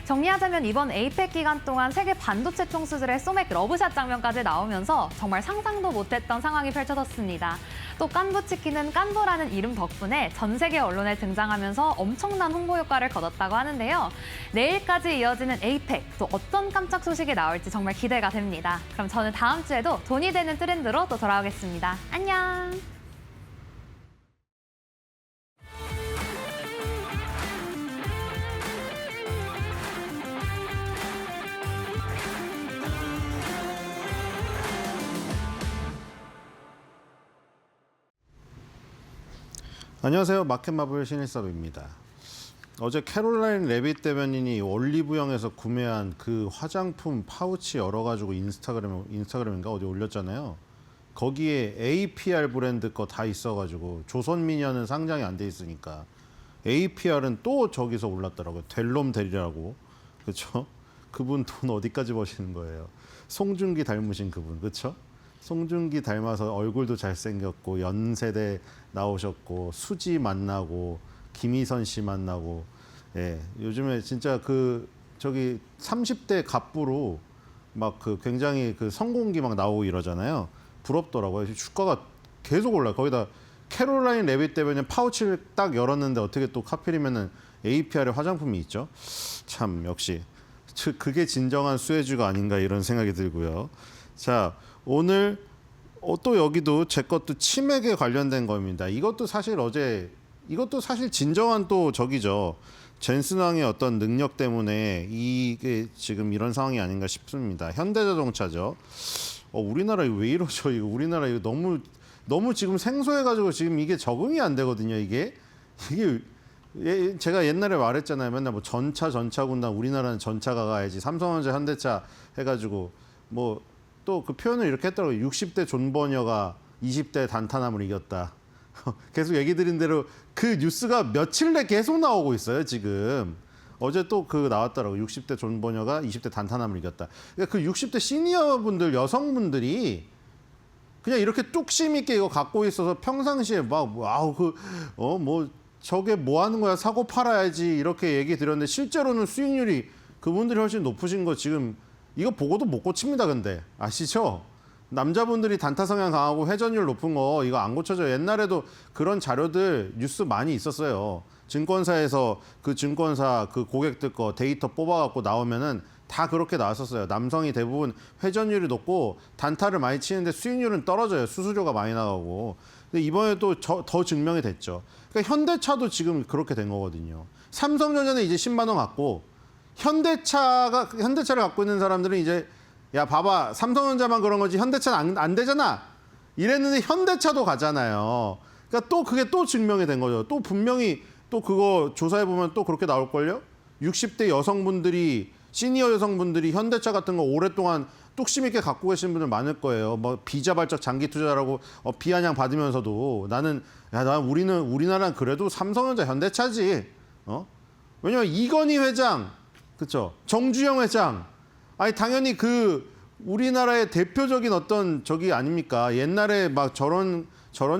정리하자면 이번 에이펙 기간 동안 세계 반도체 총수들의 소맥 러브샷 장면까지 나오면서 정말 상상도 못했던 상황이 펼쳐졌습니다. 또 깐부치킨은 깐부라는 이름 덕분에 전 세계 언론에 등장하면서 엄청난 홍보 효과를 거뒀다고 하는데요. 내일까지 이어지는 에이펙, 또 어떤 깜짝 소식이 나올지 정말 기대가 됩니다. 그럼 저는 다음 주에도 돈이 되는 트렌드로 또 돌아오겠습니다. 안녕! 안녕하세요. 마켓마블 신일섭입니다. 어제 캐롤라인 레빗 대변인이 올리브영에서 구매한 그 화장품 파우치 열어가지고 인스타그램인가 어디 올렸잖아요. 거기에 APR 브랜드 거 다 있어가지고 조선미녀는 상장이 안 돼 있으니까 APR은 또 저기서 올랐더라고요. 델롬 대리라고. 그렇죠? 그분 돈 어디까지 버시는 거예요. 송중기 닮으신 그분, 그렇죠? 송중기 닮아서 얼굴도 잘생겼고 연세대 나오셨고 수지 만나고 김희선 씨 만나고 예, 요즘에 진짜 그 저기 30대 갑부로 막 그 굉장히 그 성공기 막 나오고 이러잖아요. 부럽더라고요. 주가가 계속 올라요. 거기다 캐롤라인 레빗 대변인 파우치를 딱 열었는데 어떻게 또 하필이면은 APR에 화장품이 있죠. 참 역시 그게 진정한 수혜주가 아닌가 이런 생각이 들고요. 자, 오늘 또 여기도 제 것도 치맥에 관련된 겁니다. 이것도 사실 진정한 또 저기죠. 젠슨왕의 어떤 능력 때문에 이게 지금 이런 상황이 아닌가 싶습니다. 현대자동차죠. 우리나라 이거 왜 이러죠? 이거 우리나라 이거 너무 지금 생소해가지고 지금 이게 적응이 안 되거든요. 이게 제가 옛날에 말했잖아요. 맨날 뭐 전차군단 우리나라는 전차가 가야지 삼성전자 현대차 해가지고 뭐 또 그 표현을 이렇게 했더라고요. 60대 존버녀가 20대 단타남을 이겼다. 계속 얘기 드린 대로 그 뉴스가 며칠 내 계속 나오고 있어요. 지금 어제 또 그 나왔더라고요. 60대 존버녀가 20대 단타남을 이겼다. 그러니까 그 60대 시니어분들 여성분들이 그냥 이렇게 뚝심 있게 이거 갖고 있어서 평상시에 막 뭐 저게 뭐 하는 거야 사고 팔아야지 이렇게 얘기 드렸는데 실제로는 수익률이 그분들이 훨씬 높으신 거 지금 이거 보고도 못 고칩니다. 근데 아시죠? 남자분들이 단타 성향 강하고 회전율 높은 거 이거 안 고쳐져요. 옛날에도 그런 자료들 뉴스 많이 있었어요. 증권사에서 그 증권사 그 고객들 거 데이터 뽑아갖고 나오면은 다 그렇게 나왔었어요. 남성이 대부분 회전율이 높고 단타를 많이 치는데 수익률은 떨어져요. 수수료가 많이 나가고. 근데 이번에 또 더 증명이 됐죠. 그러니까 현대차도 지금 그렇게 된 거거든요. 삼성전자는 이제 10만 원 갖고 현대차를 갖고 있는 사람들은 이제 야 봐봐 삼성전자만 그런 거지 현대차는 안 되잖아 이랬는데 현대차도 가잖아요. 그러니까 또 그게 또 증명이 된 거죠. 또 분명히 또 그거 조사해 보면 또 그렇게 나올걸요. 60대 여성분들이 시니어 여성분들이 현대차 같은 거 오랫동안 뚝심 있게 갖고 계신 분들 많을 거예요. 뭐 비자발적 장기 투자라고 비아냥 받으면서도 우리나라는 그래도 삼성전자 현대차지. 왜냐면 이건희 회장, 그렇죠? 정주영 회장. 아니 당연히 그 우리나라의 대표적인 어떤 저기 아닙니까? 옛날에 막 저런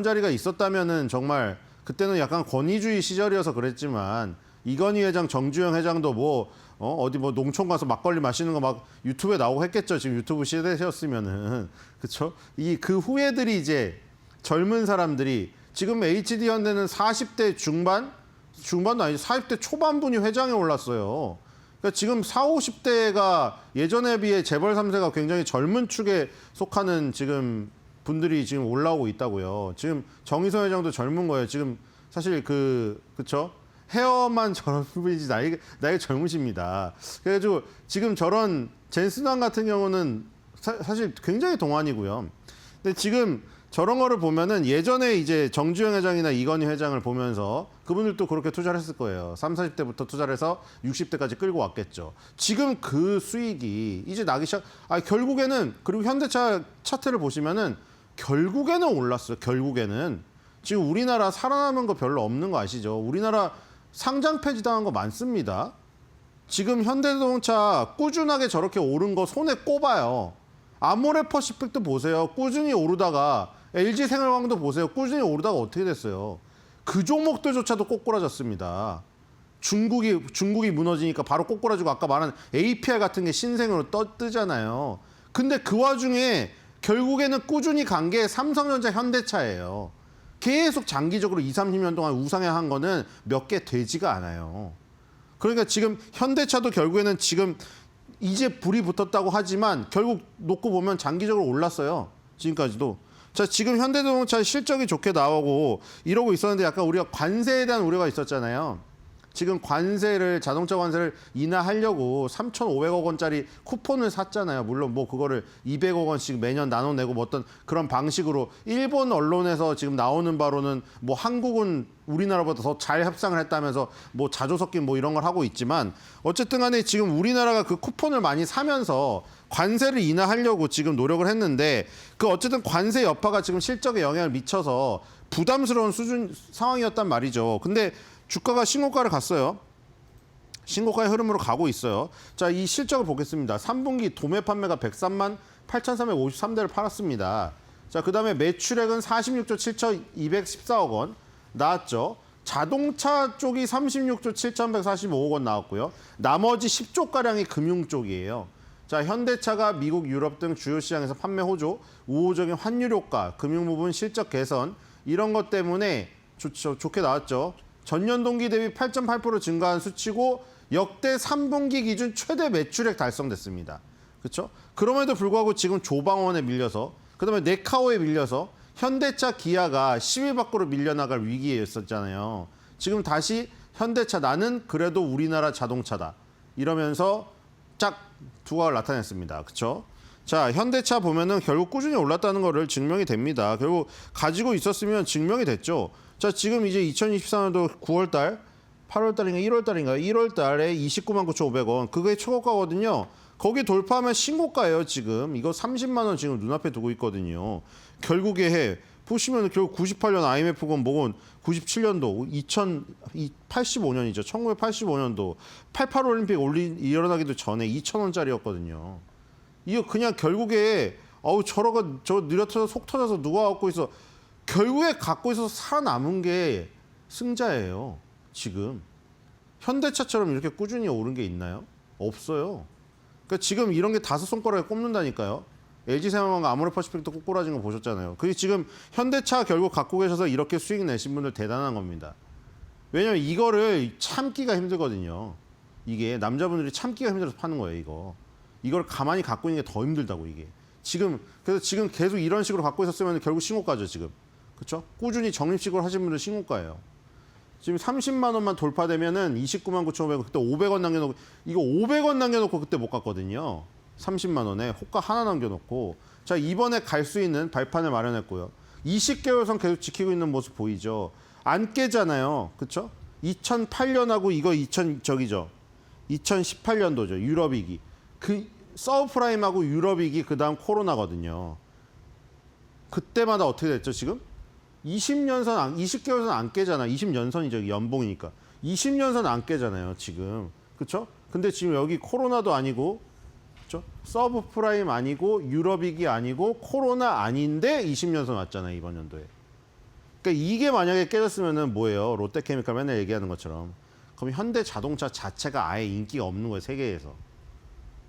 자리가 있었다면은 정말 그때는 약간 권위주의 시절이어서 그랬지만 이건희 회장, 정주영 회장도 뭐 어디 뭐 농촌 가서 막걸리 마시는 거 막 유튜브에 나오고 했겠죠. 지금 유튜브 시대셨으면은 그렇죠? 그 후예들이 이제 젊은 사람들이 지금 HD 현대는 40대 중반도 아니죠. 40대 초반분이 회장에 올랐어요. 그러니까 지금 40, 50대가 예전에 비해 재벌 3세가 굉장히 젊은 축에 속하는 지금 분들이 지금 올라오고 있다고요. 지금 정의선 회장도 젊은 거예요. 지금 사실 그쵸? 헤어만 저런 분이지 나이가 젊으십니다. 그래가지고 지금 저런 젠슨왕 같은 경우는 사실 굉장히 동안이고요. 근데 지금 저런 거를 보면은 예전에 이제 정주영 회장이나 이건희 회장을 보면서 그분들도 그렇게 투자를 했을 거예요. 30, 40대부터 투자를 해서 60대까지 끌고 왔겠죠. 지금 그 수익이 이제 나기 결국에는 그리고 현대차 차트를 보시면은 결국에는 올랐어요. 결국에는. 지금 우리나라 살아남은 거 별로 없는 거 아시죠? 우리나라 상장 폐지당한 거 많습니다. 지금 현대자동차 꾸준하게 저렇게 오른 거 손에 꼽아요. 아모레퍼시픽도 보세요. 꾸준히 오르다가 LG생활광도 보세요. 꾸준히 오르다가 어떻게 됐어요? 그 종목들조차도 꼬꾸라졌습니다. 중국이 무너지니까 바로 꼬꾸라지고 아까 말한 APR 같은 게 신생으로 뜨잖아요. 근데 그 와중에 결국에는 꾸준히 간 게 삼성전자 현대차예요. 계속 장기적으로 20, 30년 동안 우상향한 거는 몇 개 되지가 않아요. 그러니까 지금 현대차도 결국에는 지금 이제 불이 붙었다고 하지만 결국 놓고 보면 장기적으로 올랐어요. 지금까지도. 자, 지금 현대자동차 실적이 좋게 나오고 이러고 있었는데 약간 우리가 관세에 대한 우려가 있었잖아요. 지금 자동차 관세를 인하하려고 3,500억 원짜리 쿠폰을 샀잖아요. 물론 뭐 그거를 200억 원씩 매년 나눠내고 뭐 어떤 그런 방식으로 일본 언론에서 지금 나오는 바로는 뭐 한국은 우리나라보다 더 잘 협상을 했다면서 뭐 자조 섞인 뭐 이런 걸 하고 있지만 어쨌든 간에 지금 우리나라가 그 쿠폰을 많이 사면서 관세를 인하하려고 지금 노력을 했는데 그 어쨌든 관세 여파가 지금 실적에 영향을 미쳐서 부담스러운 상황이었단 말이죠. 근데 주가가 신고가를 갔어요. 신고가의 흐름으로 가고 있어요. 자, 이 실적을 보겠습니다. 3분기 도매 판매가 103만 8,353대를 팔았습니다. 자, 그다음에 매출액은 46조 7,214억 원 나왔죠. 자동차 쪽이 36조 7,145억 원 나왔고요. 나머지 10조가량이 금융 쪽이에요. 자, 현대차가 미국, 유럽 등 주요 시장에서 판매 호조, 우호적인 환율 효과, 금융 부분 실적 개선 이런 것 때문에 좋게 나왔죠. 전년 동기 대비 8.8% 증가한 수치고 역대 3분기 기준 최대 매출액 달성됐습니다. 그렇죠? 그럼에도 불구하고 지금 조방원에 밀려서 그다음에 네카오에 밀려서 현대차, 기아가 10위 밖으로 밀려나갈 위기에 있었잖아요. 지금 다시 현대차 나는 그래도 우리나라 자동차다. 이러면서 짝 두각을 나타냈습니다. 그렇죠? 자, 현대차 보면은 결국 꾸준히 올랐다는 거를 증명이 됩니다. 결국 가지고 있었으면 증명이 됐죠. 자, 지금 이제 2024년도 9월 달, 8월 달인가 1월 달인가 1월 달에 29만 9,500원. 그게 초고가거든요. 거기 돌파하면 신고가예요, 지금. 이거 30만 원 지금 눈앞에 두고 있거든요. 결국에 보시면 결국 98년 IMF건 뭐건 97년도, 2085년이죠. 1985년도 88 올림픽 일어나기도 전에 2,000원짜리였거든요. 이거 그냥 결국에 저 느려터져 속 터져서 누가 갖고 있어. 결국에 갖고 있어서 살아남은 게 승자예요. 지금. 현대차처럼 이렇게 꾸준히 오른 게 있나요? 없어요. 그러니까 지금 이런 게 5손가락에 꼽는다니까요. LG생활건강 아모레퍼시픽도 꼬꾸라진 거 보셨잖아요. 그게 지금 현대차 결국 갖고 계셔서 이렇게 수익 내신 분들 대단한 겁니다. 왜냐면 이거를 참기가 힘들거든요. 이게 남자분들이 참기가 힘들어서 파는 거예요, 이거. 이걸 가만히 갖고 있는 게 더 힘들다고, 이게. 그래서 지금 계속 이런 식으로 갖고 있었으면 결국 신고가죠, 지금. 그렇죠? 꾸준히 적립식으로 하신 분들 신고가예요. 지금 30만 원만 돌파되면은 29만 9,500원, 그때 500원 남겨놓고, 이거 500원 남겨놓고 그때 못 갔거든요. 30만 원에 호가 하나 남겨놓고. 자, 이번에 갈 수 있는 발판을 마련했고요. 20개월선 계속 지키고 있는 모습 보이죠? 안 깨잖아요. 그렇죠? 2008년하고 이거 2018년도죠. 유럽위기. 그 서브프라임하고 유럽위기 그다음 코로나거든요. 그때마다 어떻게 됐죠, 지금? 20개월선 안 깨잖아. 20년선이죠. 연봉이니까. 20년선 안 깨잖아요, 지금. 그렇죠? 근데 지금 여기 코로나도 아니고, 그렇죠? 서브프라임 아니고, 유럽위기 아니고, 코로나 아닌데 20년선 왔잖아요, 이번 연도에. 그러니까 이게 만약에 깨졌으면은 뭐예요? 롯데케미칼 맨날 얘기하는 것처럼. 그럼 현대자동차 자체가 아예 인기가 없는 거예요, 세계에서.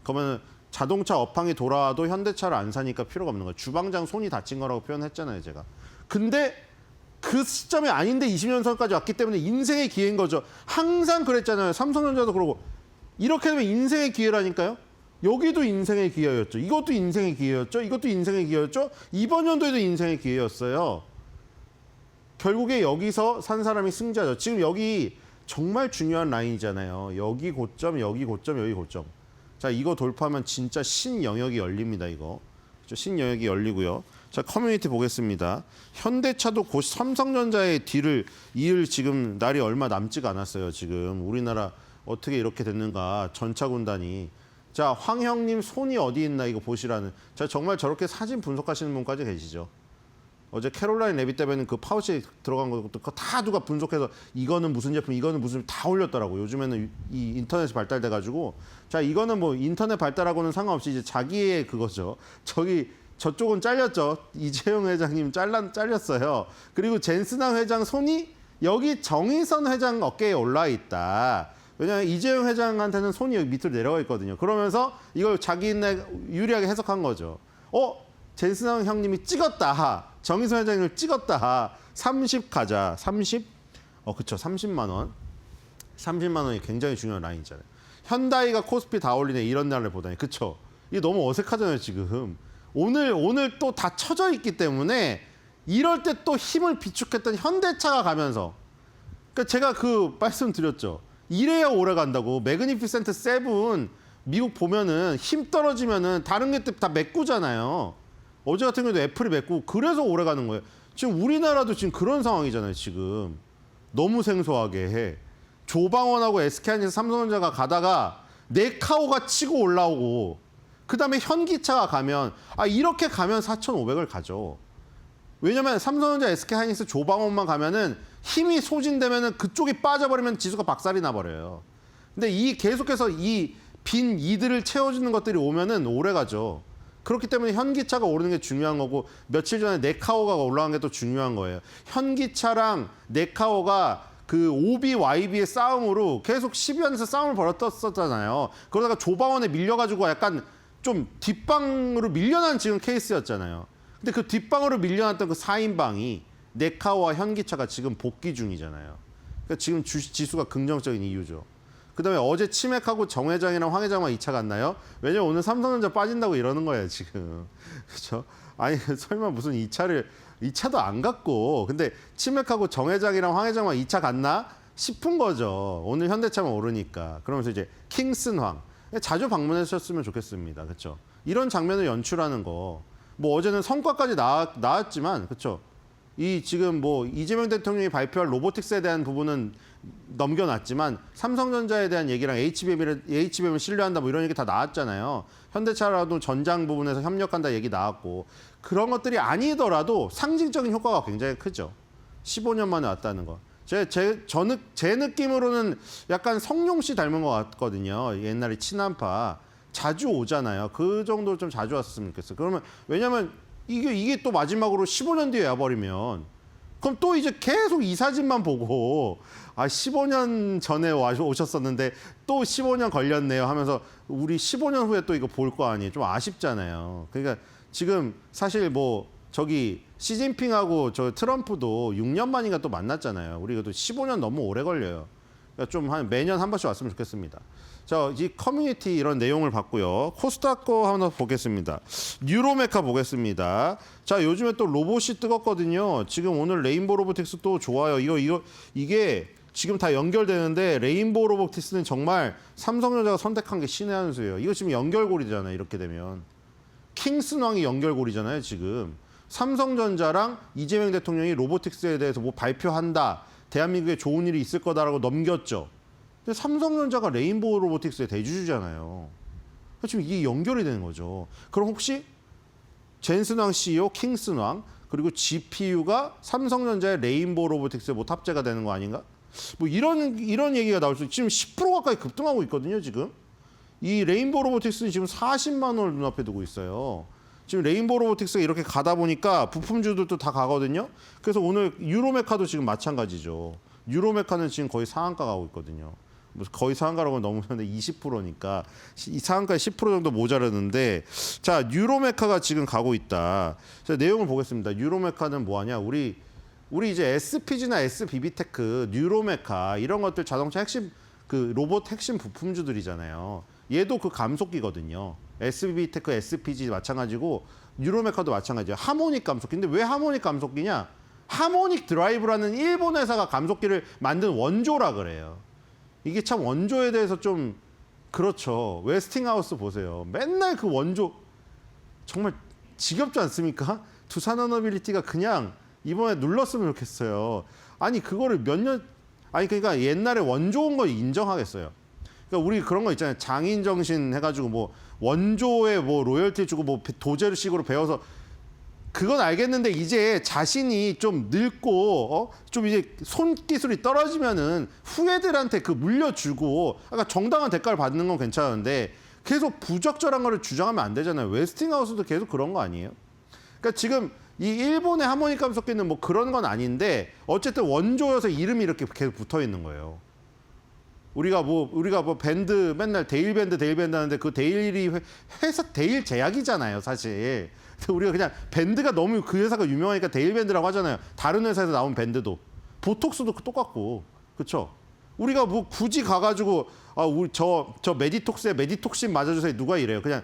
그러면 자동차 업황이 돌아와도 현대차를 안 사니까 필요가 없는 거예요. 주방장 손이 다친 거라고 표현했잖아요, 제가. 근데 그 시점이 아닌데 20년선까지 왔기 때문에 인생의 기회인 거죠. 항상 그랬잖아요. 삼성전자도 그러고. 이렇게 되면 인생의 기회라니까요. 여기도 인생의 기회였죠. 이것도 인생의 기회였죠. 이것도 인생의 기회였죠. 이번 연도에도 인생의 기회였어요. 결국에 여기서 산 사람이 승자죠. 지금 여기 정말 중요한 라인이잖아요. 여기 고점, 여기 고점, 여기 고점. 자, 이거 돌파하면 진짜 신영역이 열립니다, 이거. 그렇죠? 신영역이 열리고요. 자, 커뮤니티 보겠습니다. 현대차도 곧 삼성전자의 뒤를 이을 지금 날이 얼마 남지가 않았어요, 지금. 우리나라 어떻게 이렇게 됐는가, 전차 군단이. 자, 황형님 손이 어디 있나 이거 보시라는. 자, 정말 저렇게 사진 분석하시는 분까지 계시죠. 어제 캐롤라인 레빗 때문에 그 파우치에 들어간 것도 그거 다 누가 분석해서 이거는 무슨 제품, 이거는 무슨 제품 다 올렸더라고. 요즘에는 이 인터넷이 발달돼가지고. 자, 이거는 뭐 인터넷 발달하고는 상관없이 이제 자기의 그거죠. 저쪽은 잘렸죠. 이재용 회장님 잘렸어요. 그리고 젠스남 회장 손이 여기 정의선 회장 어깨에 올라 있다. 왜냐하면 이재용 회장한테는 손이 여기 밑으로 내려가 있거든요. 그러면서 이걸 자기네 유리하게 해석한 거죠. 젠스남 형님이 찍었다. 정의선 회장님을 찍었다. 30 가자. 30? 그쵸. 30만 원. 30만 원이 굉장히 중요한 라인이잖아요. 현다이가 코스피 다 올리네. 이런 날을 보다니. 그쵸. 이게 너무 어색하잖아요, 지금. 오늘 또 다 쳐져 있기 때문에 이럴 때 또 힘을 비축했던 현대차가 가면서. 그러니까 제가 말씀드렸죠. 이래야 오래 간다고. 매그니피센트 7 미국 보면은 힘 떨어지면은 다른 게 다 메꾸잖아요. 어제 같은 경우도 애플이 메꾸고 그래서 오래 가는 거예요. 지금 우리나라도 지금 그런 상황이잖아요, 지금. 너무 생소하게 해. 조방원하고 SK하이닉스 삼성전자가 가다가 네카오가 치고 올라오고 그다음에 현기차가 가면 이렇게 가면 4,500을 가죠. 왜냐면 삼성전자, SK하이닉스, 조방원만 가면은 힘이 소진되면은 그쪽이 빠져버리면 지수가 박살이 나버려요. 근데 이 계속해서 이 빈 이들을 채워주는 것들이 오면은 오래 가죠. 그렇기 때문에 현기차가 오르는 게 중요한 거고 며칠 전에 네카오가 올라간 게 또 중요한 거예요. 현기차랑 네카오가 그 OB, YB의 싸움으로 계속 10위안에서 싸움을 벌였었잖아요. 그러다가 조바원에 밀려가지고 약간 좀 뒷방으로 밀려난 지금 케이스였잖아요. 근데 그 뒷방으로 밀려났던 그 4인방이 네카오와 현기차가 지금 복귀 중이잖아요. 그러니까 지금 지수가 긍정적인 이유죠. 그다음에 어제 치맥하고 정회장이랑 황 회장만 2차 갔나요? 왜냐면 오늘 삼성전자 빠진다고 이러는 거예요, 지금. 그렇죠? 아니 설마 무슨 2차도 안 갔고 근데 치맥하고 정회장이랑 황 회장만 2차 갔나 싶은 거죠. 오늘 현대차만 오르니까. 그러면서 이제 킹슨황 자주 방문해 주셨으면 좋겠습니다. 그렇죠? 이런 장면을 연출하는 거. 뭐 어제는 성과까지 나왔지만 그렇죠? 이 지금 뭐 이재명 대통령이 발표할 로보틱스에 대한 부분은 넘겨놨지만 삼성전자에 대한 얘기랑 HBM을 신뢰한다 뭐 이런 얘기 다 나왔잖아요. 현대차라도 전장 부분에서 협력한다 얘기 나왔고 그런 것들이 아니더라도 상징적인 효과가 굉장히 크죠. 15년 만에 왔다는 거. 제 느낌으로는 약간 성룡 씨 닮은 것 같거든요. 옛날에 친한파 자주 오잖아요. 그 정도로 좀 자주 왔으면 좋겠어요. 그러면 왜냐면 이게 또 마지막으로 15년 뒤에 와버리면 그럼 또 이제 계속 이 사진만 보고 15년 전에 오셨었는데 또 15년 걸렸네요 하면서 우리 15년 후에 또 이거 볼 거 아니에요. 좀 아쉽잖아요. 그러니까 지금 사실 뭐 저기 시진핑하고 저 트럼프도 6년 만인가 또 만났잖아요. 우리가 또 15년 너무 오래 걸려요. 그러니까 좀 매년 한 번씩 왔으면 좋겠습니다. 자, 이 커뮤니티 이런 내용을 봤고요. 코스닥 거 한번 보겠습니다. 뉴로메카 보겠습니다. 자, 요즘에 또 로봇이 뜨겁거든요. 지금 오늘 레인보우 로보틱스 또 좋아요. 이게 지금 다 연결되는데 레인보우 로보틱스는 정말 삼성전자가 선택한 게 신의 한 수예요. 이거 지금 연결고리잖아요. 이렇게 되면. 킹슨왕이 연결고리잖아요. 지금. 삼성전자랑 이재명 대통령이 로보틱스에 대해서 뭐 발표한다. 대한민국에 좋은 일이 있을 거다라고 넘겼죠. 근데 삼성전자가 레인보우 로보틱스의 대주주잖아요. 지금 이게 연결이 되는 거죠. 그럼 혹시 젠슨왕 CEO, 킹슨왕 그리고 GPU가 삼성전자의 레인보우 로보틱스에 뭐 탑재가 되는 거 아닌가? 뭐 이런 얘기가 나올 수 지금 10% 가까이 급등하고 있거든요. 지금 이 레인보우 로보틱스는 지금 40만 원을 눈앞에 두고 있어요. 지금 레인보우 로보틱스가 이렇게 가다 보니까 부품주들도 다 가거든요. 그래서 오늘 유로메카도 지금 마찬가지죠. 유로메카는 지금 거의 상한가 가고 있거든요. 거의 상한가라고 넘으는데 20%니까 이 상한가에 10% 정도 모자르는데 자 유로메카가 지금 가고 있다. 자, 내용을 보겠습니다. 유로메카는 뭐하냐? 우리 이제 SPG나 SBB테크, 뉴로메카 이런 것들 자동차 핵심 그 로봇 핵심 부품주들이잖아요. 얘도 그 감속기거든요. SBB테크, SPG 마찬가지고 뉴로메카도 마찬가지예요. 하모닉 감속기인데 왜 하모닉 감속기냐? 하모닉 드라이브라는 일본 회사가 감속기를 만든 원조라 그래요. 이게 참 원조에 대해서 좀 그렇죠. 웨스팅하우스 보세요. 맨날 그 원조 정말 지겹지 않습니까? 두산에너빌리티가 그냥 이번에 눌렀으면 좋겠어요. 아니 그거를 그러니까 옛날에 원조인 거 인정하겠어요. 그러니까 우리 그런 거 있잖아요. 장인 정신 해가지고 뭐 원조에 뭐 로열티 주고 뭐 도제식으로 배워서 그건 알겠는데 이제 자신이 좀 늙고 좀 이제 손기술이 떨어지면은 후예들한테 그 물려주고 그러니까 정당한 대가를 받는 건 괜찮은데 계속 부적절한 거를 주장하면 안 되잖아요. 웨스팅하우스도 계속 그런 거 아니에요? 그러니까 지금 이 일본의 하모닉 감속기는 뭐 그런 건 아닌데 어쨌든 원조여서 이름이 이렇게 계속 붙어 있는 거예요. 우리가 뭐 밴드 맨날 데일 밴드 하는데 그 데일이 회사 데일 제약이잖아요, 사실. 우리가 그냥 밴드가 너무 그 회사가 유명하니까 데일 밴드라고 하잖아요. 다른 회사에서 나온 밴드도 보톡스도 똑같고, 그렇죠? 우리가 뭐 굳이 가가지고 우리 저 메디톡스에 메디톡신 맞아주세요 누가 이래요? 그냥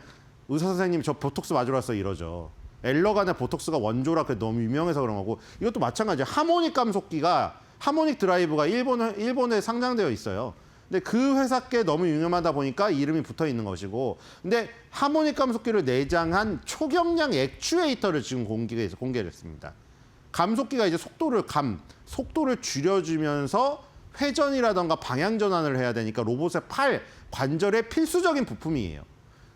의사 선생님 저 보톡스 맞으러 왔어 이러죠. 엘러간의 보톡스가 원조라 그게 너무 유명해서 그런 거고 이것도 마찬가지예요. 하모닉 감속기가 하모닉 드라이브가 일본에 상장되어 있어요. 근데 그 회사께 너무 유명하다 보니까 이름이 붙어 있는 것이고, 근데 하모닉 감속기를 내장한 초경량 액추에이터를 지금 공개를 했습니다. 감속기가 이제 속도를 줄여주면서 회전이라던가 방향 전환을 해야 되니까 로봇의 팔 관절의 필수적인 부품이에요.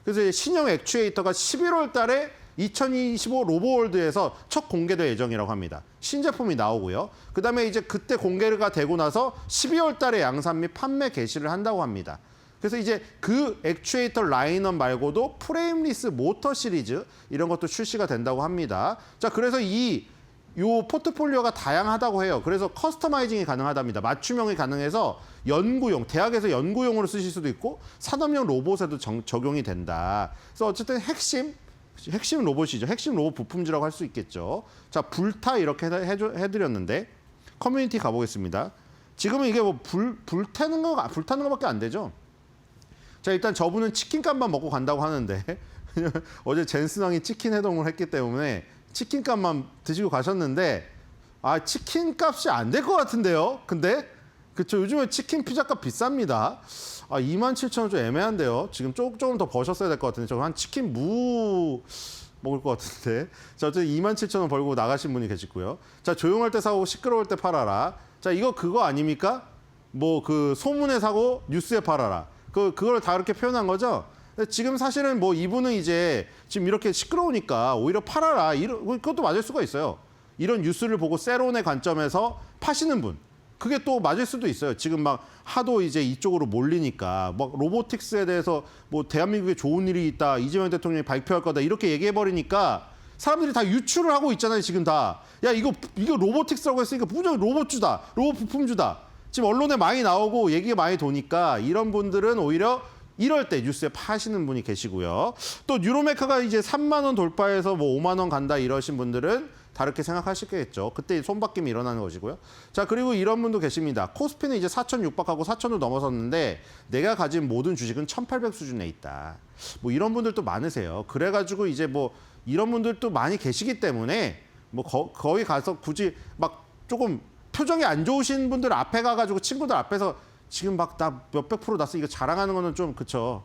그래서 신형 액추에이터가 11월 달에 2025 로보월드에서 첫 공개될 예정이라고 합니다. 신제품이 나오고요. 그다음에 이제 그때 공개가 되고 나서 12월 달에 양산 및 판매 개시를 한다고 합니다. 그래서 이제 그 액추에이터 라인업 말고도 프레임리스 모터 시리즈 이런 것도 출시가 된다고 합니다. 자, 그래서 요 포트폴리오가 다양하다고 해요. 그래서 커스터마이징이 가능하답니다. 맞춤형이 가능해서 연구용, 대학에서 연구용으로 쓰실 수도 있고 산업용 로봇에도 적용이 된다. 그래서 어쨌든 핵심 로봇이죠. 핵심 로봇 부품주라고 할 수 있겠죠. 자, 불타 이렇게 해드렸는데 커뮤니티 가보겠습니다. 지금은 이게 뭐 불타는 거밖에 안 되죠. 자, 일단 저분은 치킨값만 먹고 간다고 하는데 어제 젠슨왕이 치킨 해동을 했기 때문에 치킨값만 드시고 가셨는데 치킨값이 안 될 것 같은데요. 근데 그쵸, 요즘에 치킨 피자값 비쌉니다. 27,000원 좀 애매한데요. 지금 조금 더 버셨어야 될 것 같은데 저 한 치킨 무 먹을 것 같은데. 자, 어쨌든 27,000원 벌고 나가신 분이 계시고요. 자, 조용할 때 사고 시끄러울 때 팔아라. 자, 이거 그거 아닙니까? 뭐 그 소문에 사고 뉴스에 팔아라. 그걸 다 이렇게 표현한 거죠. 지금 사실은 뭐 이분은 이제 지금 이렇게 시끄러우니까 오히려 팔아라. 그것도 맞을 수가 있어요. 이런 뉴스를 보고 세론의 관점에서 파시는 분. 그게 또 맞을 수도 있어요. 지금 막 하도 이제 이쪽으로 몰리니까 막 로보틱스에 대해서 뭐 대한민국에 좋은 일이 있다. 이재명 대통령이 발표할 거다. 이렇게 얘기해 버리니까 사람들이 다 유추를 하고 있잖아요. 지금 다. 야, 이거 로보틱스라고 했으니까 무조건 로봇주다. 로봇 부품주다. 지금 언론에 많이 나오고 얘기가 많이 도니까 이런 분들은 오히려 이럴 때 뉴스에 파시는 분이 계시고요. 또 뉴로메카가 이제 3만 원 돌파해서 뭐 5만 원 간다 이러신 분들은 다르게 생각하시겠죠. 그때 손바뀜이 일어나는 것이고요. 자, 그리고 이런 분도 계십니다. 코스피는 이제 4,600하고 4,000도 넘어섰는데 내가 가진 모든 주식은 1,800 수준에 있다. 뭐 이런 분들도 많으세요. 그래가지고 이제 뭐 이런 분들도 많이 계시기 때문에 뭐 거기 가서 굳이 막 조금 표정이 안 좋으신 분들 앞에 가가지고 친구들 앞에서 지금 막 나 몇백 프로 났어 이거 자랑하는 거는 좀 그쵸.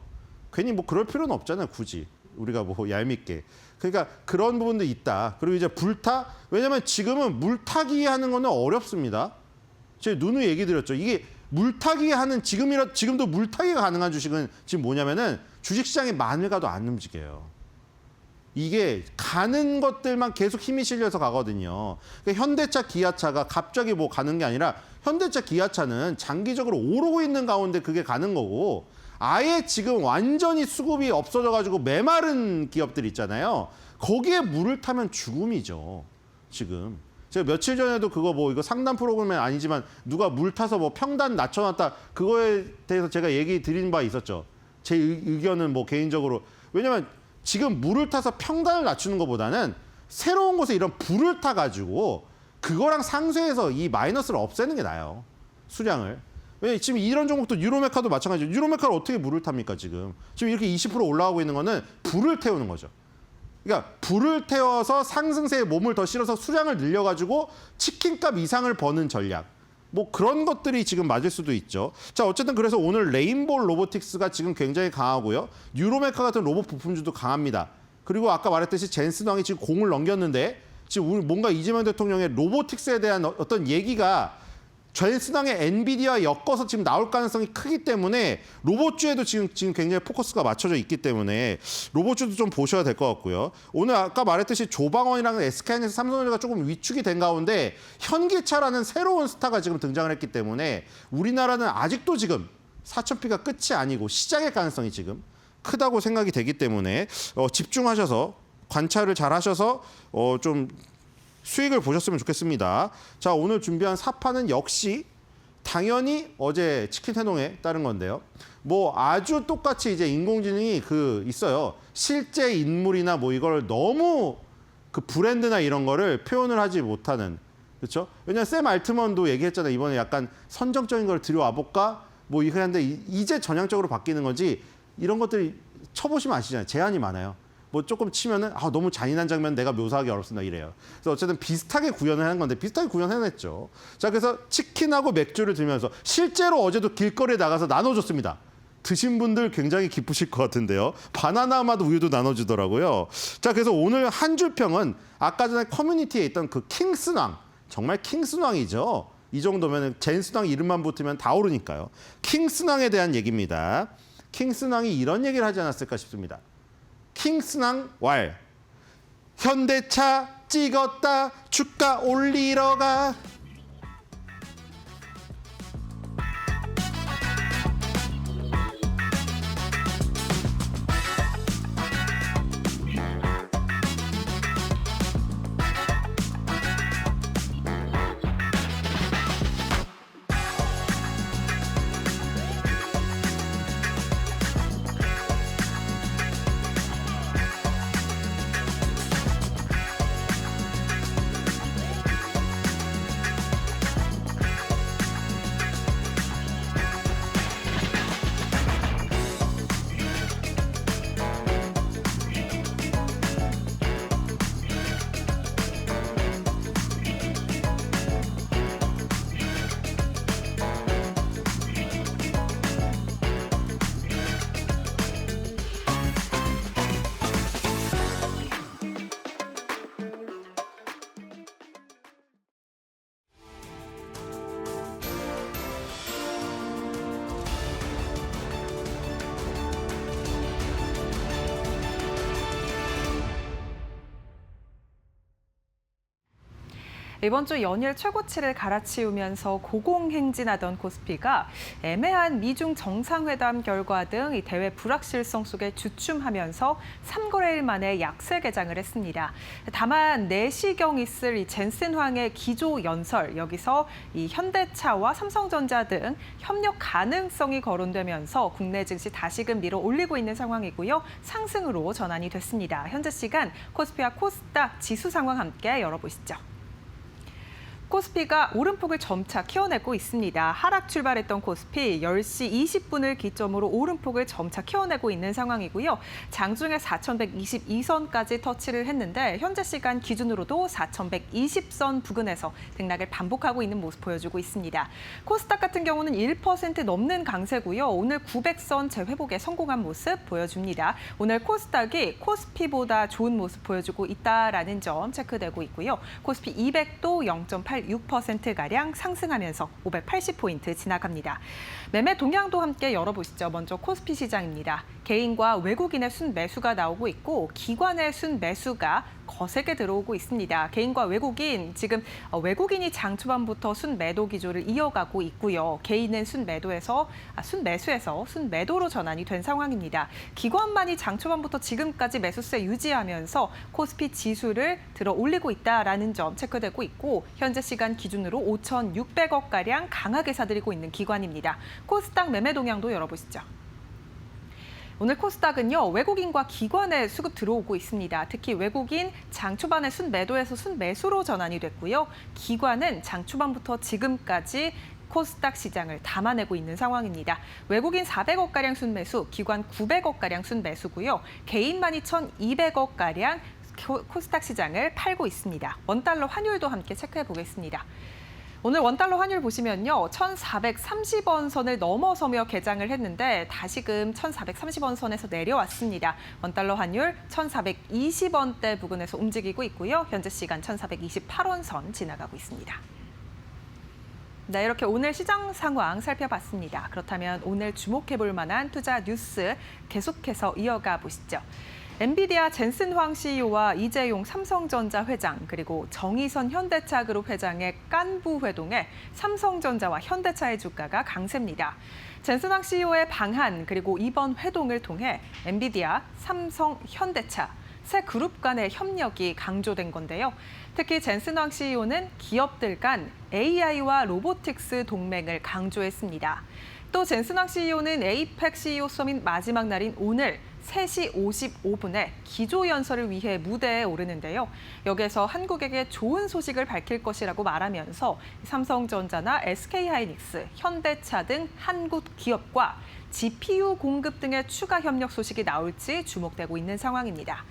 괜히 뭐 그럴 필요는 없잖아요. 굳이 우리가 뭐 얄밉게. 그러니까 그런 부분도 있다. 그리고 이제 불타. 왜냐면 지금은 물타기 하는 거는 어렵습니다. 제가 누누이 얘기 드렸죠. 이게 물타기 하는 지금도 물타기가 가능한 주식은 지금 뭐냐면은 주식시장이 많이 가도 안 움직여요. 이게 가는 것들만 계속 힘이 실려서 가거든요. 그러니까 현대차, 기아차가 갑자기 뭐 가는 게 아니라 현대차, 기아차는 장기적으로 오르고 있는 가운데 그게 가는 거고 아예 지금 완전히 수급이 없어져가지고 메마른 기업들 있잖아요. 거기에 물을 타면 죽음이죠. 지금. 제가 며칠 전에도 이거 상담 프로그램은 아니지만 누가 물 타서 뭐 평단 낮춰놨다 그거에 대해서 제가 얘기 드린 바 있었죠. 제 의견은 뭐 개인적으로. 왜냐면 지금 물을 타서 평단을 낮추는 것보다는 새로운 곳에 이런 불을 타가지고 그거랑 상쇄해서 이 마이너스를 없애는 게 나아요. 수량을. 왜냐면 지금 이런 종목도 뉴로메카도 마찬가지죠. 뉴로메카를 어떻게 물을 탑니까 지금. 지금 이렇게 20% 올라가고 있는 거는 불을 태우는 거죠. 그러니까 불을 태워서 상승세에 몸을 더 실어서 수량을 늘려가지고 치킨값 이상을 버는 전략. 뭐 그런 것들이 지금 맞을 수도 있죠. 자, 어쨌든 그래서 오늘 레인보우 로보틱스가 지금 굉장히 강하고요. 뉴로메카 같은 로봇 부품주도 강합니다. 그리고 아까 말했듯이 젠슨왕이 지금 공을 넘겼는데 지금 뭔가 이재명 대통령의 로보틱스에 대한 어떤 얘기가 젠슨왕의 엔비디아 엮어서 지금 나올 가능성이 크기 때문에 로봇주에도 지금 굉장히 포커스가 맞춰져 있기 때문에 로봇주도 좀 보셔야 될 것 같고요. 오늘 아까 말했듯이 조방원이랑 SK하이닉스, 삼성전자가 조금 위축이 된 가운데 현기차라는 새로운 스타가 지금 등장을 했기 때문에 우리나라는 아직도 지금 4,000피가 끝이 아니고 시장의 가능성이 지금 크다고 생각이 되기 때문에 집중하셔서 관찰을 잘 하셔서 좀 수익을 보셨으면 좋겠습니다. 자, 오늘 준비한 사파는 역시 당연히 어제 치킨 해동에 따른 건데요. 뭐 아주 똑같이 이제 인공지능이 있어요. 실제 인물이나 뭐 이걸 너무 그 브랜드나 이런 거를 표현을 하지 못하는. 그렇죠? 왜냐면 샘 알트먼도 얘기했잖아요. 이번에 약간 선정적인 걸 들여와 볼까? 뭐 이렇게 하는데 이제 전향적으로 바뀌는 건지 이런 것들이 쳐보시면 아시잖아요. 제한이 많아요. 뭐 조금 치면은 너무 잔인한 장면 내가 묘사하기 어렵습니다 이래요. 그래서 어쨌든 비슷하게 구현을 하는 건데 비슷하게 구현해냈죠. 자, 그래서 치킨하고 맥주를 들면서 실제로 어제도 길거리에 나가서 나눠줬습니다. 드신 분들 굉장히 기쁘실 것 같은데요. 바나나 맛 우유도 나눠주더라고요. 자, 그래서 오늘 한 줄 평은 아까 전에 커뮤니티에 있던 그 킹스왕, 정말 킹스왕이죠. 이 정도면 젠스왕 이름만 붙으면 다 오르니까요. 킹스왕에 대한 얘기입니다. 킹스왕이 이런 얘기를 하지 않았을까 싶습니다. 킹스왕 왈. 현대차 찍었다 주가 올리러 가. 이번 주 연일 최고치를 갈아치우면서 고공행진하던 코스피가 애매한 미중 정상회담 결과 등 이 대외 불확실성 속에 주춤하면서 3거래일 만에 약세 개장을 했습니다. 다만 내시경 있을 이 젠슨황의 기조 연설, 여기서 이 현대차와 삼성전자 등 협력 가능성이 거론되면서 국내 증시 다시금 밀어 올리고 있는 상황이고요. 상승으로 전환이 됐습니다. 현재 시간 코스피와 코스닥 지수 상황 함께 열어보시죠. 코스피가 오름폭을 점차 키워내고 있습니다. 하락 출발했던 코스피 10시 20분을 기점으로 오름폭을 점차 키워내고 있는 상황이고요. 장중에 4,122선까지 터치를 했는데 현재 시간 기준으로도 4,120선 부근에서 등락을 반복하고 있는 모습 보여주고 있습니다. 코스닥 같은 경우는 1% 넘는 강세고요. 오늘 900선 재회복에 성공한 모습 보여줍니다. 오늘 코스닥이 코스피보다 좋은 모습 보여주고 있다라는 점 체크되고 있고요. 코스피 200도 0.86%가량 상승하면서 580포인트 지나갑니다. 매매 동향도 함께 열어보시죠. 먼저 코스피 시장입니다. 개인과 외국인의 순매수가 나오고 있고 기관의 순매수가 거세게 들어오고 있습니다. 개인과 외국인, 지금 외국인이 장 초반부터 순매도 기조를 이어가고 있고요. 개인은 순매수에서 순매도로 전환이 된 상황입니다. 기관만이 장 초반부터 지금까지 매수세 유지하면서 코스피 지수를 들어 올리고 있다라는 점 체크되고 있고 현재 시간 기준으로 5,600억가량 강하게 사들이고 있는 기관입니다. 코스닥 매매 동향도 열어보시죠. 오늘 코스닥은요, 외국인과 기관의 수급 들어오고 있습니다. 특히 외국인 장 초반에 순매도에서 순매수로 전환이 됐고요. 기관은 장 초반부터 지금까지 코스닥 시장을 담아내고 있는 상황입니다. 외국인 400억가량 순매수, 기관 900억가량 순매수고요. 개인만이 1,200억가량 코스닥 시장을 팔고 있습니다. 원달러 환율도 함께 체크해 보겠습니다. 오늘 원달러 환율 보시면요. 1,430원 선을 넘어서며 개장을 했는데 다시금 1,430원 선에서 내려왔습니다. 원달러 환율 1,420원대 부근에서 움직이고 있고요. 현재 시간 1,428원 선 지나가고 있습니다. 네, 이렇게 오늘 시장 상황 살펴봤습니다. 그렇다면 오늘 주목해볼 만한 투자 뉴스 계속해서 이어가 보시죠. 엔비디아 젠슨황 CEO와 이재용 삼성전자 회장 그리고 정의선 현대차그룹 회장의 깐부 회동에 삼성전자와 현대차의 주가가 강세입니다. 젠슨황 CEO의 방한 그리고 이번 회동을 통해 엔비디아, 삼성, 현대차 세 그룹 간의 협력이 강조된 건데요. 특히 젠슨황 CEO는 기업들 간 AI와 로보틱스 동맹을 강조했습니다. 또 젠슨황 CEO는 에이펙 CEO 서밋 마지막 날인 오늘 3시 55분에 기조연설을 위해 무대에 오르는데요. 여기에서 한국에게 좋은 소식을 밝힐 것이라고 말하면서 삼성전자나 SK하이닉스, 현대차 등 한국 기업과 GPU 공급 등의 추가 협력 소식이 나올지 주목되고 있는 상황입니다.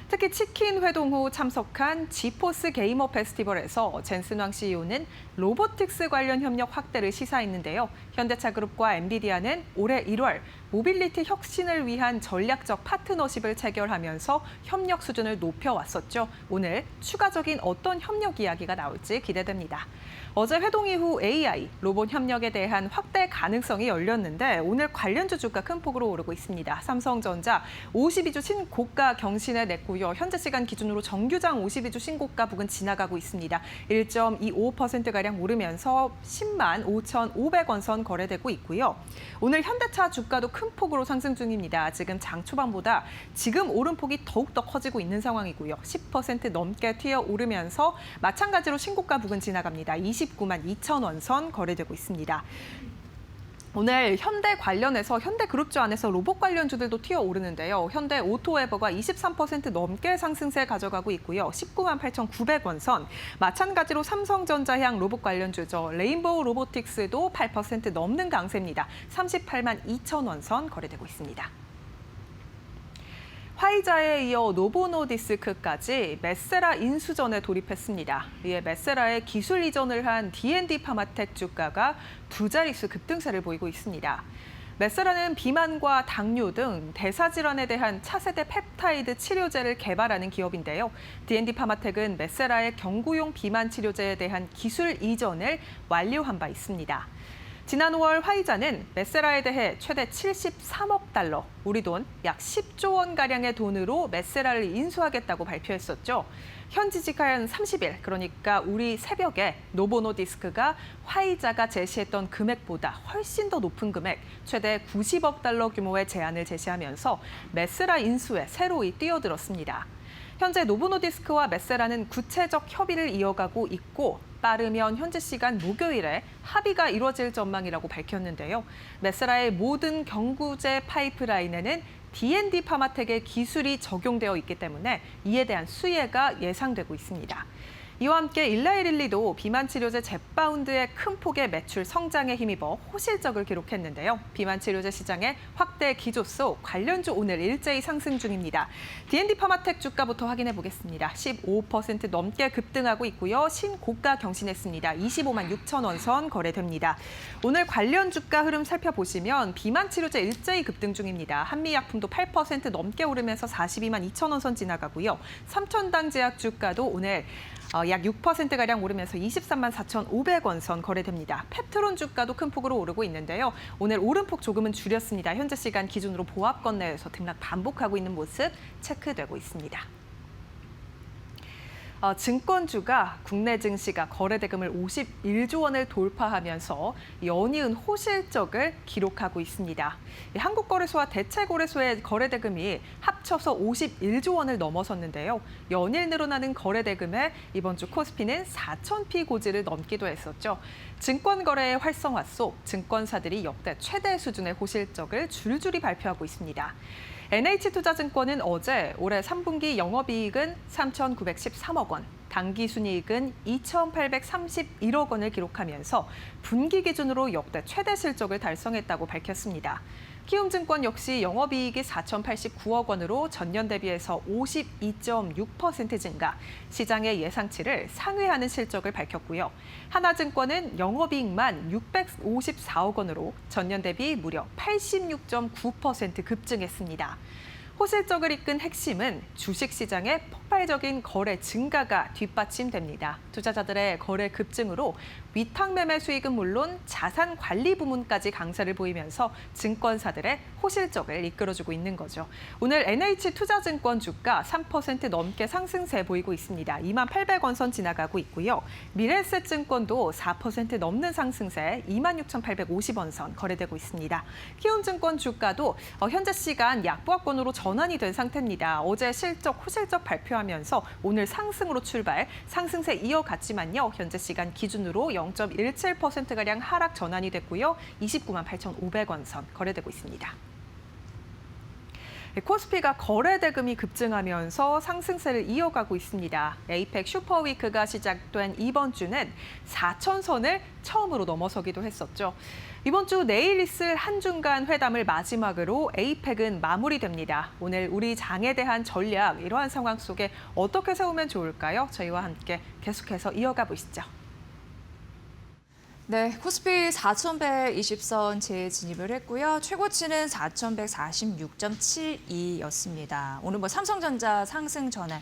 특히 치킨 회동 후 참석한 지포스 게이머 페스티벌에서 젠슨황 CEO는 로보틱스 관련 협력 확대를 시사했는데요. 현대차그룹과 엔비디아는 올해 1월 모빌리티 혁신을 위한 전략적 파트너십을 체결하면서 협력 수준을 높여왔었죠. 오늘 추가적인 어떤 협력 이야기가 나올지 기대됩니다. 어제 회동 이후 AI, 로봇 협력에 대한 확대 가능성이 열렸는데 오늘 관련주 주가 큰 폭으로 오르고 있습니다. 삼성전자 52주 신고가 경신에 냈고요. 현재 시간 기준으로 정규장 52주 신고가 부근 지나가고 있습니다. 1.25%가량 오르면서 10만 5,500원 선 거래되고 있고요. 오늘 현대차 주가도 큰 폭으로 상승 중입니다. 지금 장 초반보다 지금 오름폭이 더욱더 커지고 있는 상황이고요. 10% 넘게 튀어 오르면서 마찬가지로 신고가 부근 지나갑니다. 29만 2천 원 선 거래되고 있습니다. 오늘 현대 관련해서 현대그룹주 안에서 로봇 관련주들도 튀어 오르는데요. 현대 오토웨버가 23% 넘게 상승세 가져가고 있고요. 19만 8,900원 선. 마찬가지로 삼성전자향 로봇 관련주죠. 레인보우 로보틱스도 8% 넘는 강세입니다. 38만 2천 원 선 거래되고 있습니다. 화이자에 이어 노보노디스크까지 메세라 인수전에 돌입했습니다. 이에 메세라의 기술 이전을 한 D&D 파마텍 주가가 두 자릿수 급등세를 보이고 있습니다. 메세라는 비만과 당뇨 등 대사질환에 대한 차세대 펩타이드 치료제를 개발하는 기업인데요. D&D 파마텍은 메세라의 경구용 비만 치료제에 대한 기술 이전을 완료한 바 있습니다. 지난 5월 화이자는 메세라에 대해 최대 73억 달러, 우리 돈 약 10조 원가량의 돈으로 메세라를 인수하겠다고 발표했었죠. 현지 시간 30일, 그러니까 우리 새벽에 노보노디스크가 화이자가 제시했던 금액보다 훨씬 더 높은 금액, 최대 90억 달러 규모의 제안을 제시하면서 메세라 인수에 새로이 뛰어들었습니다. 현재 노보노디스크와 메세라는 구체적 협의를 이어가고 있고 빠르면 현지 시간 목요일에 합의가 이루어질 전망이라고 밝혔는데요. 메세라의 모든 경구제 파이프라인에는 D&D 파마텍의 기술이 적용되어 있기 때문에 이에 대한 수혜가 예상되고 있습니다. 이와 함께 일라이릴리도 비만 치료제 젯바운드의 큰 폭의 매출 성장에 힘입어 호실적을 기록했는데요. 비만 치료제 시장의 확대 기조 속 관련주 오늘 일제히 상승 중입니다. D&D 파마텍 주가부터 확인해 보겠습니다. 15% 넘게 급등하고 있고요. 신고가 경신했습니다. 25만 6천 원 선 거래됩니다. 오늘 관련 주가 흐름 살펴보시면 비만 치료제 일제히 급등 중입니다. 한미약품도 8% 넘게 오르면서 42만 2천 원 선 지나가고요. 삼천당 제약 주가도 오늘 약 6%가량 오르면서 23만 4,500원 선 거래됩니다. 펩트론 주가도 큰 폭으로 오르고 있는데요. 오늘 오름폭 조금은 줄였습니다. 현재 시간 기준으로 보합권 내에서 등락 반복하고 있는 모습 체크되고 있습니다. 증권주가 국내 증시가 거래대금을 51조 원을 돌파하면서 연이은 호실적을 기록하고 있습니다. 한국거래소와 대체거래소의 거래대금이 합쳐서 51조 원을 넘어섰는데요. 연일 늘어나는 거래대금에 이번 주 코스피는 4,000피 고지를 넘기도 했었죠. 증권거래의 활성화 속 증권사들이 역대 최대 수준의 호실적을 줄줄이 발표하고 있습니다. NH투자증권은 어제 올해 3분기 영업이익은 3,913억 원, 당기순이익은 2,831억 원을 기록하면서 분기 기준으로 역대 최대 실적을 달성했다고 밝혔습니다. 키움증권 역시 영업이익이 4,089억 원으로 전년 대비해서 52.6% 증가, 시장의 예상치를 상회하는 실적을 밝혔고요. 하나증권은 영업이익만 654억 원으로 전년 대비 무려 86.9% 급증했습니다. 호실적을 이끈 핵심은 주식시장의 폭발적인 거래 증가가 뒷받침됩니다. 투자자들의 거래 급증으로 위탁 매매 수익은 물론 자산 관리 부문까지 강세를 보이면서 증권사들의 호실적을 이끌어주고 있는 거죠. 오늘 NH투자증권 주가 3% 넘게 상승세 보이고 있습니다. 2만 800원 선 지나가고 있고요. 미래에셋증권도 4% 넘는 상승세 26,850원 선 거래되고 있습니다. 키움증권 주가도 현재 시간 약보합권으로 전환이 된 상태입니다. 어제 실적, 호실적 발표하면서 오늘 상승으로 출발, 상승세 이어갔지만요. 현재 시간 기준으로 0.17%가량 하락 전환이 됐고요. 29만 8,500원 선 거래되고 있습니다. 코스피가 거래대금이 급증하면서 상승세를 이어가고 있습니다. 에이펙 슈퍼위크가 시작된 이번 주는 4,000선을 처음으로 넘어서기도 했었죠. 이번 주 내일 있을 한중간 회담을 마지막으로 에이펙은 마무리됩니다. 오늘 우리 장에 대한 전략, 이러한 상황 속에 어떻게 세우면 좋을까요? 저희와 함께 계속해서 이어가 보시죠. 네, 코스피 4,120선 재진입을 했고요. 최고치는 4,146.72였습니다. 오늘 뭐 삼성전자 상승 전환.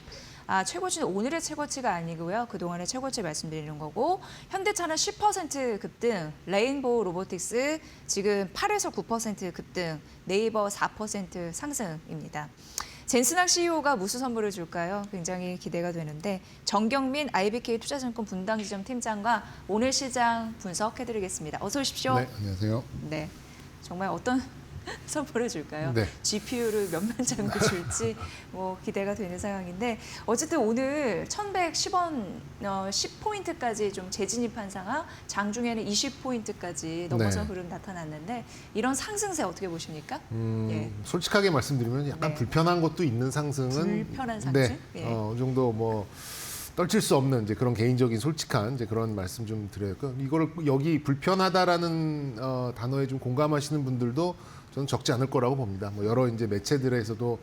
최고치는 오늘의 최고치가 아니고요. 그동안의 최고치 말씀드리는 거고, 현대차는 10% 급등, 레인보우 로보틱스 지금 8에서 9% 급등, 네이버 4% 상승입니다. 젠스낙 CEO가 무슨 선물을 줄까요? 굉장히 기대가 되는데, 정경민 IBK 투자증권 분당지점 팀장과 오늘 시장 분석해드리겠습니다. 어서 오십시오. 네, 안녕하세요. 네, 정말 어떤 선물을 줄까요? 네. GPU를 몇만 장도 줄지 뭐 기대가 되는 상황인데, 어쨌든 오늘 1,110원 10포인트까지 좀 재진입한 상황, 장중에는 20포인트까지 넘어선 네. 흐름 나타났는데, 이런 상승세 어떻게 보십니까? 예. 솔직하게 말씀드리면 약간 네. 불편한 것도 있는 상승은 불편한 상승? 네, 예. 어느 정도 뭐 떨칠 수 없는 이제 그런 개인적인 솔직한 이제 그런 말씀 좀 드려요. 이걸 여기 불편하다라는 단어에 좀 공감하시는 분들도 저는 적지 않을 거라고 봅니다. 뭐 여러 이제 매체들에서도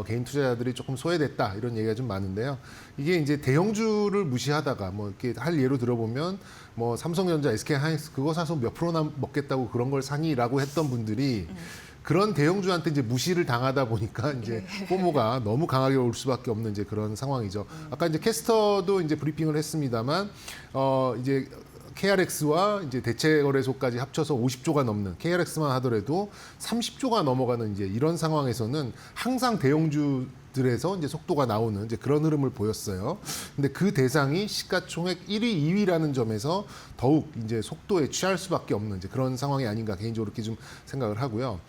개인 투자자들이 조금 소외됐다 이런 얘기가 좀 많은데요. 이게 이제 대형주를 무시하다가 뭐 이렇게 할 예로 들어보면 뭐 삼성전자, SK하이닉스 그거 사서 몇 프로나 먹겠다고 그런 걸 사니라고 했던 분들이 그런 대형주한테 이제 무시를 당하다 보니까 이제 포모가 너무 강하게 올 수밖에 없는 이제 그런 상황이죠. 아까 이제 캐스터도 이제 브리핑을 했습니다만 이제 KRX와 이제 대체 거래소까지 합쳐서 50조가 넘는, KRX만 하더라도 30조가 넘어가는 이제 이런 상황에서는 항상 대형주들에서 이제 속도가 나오는 이제 그런 흐름을 보였어요. 근데 그 대상이 시가총액 1위, 2위라는 점에서 더욱 이제 속도에 취할 수밖에 없는 이제 그런 상황이 아닌가 개인적으로 이렇게 좀 생각을 하고요.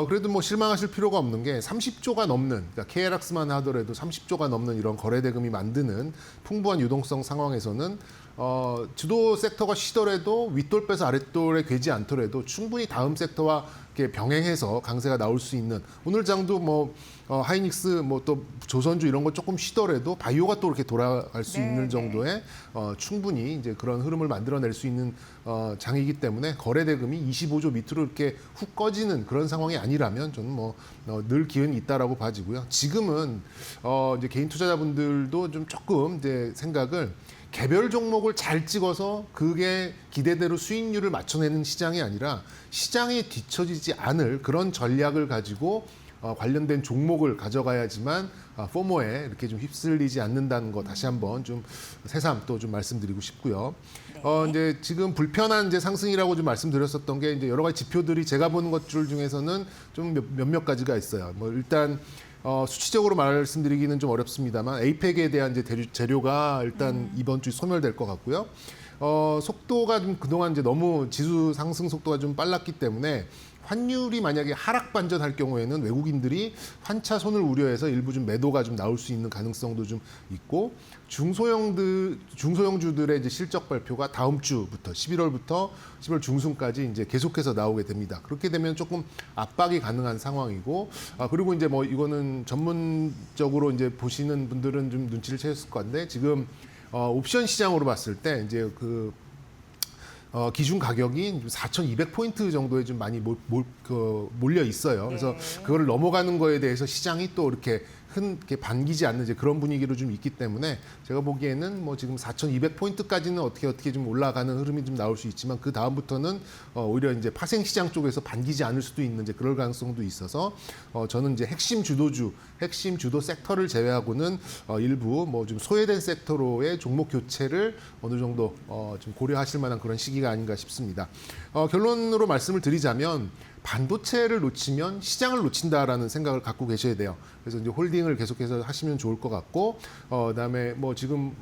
그래도 뭐 실망하실 필요가 없는 게 30조가 넘는, 그러니까 KRX만 하더라도 30조가 넘는 이런 거래대금이 만드는 풍부한 유동성 상황에서는 주도 섹터가 쉬더라도 윗돌 빼서 아랫돌에 괴지 않더라도 충분히 다음 섹터와 이렇게 병행해서 강세가 나올 수 있는, 오늘 장도 뭐 하이닉스 뭐 또 조선주 이런 거 조금 쉬더라도 바이오가 또 이렇게 돌아갈 수 네, 있는 네. 정도의 충분히 이제 그런 흐름을 만들어낼 수 있는 장이기 때문에 거래 대금이 25조 밑으로 이렇게 훅 꺼지는 그런 상황이 아니라면 저는 뭐 늘 기회는 있다라고 봐지고요. 지금은 이제 개인 투자자분들도 좀 조금 이제 생각을 개별 종목을 잘 찍어서 그게 기대대로 수익률을 맞춰내는 시장이 아니라 시장에 뒤처지지 않을 그런 전략을 가지고 관련된 종목을 가져가야지만 포모에 이렇게 좀 휩쓸리지 않는다는 거 다시 한번 좀 새삼 또 좀 말씀드리고 싶고요. 이제 지금 불편한 이제 상승이라고 좀 말씀드렸었던 게 이제 여러 가지 지표들이 제가 보는 것들 중에서는 좀 몇몇 가지가 있어요. 뭐 일단 수치적으로 말씀드리기는 좀 어렵습니다만 에이펙에 대한 이제 재료가 일단 이번 주에 소멸될 것 같고요. 속도가 좀 그동안 이제 너무 지수 상승 속도가 좀 빨랐기 때문에 환율이 만약에 하락 반전할 경우에는 외국인들이 환차 손을 우려해서 일부 좀 매도가 좀 나올 수 있는 가능성도 좀 있고, 중소형주들의 이제 실적 발표가 다음 주부터 11월부터 10월 중순까지 이제 계속해서 나오게 됩니다. 그렇게 되면 조금 압박이 가능한 상황이고, 그리고 이제 뭐 이거는 전문적으로 이제 보시는 분들은 좀 눈치를 채셨을 것 같은데, 지금 옵션 시장으로 봤을 때 이제 그 기준 가격이 4,200포인트 정도에 좀 많이 몰려 있어요. 그래서 그거를 넘어가는 거에 대해서 시장이 또 이렇게 이렇게 반기지 않는 이제 그런 분위기로 좀 있기 때문에 제가 보기에는 뭐 지금 4,200포인트까지는 어떻게 좀 올라가는 흐름이 좀 나올 수 있지만 그 다음부터는 오히려 이제 파생 시장 쪽에서 반기지 않을 수도 있는 이제 그럴 가능성도 있어서 저는 이제 핵심 주도 섹터를 제외하고는 일부 뭐 좀 소외된 섹터로의 종목 교체를 어느 정도 좀 고려하실 만한 그런 시기가 아닌가 싶습니다. 결론으로 말씀을 드리자면 반도체를 놓치면 시장을 놓친다라는 생각을 갖고 계셔야 돼요. 그래서 이제 홀딩을 계속해서 하시면 좋을 것 같고, 그다음에 뭐 지금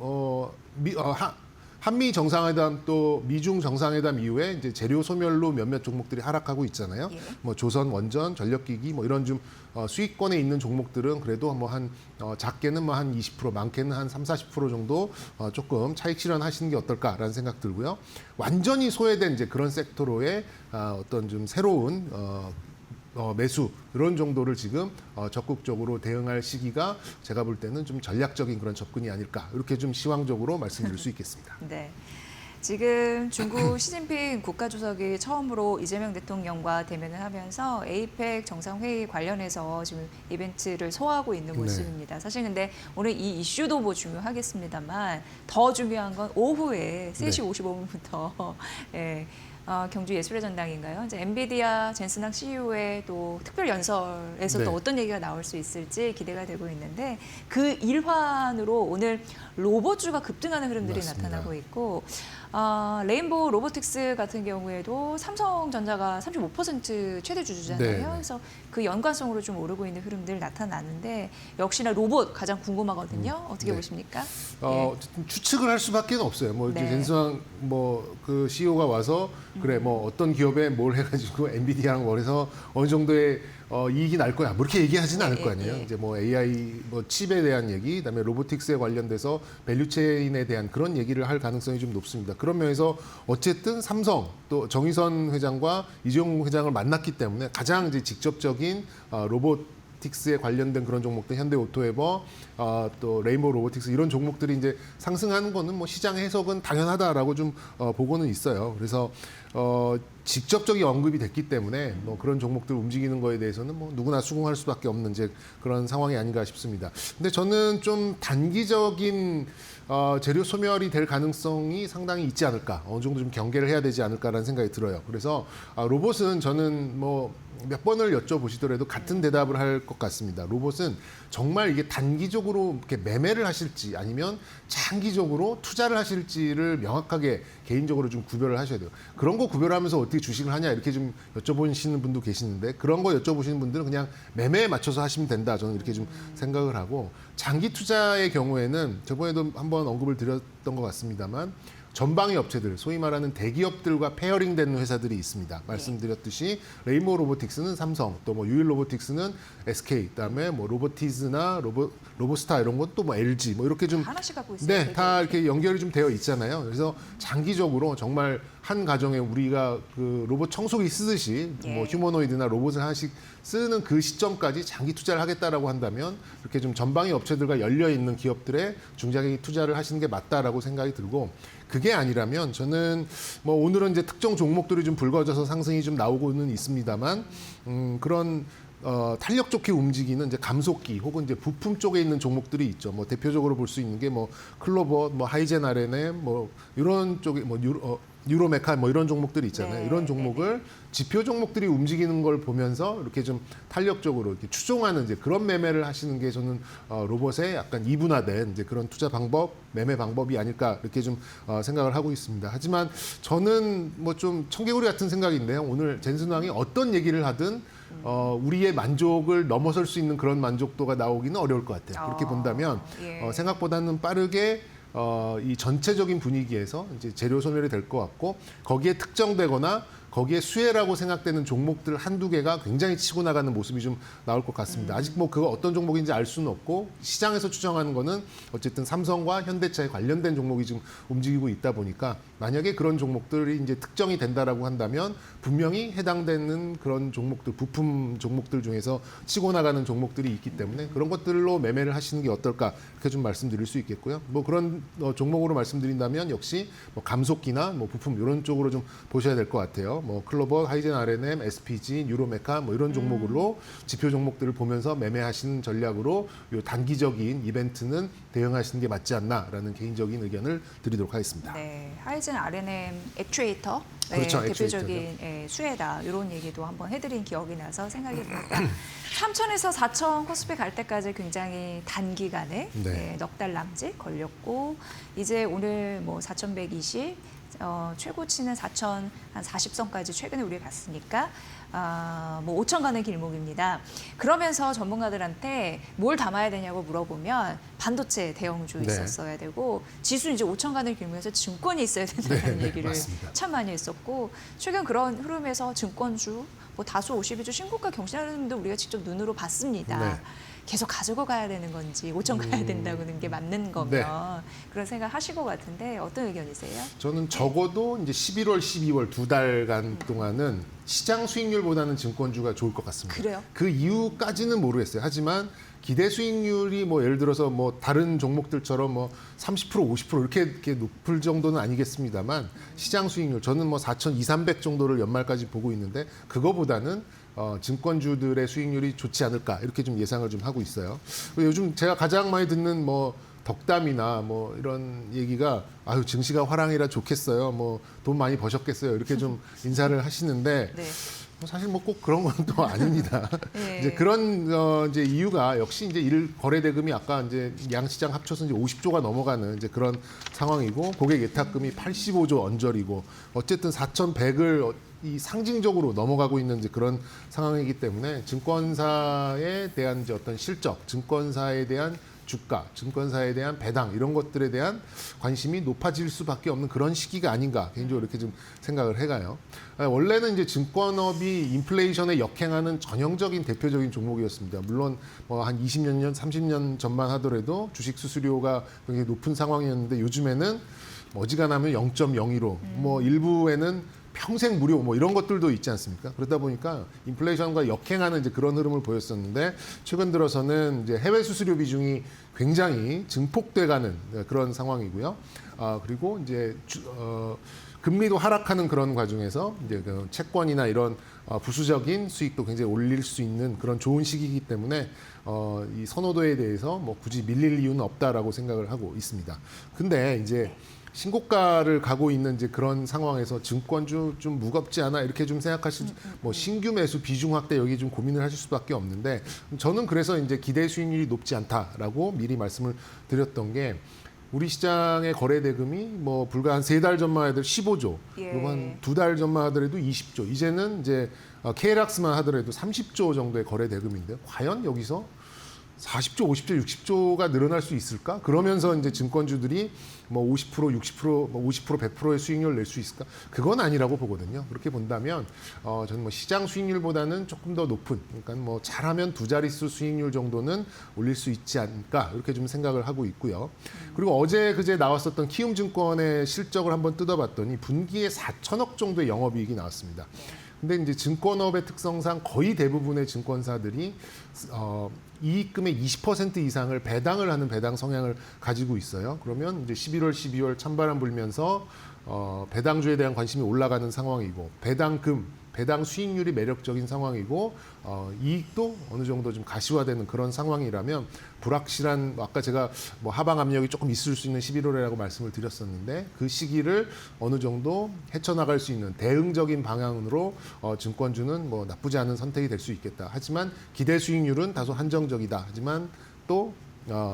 한미 정상회담 또 미중 정상회담 이후에 이제 재료 소멸로 몇몇 종목들이 하락하고 있잖아요. 뭐 조선, 원전, 전력기기 뭐 이런 좀 수익권에 있는 종목들은 그래도 뭐 한 작게는 뭐 한 20%, 많게는 한 30, 40% 정도 조금 차익 실현하시는 게 어떨까라는 생각 들고요. 완전히 소외된 이제 그런 섹터로의 어떤 좀 새로운 매수 이런 정도를 지금 적극적으로 대응할 시기가 제가 볼 때는 좀 전략적인 그런 접근이 아닐까 이렇게 좀 시황적으로 말씀드릴 수 있겠습니다. 네. 지금 중국 시진핑 국가주석이 처음으로 이재명 대통령과 대면을 하면서 에이펙 정상회의 관련해서 지금 이벤트를 소화하고 있는 네. 모습입니다. 사실 근데 오늘 이 이슈도 뭐 중요하겠습니다만 더 중요한 건 오후에 3시 55분부터 예, 경주예술의 전당인가요? 이제 엔비디아 젠슨항 CEO의 또 특별 연설에서 네. 또 어떤 얘기가 나올 수 있을지 기대가 되고 있는데 그 일환으로 오늘 로봇주가 급등하는 흐름들이 맞습니다. 나타나고 있고 레인보우 로보틱스 같은 경우에도 삼성전자가 35% 최대 주주잖아요. 네. 그래서 그 연관성으로 좀 오르고 있는 흐름들 나타나는데 역시나 로봇 가장 궁금하거든요. 어떻게 네. 보십니까? 어쨌든 추측을 할 수밖에 없어요. 뭐 이제 네. 젠스왕 뭐그 CEO가 와서 그래 뭐 어떤 기업에 뭘 해가지고 엔비디아랑 뭘 해서 어느 정도의 이익이 날 거야. 뭐 이렇게 얘기하지는 않을 거 아니에요. 이제 뭐 AI 뭐 칩에 대한 얘기, 그다음에 로보틱스에 관련돼서 밸류체인에 대한 그런 얘기를 할 가능성이 좀 높습니다. 그런 면에서 어쨌든 삼성 또 정의선 회장과 이재용 회장을 만났기 때문에 가장 이제 직접적인 로보틱스에 관련된 그런 종목들, 현대오토에버, 또 레인보우 로보틱스 이런 종목들이 이제 상승하는 거는 뭐 시장 해석은 당연하다라고 좀 보고는 있어요. 그래서 직접적인 언급이 됐기 때문에 뭐 그런 종목들 움직이는 거에 대해서는 뭐 누구나 수긍할 수밖에 없는 이제 그런 상황이 아닌가 싶습니다. 근데 저는 좀 단기적인 재료 소멸이 될 가능성이 상당히 있지 않을까, 어느 정도 좀 경계를 해야 되지 않을까라는 생각이 들어요. 그래서 로봇은 저는 뭐 몇 번을 여쭤보시더라도 같은 대답을 할 것 같습니다. 로봇은 정말 이게 단기적으로 이렇게 매매를 하실지 아니면 장기적으로 투자를 하실지를 명확하게 개인적으로 좀 구별을 하셔야 돼요. 그런 거 구별하면서 어떻게 주식을 하냐 이렇게 좀 여쭤보시는 분도 계시는데 그런 거 여쭤보시는 분들은 그냥 매매에 맞춰서 하시면 된다. 저는 이렇게 좀 생각을 하고 장기 투자의 경우에는 저번에도 한번 언급을 드렸던 것 같습니다만 전방위 업체들, 소위 말하는 대기업들과 페어링되는 회사들이 있습니다. 말씀드렸듯이 레인보우 로보틱스는 삼성, 또 뭐 유일 로보틱스는 SK, 그다음에 뭐 로보티즈나 로보스타 이런 것도 뭐 LG, 뭐 이렇게 좀 하나씩 갖고 있어요. 네, 다 이렇게 연결이 좀 되어 있잖아요. 그래서 장기적으로 정말 한 가정에 우리가 그 로봇 청소기 쓰듯이 뭐 휴머노이드나 로봇을 하나씩 쓰는 그 시점까지 장기 투자를 하겠다라고 한다면 이렇게 좀 전방위 업체들과 열려 있는 기업들에 중장기 투자를 하시는 게 맞다라고 생각이 들고 그게 아니라면 저는 뭐 오늘은 이제 특정 종목들이 좀 불거져서 상승이 좀 나오고는 있습니다만 그런 탄력 좋게 움직이는 이제 감속기 혹은 이제 부품 쪽에 있는 종목들이 있죠. 뭐 대표적으로 볼 수 있는 게 뭐 클로버, 뭐 하이젠 RNM, 뭐 이런 쪽에 뭐 유로메카 뭐 이런 종목들이 있잖아요. 네, 이런 종목을 지표 종목들이 움직이는 걸 보면서 이렇게 좀 탄력적으로 이렇게 추종하는 이제 그런 매매를 하시는 게 저는 로봇의 약간 이분화된 이제 그런 투자 방법, 매매 방법이 아닐까 이렇게 좀 생각을 하고 있습니다. 하지만 저는 뭐 좀 청개구리 같은 생각인데요. 오늘 젠슨왕이 어떤 얘기를 하든 우리의 만족을 넘어설 수 있는 그런 만족도가 나오기는 어려울 것 같아요. 그렇게 본다면 생각보다는 빠르게 이 전체적인 분위기에서 이제 재료 소멸이 될 것 같고 거기에 특정되거나 거기에 수혜라고 생각되는 종목들 한두 개가 굉장히 치고 나가는 모습이 좀 나올 것 같습니다. 아직 뭐 그거 어떤 종목인지 알 수는 없고 시장에서 추정하는 거는 어쨌든 삼성과 현대차에 관련된 종목이 지금 움직이고 있다 보니까 만약에 그런 종목들이 이제 특정이 된다라고 한다면 분명히 해당되는 그런 종목들, 부품 종목들 중에서 치고 나가는 종목들이 있기 때문에 그런 것들로 매매를 하시는 게 어떨까 이렇게 좀 말씀드릴 수 있겠고요. 뭐 그런 종목으로 말씀드린다면 역시 뭐 감속기나 뭐 부품 이런 쪽으로 좀 보셔야 될 것 같아요. 뭐 클로버, 하이젠 RNM, SPG, 유로메카 뭐 이런 종목으로 지표 종목들을 보면서 매매하시는 전략으로 요 단기적인 이벤트는 대응하시는 게 맞지 않나라는 개인적인 의견을 드리도록 하겠습니다. 네, 하이젠 RNM 액추에이터 그렇죠, 대표적인 수혜다 이런 얘기도 한번 해드린 기억이 나서 생각이 듭니다. 3천에서 4천 코스피 갈 때까지 굉장히 단기간에 넉 달 남짓 걸렸고 이제 오늘 뭐 4,120 최고치는 4,040선까지 최근에 우리가 갔으니까 뭐 5천 가는 길목입니다. 그러면서 전문가들한테 뭘 담아야 되냐고 물어보면 반도체 대형주 있었어야 되고 지수 이제 5천 가는 길목에서 증권이 있어야 된다는 얘기를 맞습니다. 참 많이 했었고 최근 그런 흐름에서 증권주 뭐 다수 52주 신고가 경신하는 분도 우리가 직접 눈으로 봤습니다. 계속 가지고 가야 되는 건지 5천 가야 된다는 게 맞는 거면 네. 그런 생각 하실 것 같은데 어떤 의견이세요? 저는 적어도 이제 11월, 12월 두 달간 동안은 시장 수익률보다는 증권주가 좋을 것 같습니다. 그래요? 그 이유까지는 모르겠어요. 하지만 기대 수익률이 뭐 예를 들어서 뭐 다른 종목들처럼 뭐 30%, 50% 이렇게 높을 정도는 아니겠습니다만 시장 수익률 저는 뭐 4,200, 300 정도를 연말까지 보고 있는데 그거보다는 증권주들의 수익률이 좋지 않을까 이렇게 좀 예상을 좀 하고 있어요. 요즘 제가 가장 많이 듣는 뭐 덕담이나 뭐 이런 얘기가 아유 증시가 화랑이라 좋겠어요. 뭐 돈 많이 버셨겠어요. 이렇게 좀 인사를 하시는데 네. 사실 뭐 꼭 그런 건 또 아닙니다. 네. 이제 그런 이제 이유가 역시 이제 거래 대금이 아까 이제 양시장 합쳐서 이제 50조가 넘어가는 이제 그런 상황이고 고객 예탁금이 85조 언저리고 어쨌든 4,100을 이 상징적으로 넘어가고 있는 이제 그런 상황이기 때문에 증권사에 대한 이제 어떤 실적, 증권사에 대한 주가, 증권사에 대한 배당 이런 것들에 대한 관심이 높아질 수밖에 없는 그런 시기가 아닌가 개인적으로 이렇게 좀 생각을 해가요. 원래는 이제 증권업이 인플레이션에 역행하는 전형적인 대표적인 종목이었습니다. 물론 뭐 한 20년, 30년 전만 하더라도 주식 수수료가 굉장히 높은 상황이었는데 요즘에는 어지간하면 0.01로 뭐 일부에는 평생 무료 뭐 이런 것들도 있지 않습니까? 그러다 보니까 인플레이션과 역행하는 이제 그런 흐름을 보였었는데 최근 들어서는 이제 해외 수수료 비중이 굉장히 증폭돼가는 그런 상황이고요. 그리고 이제 금리도 하락하는 그런 과정에서 이제 그 채권이나 이런 부수적인 수익도 굉장히 올릴 수 있는 그런 좋은 시기이기 때문에 이 선호도에 대해서 뭐 굳이 밀릴 이유는 없다라고 생각을 하고 있습니다. 근데 이제 신고가를 가고 있는 이제 그런 상황에서 증권주 좀 무겁지 않아 이렇게 좀 생각하실 뭐 신규 매수 비중 확대 여기 좀 고민을 하실 수밖에 없는데 저는 그래서 이제 기대 수익률이 높지 않다라고 미리 말씀을 드렸던 게 우리 시장의 거래 대금이 뭐 불과 한 3달 전만 하더라도 15조, 예. 그리고 한 2달 전만 하더라도 20조, 이제는 이제 KL락스만 하더라도 30조 정도의 거래 대금인데 과연 여기서 40조, 50조, 60조가 늘어날 수 있을까? 그러면서 이제 증권주들이 뭐 50%, 60%, 뭐 50%, 100%의 수익률을 낼 수 있을까? 그건 아니라고 보거든요. 그렇게 본다면 저는 뭐 시장 수익률보다는 조금 더 높은, 그러니까 뭐 잘하면 2자릿수 수익률 정도는 올릴 수 있지 않을까? 이렇게 좀 생각을 하고 있고요. 그리고 어제 그제 나왔었던 키움증권의 실적을 한번 뜯어봤더니 분기에 4천억 정도의 영업이익이 나왔습니다. 근데 이제 증권업의 특성상 거의 대부분의 증권사들이 이익금의 20% 이상을 배당을 하는 배당 성향을 가지고 있어요. 그러면 이제 11월, 12월 찬바람 불면서 배당주에 대한 관심이 올라가는 상황이고 배당 수익률이 매력적인 상황이고 이익도 어느 정도 좀 가시화되는 그런 상황이라면 불확실한 아까 제가 뭐 하방 압력이 조금 있을 수 있는 11월이라고 말씀을 드렸었는데 그 시기를 어느 정도 헤쳐나갈 수 있는 대응적인 방향으로 증권주는 뭐 나쁘지 않은 선택이 될 수 있겠다. 하지만 기대 수익률은 다소 한정적이다. 하지만 또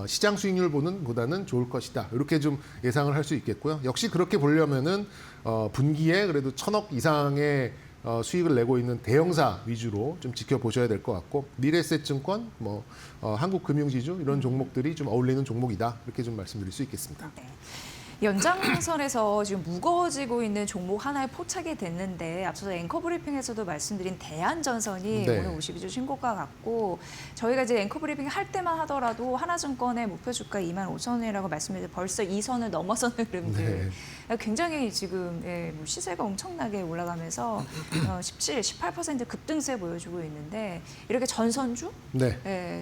시장 수익률보다는 좋을 것이다. 이렇게 좀 예상을 할 수 있겠고요. 역시 그렇게 보려면은 분기에 그래도 1,000억 이상의 수익을 내고 있는 대형사 위주로 좀 지켜보셔야 될 것 같고 미래에셋증권, 뭐 한국금융지주 이런 종목들이 좀 어울리는 종목이다. 이렇게 좀 말씀드릴 수 있겠습니다. 네. 연장선에서 지금 무거워지고 있는 종목 하나에 포착이 됐는데 앞서서 앵커 브리핑에서도 말씀드린 대한전선이 네. 오늘 52주 신고가 같고 저희가 이제 앵커 브리핑 할 때만 하더라도 하나증권의 목표 주가 25,000원이라고 말씀드렸는데 벌써 이 선을 넘어서는 흐름들 굉장히 지금 뭐 시세가 엄청나게 올라가면서 17, 18% 급등세 보여주고 있는데 이렇게 전선주,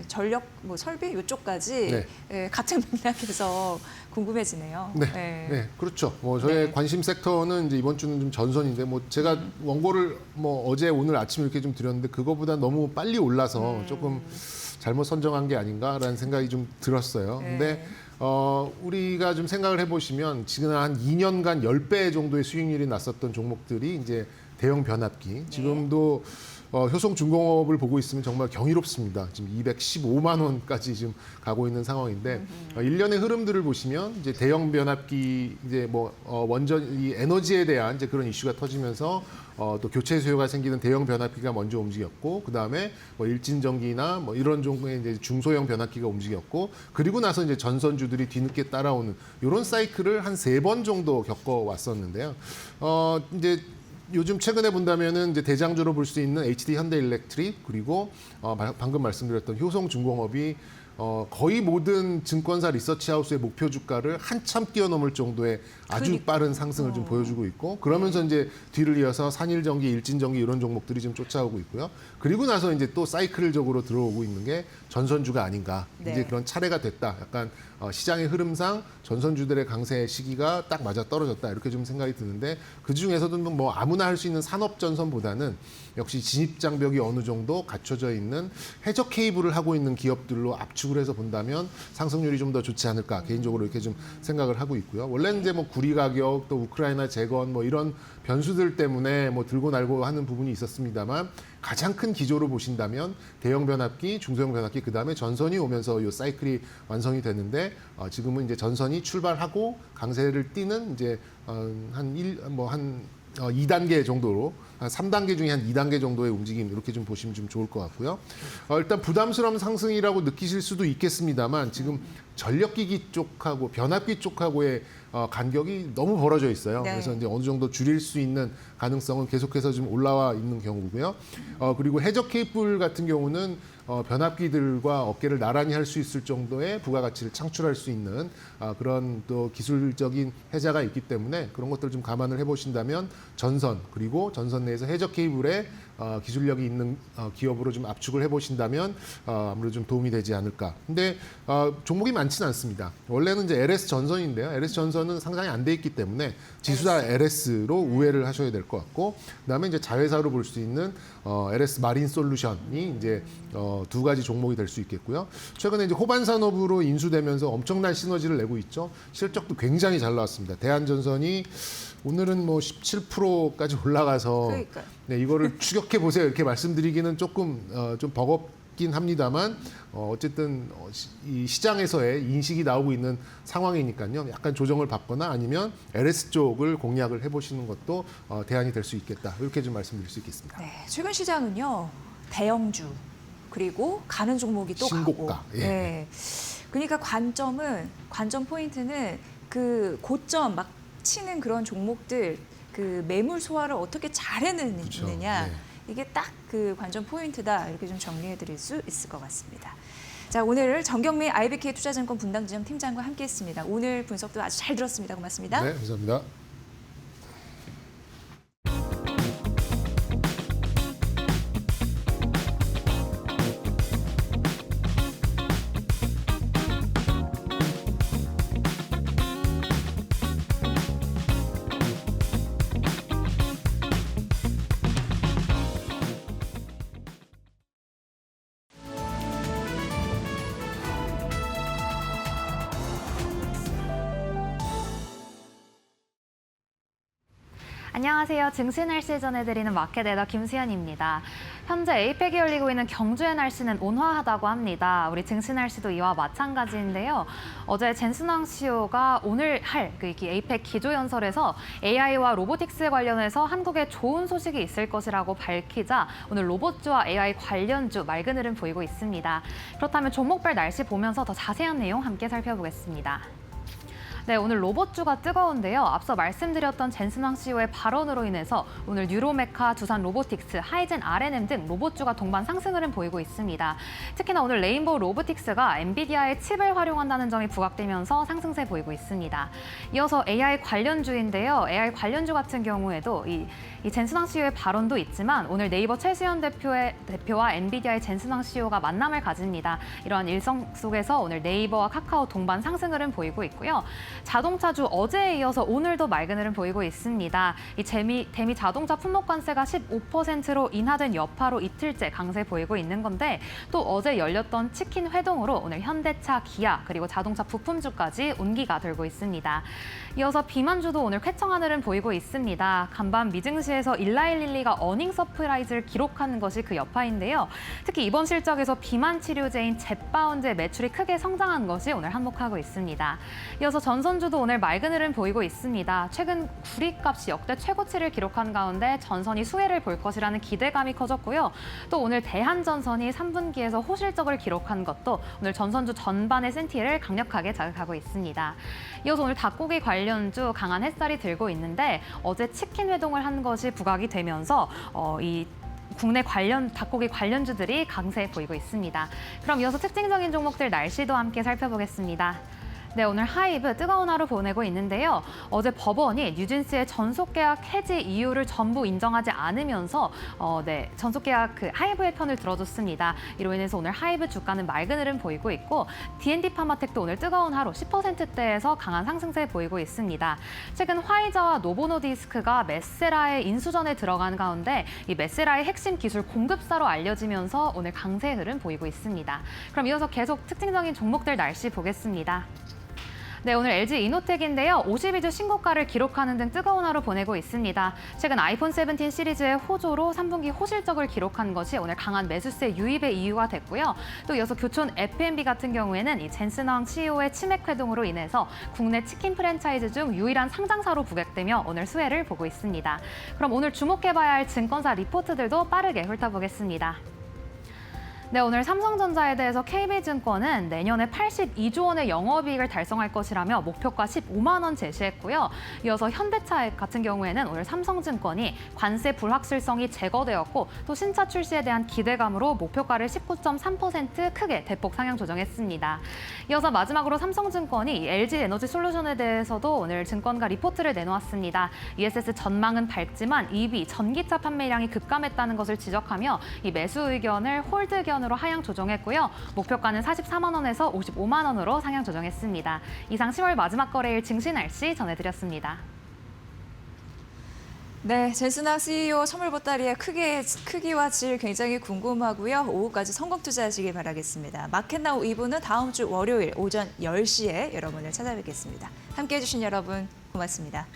전력, 뭐 설비 이쪽까지 같은 맥락에서 궁금해지네요. 네, 그렇죠. 뭐 저의 관심 섹터는 이제 이번 주는 좀 전선인데 뭐 제가 원고를 뭐 어제 오늘 아침에 이렇게 좀 드렸는데 그거보다 너무 빨리 올라서 조금 잘못 선정한 게 아닌가라는 생각이 좀 들었어요. 근데 우리가 좀 생각을 해보시면 지금 한 2년간 10배 정도의 수익률이 났었던 종목들이 이제 대형 변압기 지금도 효성중공업을 보고 있으면 정말 경이롭습니다. 지금 215만 원까지 지금 가고 있는 상황인데 일련의 흐름들을 보시면 이제 대형 변압기 이제 뭐 원전 이 에너지에 대한 이제 그런 이슈가 터지면서 또 교체 수요가 생기는 대형 변압기가 먼저 움직였고 그 다음에 뭐 일진전기나 뭐 이런 종류의 이제 중소형 변압기가 움직였고 그리고 나서 이제 전선주들이 뒤늦게 따라오는 이런 사이클을 한 3번 정도 겪어왔었는데요. 이제 요즘 최근에 본다면은 이제 대장주로 볼 수 있는 HD 현대일렉트릭 그리고 방금 말씀드렸던 효성중공업이 거의 모든 증권사 리서치하우스의 목표 주가를 한참 뛰어넘을 정도의 아주 빠른 상승을 좀 보여주고 있고 그러면서 이제 뒤를 이어서 산일전기, 일진전기 이런 종목들이 좀 쫓아오고 있고요. 그리고 나서 이제 또 사이클적으로 들어오고 있는 게 전선주가 아닌가. 네. 이제 그런 차례가 됐다. 약간 시장의 흐름상 전선주들의 강세 시기가 딱 맞아 떨어졌다. 이렇게 좀 생각이 드는데 그 중에서도 뭐 아무나 할 수 있는 산업 전선보다는 역시 진입 장벽이 어느 정도 갖춰져 있는 해적 케이블을 하고 있는 기업들로 압축을 해서 본다면 상승률이 좀 더 좋지 않을까 개인적으로 이렇게 좀 생각을 하고 있고요. 원래는 이제 뭐 구리 가격 또 우크라이나 재건 뭐 이런 변수들 때문에 뭐 들고 날고 하는 부분이 있었습니다만 가장 큰 기조로 보신다면 대형 변압기, 중소형 변압기 그다음에 전선이 오면서 이 사이클이 완성이 되는데 지금은 이제 전선이 출발하고 강세를 띠는 이제 한 2단계 정도로 한 3단계 중에 한 2단계 정도의 움직임 이렇게 좀 보시면 좀 좋을 것 같고요. 일단 부담스러운 상승이라고 느끼실 수도 있겠습니다만 지금 전력기기 쪽하고 변압기 쪽하고의 간격이 너무 벌어져 있어요. 네. 그래서 이제 어느 정도 줄일 수 있는 가능성은 계속해서 좀 올라와 있는 경우고요. 그리고 해적 케이블 같은 경우는 변압기들과 어깨를 나란히 할 수 있을 정도의 부가가치를 창출할 수 있는 그런 또 기술적인 혜자가 있기 때문에 그런 것들을 좀 감안을 해보신다면 전선 그리고 전선 내에서 해적 케이블에 기술력이 있는 기업으로 좀 압축을 해보신다면 아무래도 좀 도움이 되지 않을까. 근데 종목이 많지는 않습니다. 원래는 이제 LS 전선인데요. LS 전선은 상장이 안 돼 있기 때문에 지수사 LS로 우회를 하셔야 될 것 같고, 그다음에 이제 자회사로 볼 수 있는 LS 마린 솔루션이 이제 두 가지 종목이 될 수 있겠고요. 최근에 이제 호반 산업으로 인수되면서 엄청난 시너지를 내고 있죠. 실적도 굉장히 잘 나왔습니다. 대한전선이 오늘은 뭐 17%까지 올라가서 그러니까요. 네, 이거를 추격해 보세요 이렇게 말씀드리기는 조금 좀 버겁긴 합니다만 어쨌든 이 시장에서의 인식이 나오고 있는 상황이니까요. 약간 조정을 받거나 아니면 LS 쪽을 공략을 해보시는 것도 대안이 될 수 있겠다. 이렇게 좀 말씀드릴 수 있겠습니다. 네, 최근 시장은요. 대형주 그리고 가는 종목이 또 신고가. 가고. 예. 네. 그러니까 관점 포인트는 그 고점 막 치는 그런 종목들 그 매물 소화를 어떻게 잘 해내느냐. 그렇죠. 네. 이게 딱 그 관점 포인트다. 이렇게 좀 정리해 드릴 수 있을 것 같습니다. 자, 오늘 정경민 IBK 투자증권 분당지점 팀장과 함께했습니다. 오늘 분석도 아주 잘 들었습니다. 고맙습니다. 네, 감사합니다. 안녕하세요. 증시 날씨 전해드리는 마켓에더 김수현입니다. 현재 에이펙이 열리고 있는 경주의 날씨는 온화하다고 합니다. 우리 증시 날씨도 이와 마찬가지인데요. 어제 젠슨왕 CEO가 오늘 할 에이펙 기조연설에서 AI와 로보틱스 관련해서 한국에 좋은 소식이 있을 것이라고 밝히자 오늘 로봇주와 AI 관련주 맑은 흐름 보이고 있습니다. 그렇다면 종목별 날씨 보면서 더 자세한 내용 함께 살펴보겠습니다. 네, 오늘 로봇주가 뜨거운데요. 앞서 말씀드렸던 젠슨왕 CEO의 발언으로 인해서 오늘 뉴로메카, 두산 로보틱스, 하이젠 R&M 등 로봇주가 동반 상승 흐름 보이고 있습니다. 특히나 오늘 레인보우 로보틱스가 엔비디아의 칩을 활용한다는 점이 부각되면서 상승세 보이고 있습니다. 이어서 AI 관련주인데요. AI 관련주 같은 경우에도 이 젠슨왕 CEO의 발언도 있지만 오늘 네이버 최수연 대표와 엔비디아의 젠슨왕 CEO가 만남을 가집니다. 이러한 일정 속에서 오늘 네이버와 카카오 동반 상승 흐름 보이고 있고요. 자동차주 어제에 이어서 오늘도 맑은 흐름 보이고 있습니다. 이 대미 자동차 품목관세가 15%로 인하된 여파로 이틀째 강세 보이고 있는 건데 또 어제 열렸던 치킨 회동으로 오늘 현대차, 기아 그리고 자동차 부품주까지 온기가 돌고 있습니다. 이어서 비만주도 오늘 쾌청한 흐름 보이고 있습니다. 간밤 미증시에서 일라일릴리가 어닝 서프라이즈를 기록하는 것이 그 여파인데요. 특히 이번 실적에서 비만 치료제인 젯바운드의 매출이 크게 성장한 것이 오늘 한몫하고 있습니다. 이어서 전선 전선주도 오늘 맑은 흐름 보이고 있습니다. 최근 구리값이 역대 최고치를 기록한 가운데 전선이 수혜를 볼 것이라는 기대감이 커졌고요. 또 오늘 대한전선이 3분기에서 호실적을 기록한 것도 오늘 전선주 전반의 센티를 강력하게 자극하고 있습니다. 이어서 오늘 닭고기 관련주 강한 햇살이 들고 있는데 어제 치킨 회동을 한 것이 부각이 되면서 이 국내 닭고기 관련주들이 강세 보이고 있습니다. 그럼 이어서 특징적인 종목들 날씨도 함께 살펴보겠습니다. 네, 오늘 하이브 뜨거운 하루 보내고 있는데요. 어제 법원이 뉴진스의 전속계약 해지 이유를 전부 인정하지 않으면서 전속계약 하이브의 편을 들어줬습니다. 이로 인해서 오늘 하이브 주가는 맑은 흐름 보이고 있고 D&D 파마텍도 오늘 뜨거운 하루 10%대에서 강한 상승세 보이고 있습니다. 최근 화이자와 노보노디스크가 메세라의 인수전에 들어간 가운데 이 메세라의 핵심 기술 공급사로 알려지면서 오늘 강세 흐름 보이고 있습니다. 그럼 이어서 계속 특징적인 종목들 날씨 보겠습니다. 네, 오늘 LG 이노텍인데요. 52주 신고가를 기록하는 등 뜨거운 하루 보내고 있습니다. 최근 아이폰 17 시리즈의 호조로 3분기 호실적을 기록한 것이 오늘 강한 매수세 유입의 이유가 됐고요. 또 이어서 교촌 F&B 같은 경우에는 이 젠슨왕 CEO의 치맥 회동으로 인해서 국내 치킨 프랜차이즈 중 유일한 상장사로 부각되며 오늘 수혜를 보고 있습니다. 그럼 오늘 주목해봐야 할 증권사 리포트들도 빠르게 훑어보겠습니다. 네, 오늘 삼성전자에 대해서 KB증권은 내년에 82조 원의 영업이익을 달성할 것이라며 목표가 15만 원 제시했고요. 이어서 현대차 같은 경우에는 오늘 삼성증권이 관세 불확실성이 제거되었고 또 신차 출시에 대한 기대감으로 목표가를 19.3% 크게 대폭 상향 조정했습니다. 이어서 마지막으로 삼성증권이 LG에너지솔루션에 대해서도 오늘 증권가 리포트를 내놓았습니다. ESS 전망은 밝지만 EV, 전기차 판매량이 급감했다는 것을 지적하며 이 매수 의견을 홀드 의견으로 하향 조정했고요. 목표가는 44만 원에서 55만 원으로 상향 조정했습니다. 이상 10월 마지막 거래일 증시 날씨 전해드렸습니다. 네, 젠슨왕 CEO 선물 보따리의 크기와 질 굉장히 궁금하고요. 오후까지 성공 투자하시길 바라겠습니다. 마켓나우 2부는 다음 주 월요일 오전 10시에 여러분을 찾아뵙겠습니다. 함께해 주신 여러분 고맙습니다.